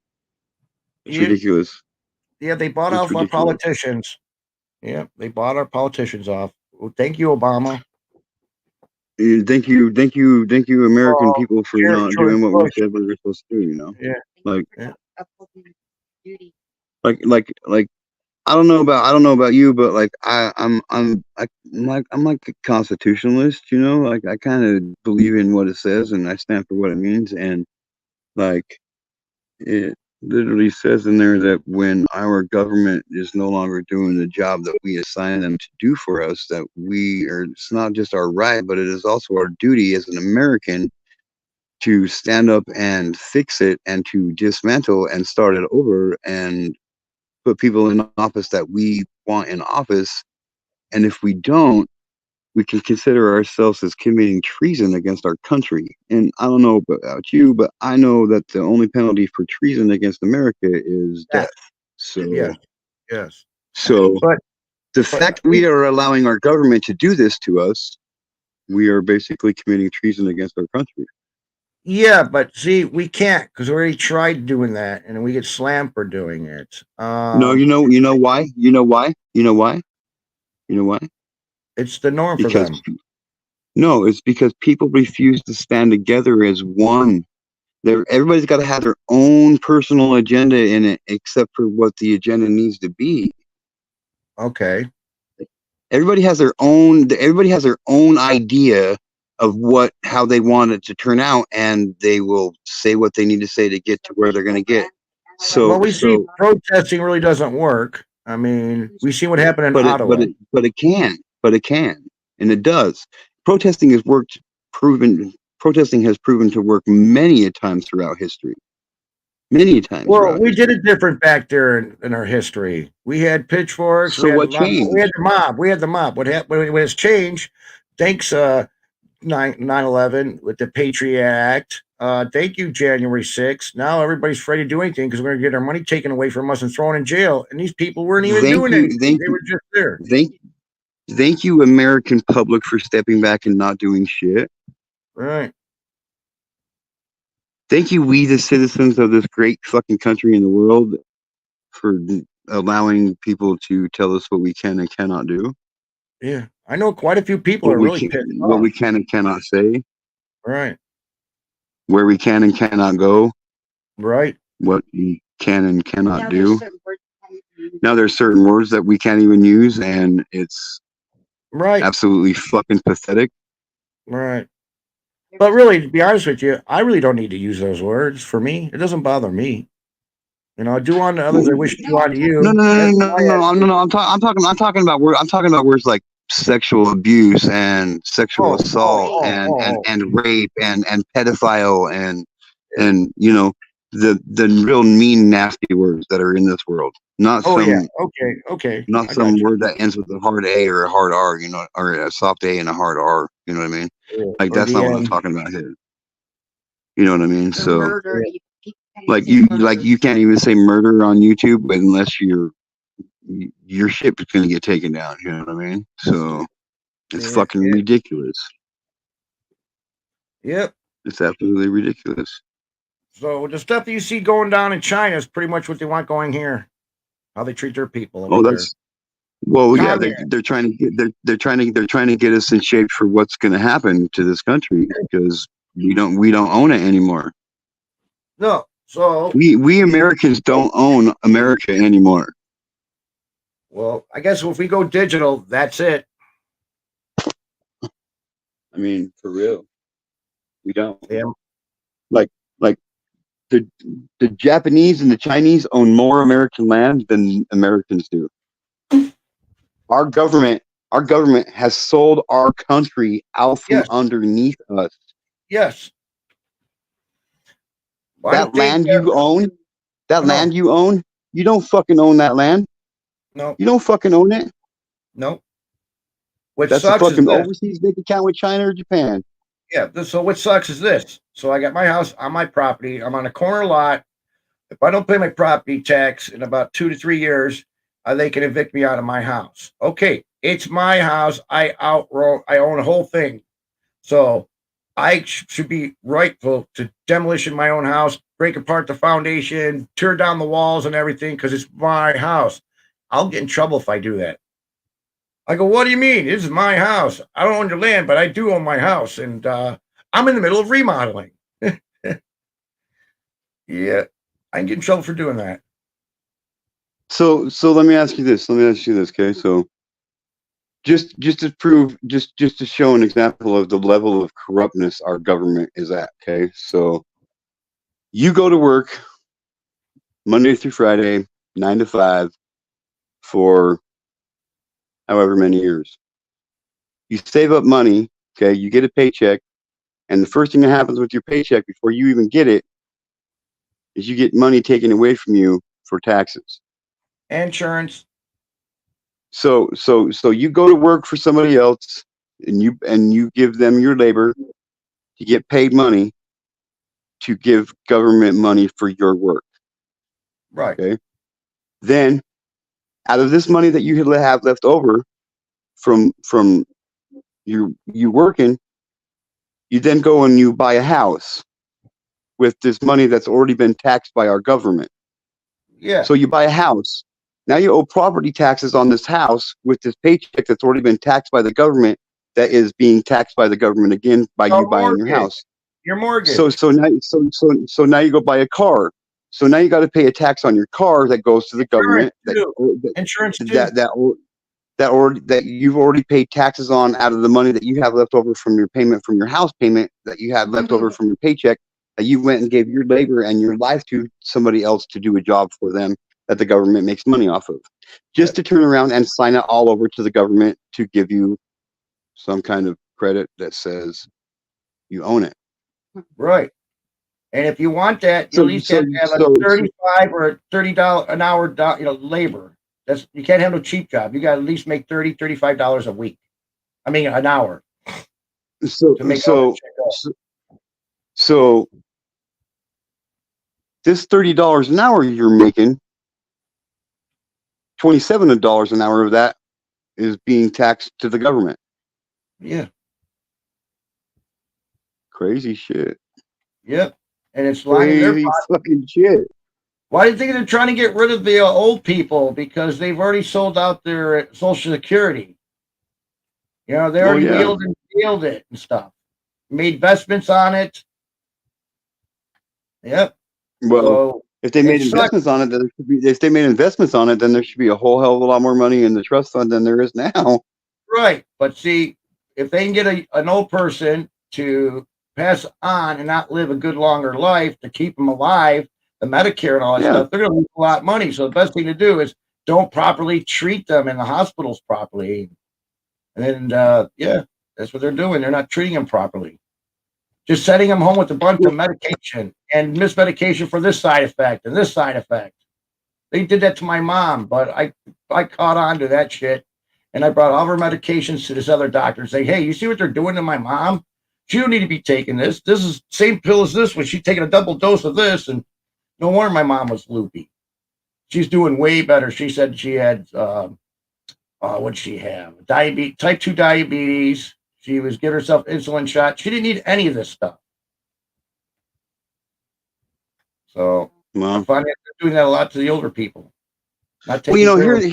It's Yeah, ridiculous. yeah, they bought It's off our ridiculous. politicians. Yeah, they bought our politicians off. Well, thank you, Obama. Thank you, American Oh, people, for George not doing what we Bush. said we were supposed to do. You know, Yeah. like, Yeah. Duty. like I don't know about you, but like I'm like a constitutionalist. You know, like I kind of believe in what it says and I stand for what it means. And like it literally says in there that when our government is no longer doing the job that we assign them to do for us, that it's not just our right, but it is also our duty as an American to stand up and fix it and to dismantle and start it over and put people in office that we want in office. And if we don't, we can consider ourselves as committing treason against our country. And I don't know about you, but I know that the only penalty for treason against America is Yeah. death. So, Yes. so But the fact we are allowing our government to do this to us, we are basically committing treason against our country. yeah, but see, we can't because we already tried doing that, and we get slammed for doing it. No, you know why? It's the norm for Because them. no, it's because people refuse to stand together as one. Everybody's got to have their own personal agenda in it, except for what the agenda needs to be. Okay. Everybody has their own idea of how they want it to turn out, and they will say what they need to say to get to where they're going to get. So, Well, we see protesting really doesn't work. I mean, we see what happened in Ottawa. but it can, and it does. Protesting has proven to work many a times throughout history. Many times. Well, we did it different back there in our history. We had pitchforks. So what changed? We had the mob. What happened when it's changed? Thanks, 9/11 with the Patriot Act. Thank you, January 6th. Now everybody's afraid to do anything because we're going to get our money taken away from us and thrown in jail. And these people weren't even doing anything. They were just there. Thank you, American public, for stepping back and not doing shit. Right. Thank you, we the citizens of this great fucking country in the world, for allowing people to tell us what we can and cannot do. Yeah. I know quite a few people are really pissed off. What we can and cannot say. Right. Where we can and cannot go. Right. What we can and cannot do. Now there's certain words that we can't even use, and it's absolutely fucking pathetic. Right. But really, to be honest with you, I really don't need to use those words. For me, it doesn't bother me. You know, I do on to others. I wish to do on to you. No. I'm talking about words like sexual abuse and sexual assault and rape and pedophile and you know the real mean nasty words that are in this world. Not okay. Not some word that ends with a hard A or a hard R, you know, or a soft A and a hard R. You know what I mean? Yeah. Like that's not what I'm talking about here. You know what I mean? So you can't even say murder on YouTube unless your ship is gonna get taken down. You know what I mean? So it's fucking ridiculous. Yep. It's absolutely ridiculous. So the stuff that you see going down in China is pretty much what they want going here. How they treat their people. They're trying to get us in shape for what's going to happen to this country because we don't own it anymore. No, so we Americans don't own America anymore. Well, I guess if we go digital, that's it. I mean, for real, we don't. Yeah. Like the Japanese and the Chinese own more American land than Americans do. Our government has sold our country out from underneath us. Yes. That land you own, You don't fucking own that land. No, You don't fucking own it. no. What That's a sucks is fucking this. overseas bank account with China or Japan. Yeah. So what sucks is this. So I got my house on my property. I'm on a corner lot. If I don't pay my property tax in about 2 to 3 years, they can evict me out of my house. Okay, it's my house. I own the whole thing. So I should be rightful to demolition my own house, break apart the foundation, tear down the walls and everything because it's my house. I'll get in trouble if I do that. I go, what do you mean? This is my house. I don't own your land, but I do own my house. And I'm in the middle of remodeling. Yeah, I can get in trouble for doing that. So let me ask you this. Okay. So just to prove, just to show an example of the level of corruptness our government is at. Okay. So you go to work Monday through Friday, 9 to 5 for however many years. You save up money. Okay. You get a paycheck. And the first thing that happens with your paycheck before you even get it is you get money taken away from you for taxes. Insurance. So you go to work for somebody else and you give them your labor to get paid money to give government money for your work. Right. Okay. Then out of this money that you have left over from you working, you then go and you buy a house with this money that's already been taxed by our government. Yeah. So you buy a house. Now you owe property taxes on this house with this paycheck that's already been taxed by the government that is being taxed by the government again by you buying your house. Your mortgage. So now you go buy a car. So now you got to pay a tax on your car that goes to the government Insurance too. that you've already paid taxes on out of the money that you have left over from your payment from your house payment that you had left over from your paycheck that you went and gave your labor and your life to somebody else to do a job for them that the government makes money off of, just to turn around and sign it all over to the government to give you some kind of credit that says you own it. Right. And if you want that, you at least have to have a 35 or $30 an hour, labor. You can't have no cheap job. You got to at least make $30, $35 a week. I mean, an hour. So this $30 an hour you're making, $27 an hour of that is being taxed to the government. Yeah. Crazy shit. Yep. And it's lining their crazy fucking shit. Why do you think they're trying to get rid of the old people? Because they've already sold out their Social Security. They already wheeled and dealed it and stuff. Made investments on it. Yep. Well, so if they made investments on it, then there should be a whole hell of a lot more money in the trust fund than there is now. Right. But see, if they can get an old person to pass on and not live a good longer life to keep them alive, the Medicare and all that stuff, they're going to lose a lot of money. So the best thing to do is don't properly treat them in the hospitals properly. And that's what they're doing. They're not treating them properly. Just sending them home with a bunch of medication and mismedication for this side effect and this side effect. They did that to my mom, but I caught on to that shit. And I brought all her medications to this other doctor and say, hey, you see what they're doing to my mom? She don't need to be taking this. This is the same pill as this one. She's taking a double dose of this. And no wonder my mom was loopy. She's doing way better. She said she had, what did she have? Diabetes, type 2 diabetes. She was getting herself insulin shot. She didn't need any of this stuff. So I find they're doing that a lot to the older people. Well, here's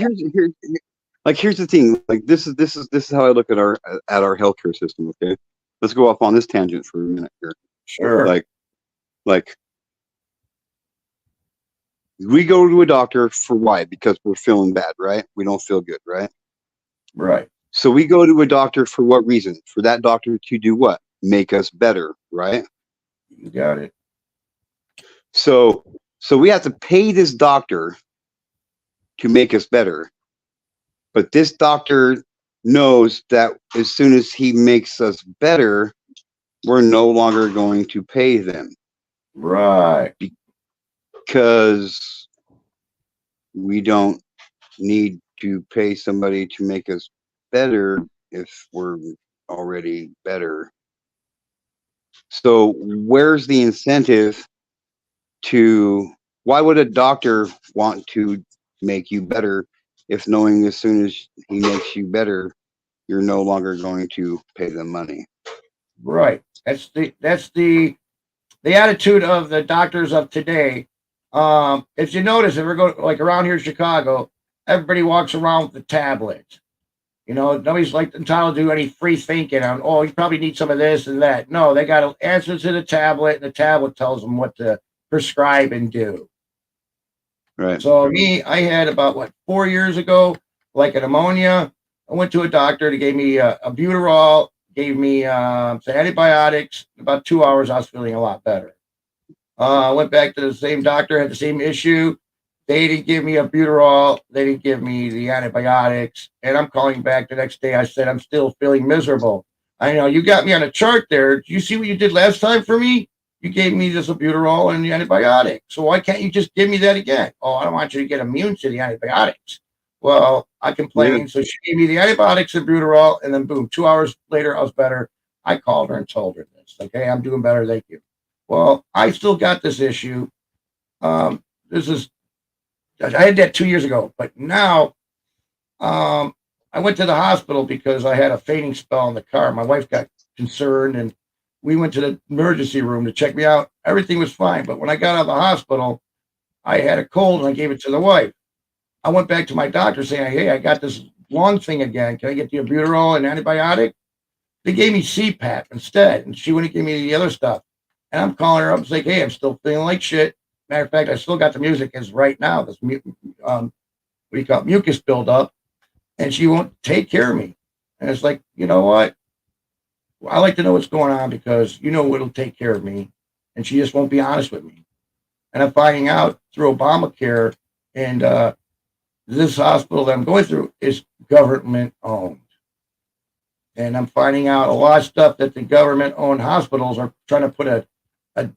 the thing. Like this is how I look at our healthcare system. Okay, let's go off on this tangent for a minute here. Sure. Like we go to a doctor for why? Because we're feeling bad, right? We don't feel good, right? Right. So we go to a doctor for what reason? For that doctor to do what? Make us better, right? You got it. So we have to pay this doctor to make us better. But this doctor knows that as soon as he makes us better, we're no longer going to pay them. Right. Because we don't need to pay somebody to make us better if we're already better. So where's the incentive to, why would a doctor want to make you better if knowing as soon as he makes you better, you're no longer going to pay them money? Right. That's the attitude of the doctors of today. If you notice, if we go like around here in Chicago, everybody walks around with the tablet. You know, nobody's like entitled to do any free thinking on, oh, you probably need some of this and that. No, they got to answer to the tablet, and the tablet tells them what to prescribe and do. Right. So me, I had about 4 years ago, like a pneumonia. I went to a doctor. They gave me a albuterol, gave me some antibiotics. About 2 hours, I was feeling a lot better. I went back to the same doctor, had the same issue. They didn't give me albuterol. They didn't give me the antibiotics. And I'm calling back the next day. I said, I'm still feeling miserable. I know you got me on a chart there. Do you see what you did last time for me? You gave me this albuterol and the antibiotic. So why can't you just give me that again? Oh, I don't want you to get immune to the antibiotics. Well, I complained. So she gave me the antibiotics, albuterol, and then boom, 2 hours later, I was better. I called her and told her this. Like, hey, I'm doing better. Thank you. Well, I still got this issue. I had that 2 years ago, but now I went to the hospital because I had a fainting spell in the car. My wife got concerned, and we went to the emergency room to check me out. Everything was fine, but when I got out of the hospital, I had a cold, and I gave it to the wife. I went back to my doctor saying, hey, I got this lung thing again. Can I get the albuterol and antibiotic? They gave me CPAP instead, and she wouldn't give me the other stuff. And I'm calling her up and saying, hey, I'm still feeling like shit. Matter of fact, I still got the music as right now. This mucus buildup, and she won't take care of me. And it's like, you know what? I like to know what's going on because you know what'll take care of me, and she just won't be honest with me. And I'm finding out through Obamacare, and this hospital that I'm going through is government owned. And I'm finding out a lot of stuff that the government owned hospitals are trying to put a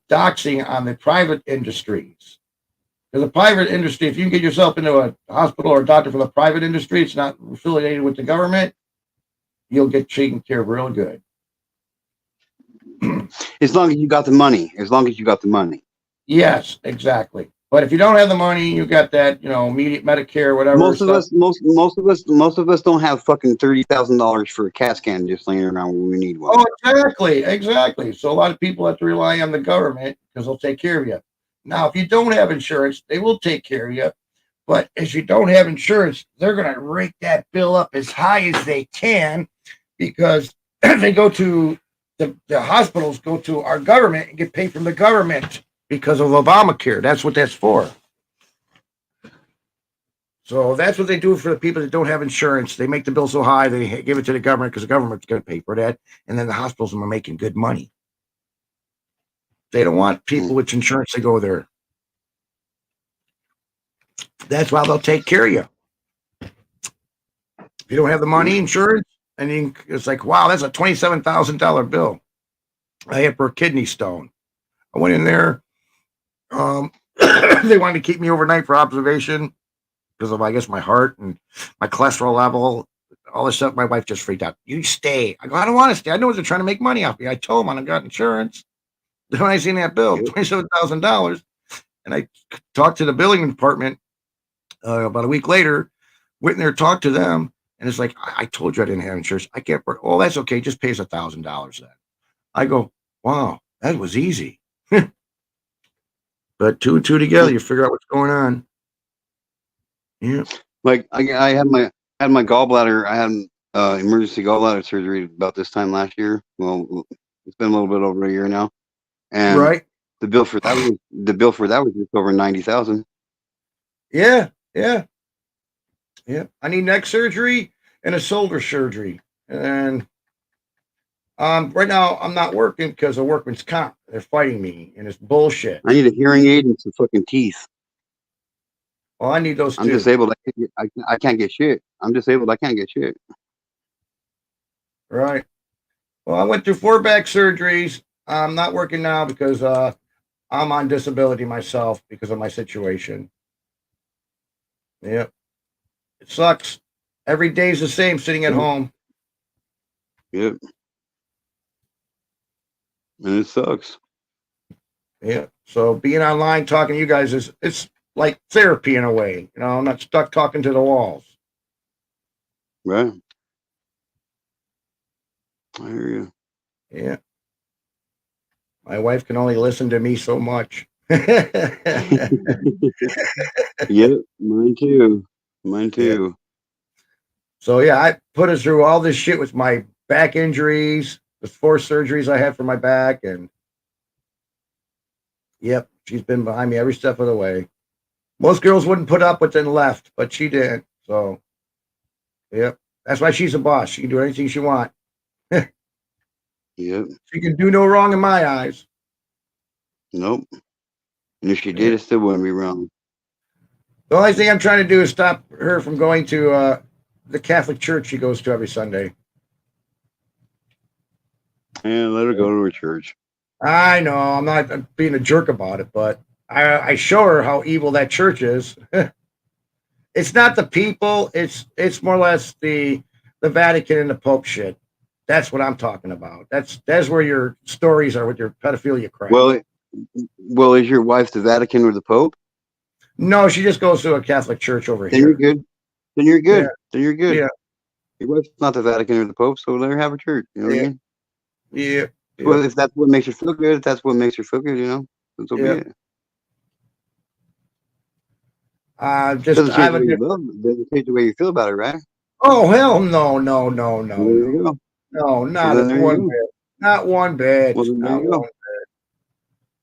doxing on the private industries. Because the private industry, if you can get yourself into a hospital or a doctor from the private industry, it's not affiliated with the government, you'll get taken care of real good. As long as you got the money. As long as you got the money. Yes, exactly. But if you don't have the money, you got that, immediate Medicare, whatever. Most of us don't have fucking $30,000 for a CAT scan just laying around when we need one. Oh, exactly. So a lot of people have to rely on the government because they'll take care of you. Now, if you don't have insurance, they will take care of you. But if you don't have insurance, they're going to rake that bill up as high as they can because they go to the hospitals, go to our government and get paid from the government because of Obamacare. That's what that's for. So that's what they do for the people that don't have insurance. They make the bill so high, they give it to the government because the government's going to pay for that. And then the hospitals are making good money. They don't want people with insurance to go there. That's why they'll take care of you. If you don't have the money, insurance, and it's like, wow, that's a $27,000 bill. I had for a kidney stone. I went in there. They wanted to keep me overnight for observation because of, I guess, my heart and my cholesterol level, all this stuff. My wife just freaked out. You stay. I go, I don't want to stay. I know they're trying to make money off me. I told them I got insurance. Then I seen that bill, $27,000, and I talked to the billing department about a week later. Went in there, talked to them, and it's like, I told you I didn't have insurance. I can't. Oh, that's okay. Just pay us $1,000 then. I go, wow, that was easy. But two and two together, you figure out what's going on. Yeah. Like I had my gallbladder. I had emergency gallbladder surgery about this time last year. Well, it's been a little bit over a year now, and Right. the bill for that was just over $90,000. Yeah. I need neck surgery and a shoulder surgery, and right now I'm not working because of workman's comp. They're fighting me, and it's bullshit. I need a hearing aid and some fucking teeth. Well, I need those I'm too. disabled. I can't get shit. I'm disabled. I can't get shit. Right. Well, I went through 4 back surgeries. I'm not working now because I'm on disability myself because of my situation. Yep. It sucks. Every day's the same sitting at home. Yep. And it sucks. Yeah. So being online talking to you guys it's like therapy in a way. You know, I'm not stuck talking to the walls. Right. I hear you. Yeah. My wife can only listen to me so much. Yep. Mine too. Mine too. So yeah, I put her through all this shit with my back injuries, the 4 surgeries I had for my back, and yep, she's been behind me every step of the way. Most girls wouldn't put up with and left, but she did. So yep. That's why she's a boss. She can do anything she wants. Yep. She can do no wrong in my eyes. Nope. And if she did, it still wouldn't be wrong. The only thing I'm trying to do is stop her from going to the Catholic church she goes to every Sunday. And let her go to her church. I know I'm not being a jerk about it, but I show her how evil that church is. It's not the people; it's more or less the Vatican and the Pope shit. That's what I'm talking about. That's where your stories are with your pedophilia crap. Well, is your wife the Vatican or the Pope? No, she just goes to a Catholic church over Then here. you're good. Then you're good. Yeah. Then you're good. Yeah. Your wife's not the Vatican or the Pope, so let her have her church. You know what I mean? Yeah. Well, if that's what makes her feel good, if that's what makes her feel good, you know, then so be it. Just Doesn't I have a change the way you feel about it, right? Oh hell no. Well, there you go. No, not then there you one go. bit. Not one bit. Well, then there Not you go. one.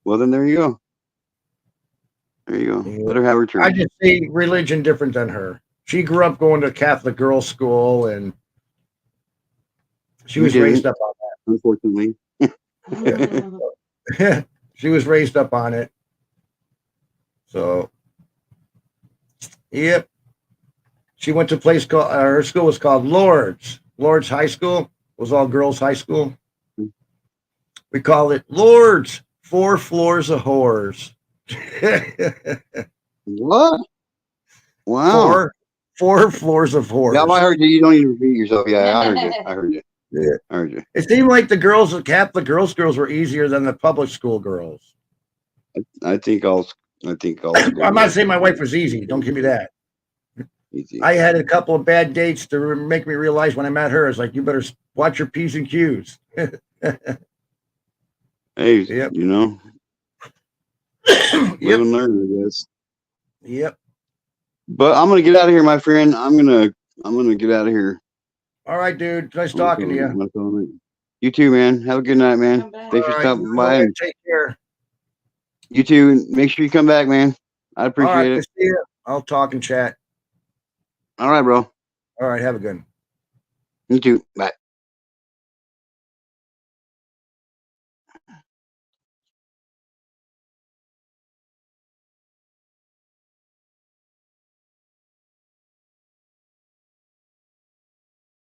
Well, then there you go. There you go. Yeah. Let her have her church. I just see religion different than her. She grew up going to Catholic girls' school, and she You was didn't. raised up on Unfortunately. that. She was raised up on it. So, yep. She went to a place called her school was called Lourdes. Lourdes High School. It was all girls' high school. We call it Lourdes. 4 floors of whores. What? Wow. 4 floors of whores. Yeah, I heard you. You don't even repeat yourself. Yeah, I heard you. I heard you. Yeah. I heard you. It seemed like the girls, the Catholic girls were easier than the public school girls. I think all. I'm not saying my wife was easy. Don't give me that. Easy. I had a couple of bad dates to make me realize when I met her, it's like, you better watch your P's and Q's. Hey, Yep. you know, live Yep. and learn, I guess. Yep. But I'm gonna get out of here, my friend. I'm gonna get out of here. All right, dude. Nice talking to you. You too, man. Have a good night, man. Come back. Thanks for All right. stopping by. And Take care. you too. Make sure you come back, man. I All appreciate right. it. See you. I'll talk and chat. All right, bro. All right. Have a good one. You too. Bye.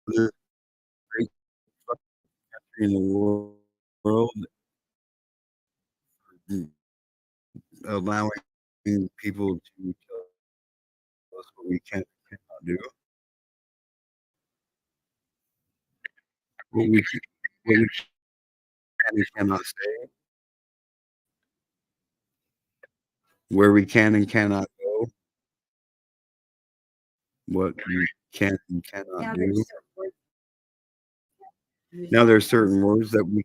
There's a great country in the world allowing people to tell us what we can and cannot do. What we can and cannot say. Where we can and cannot go. What we can and cannot do. Now there's certain words that we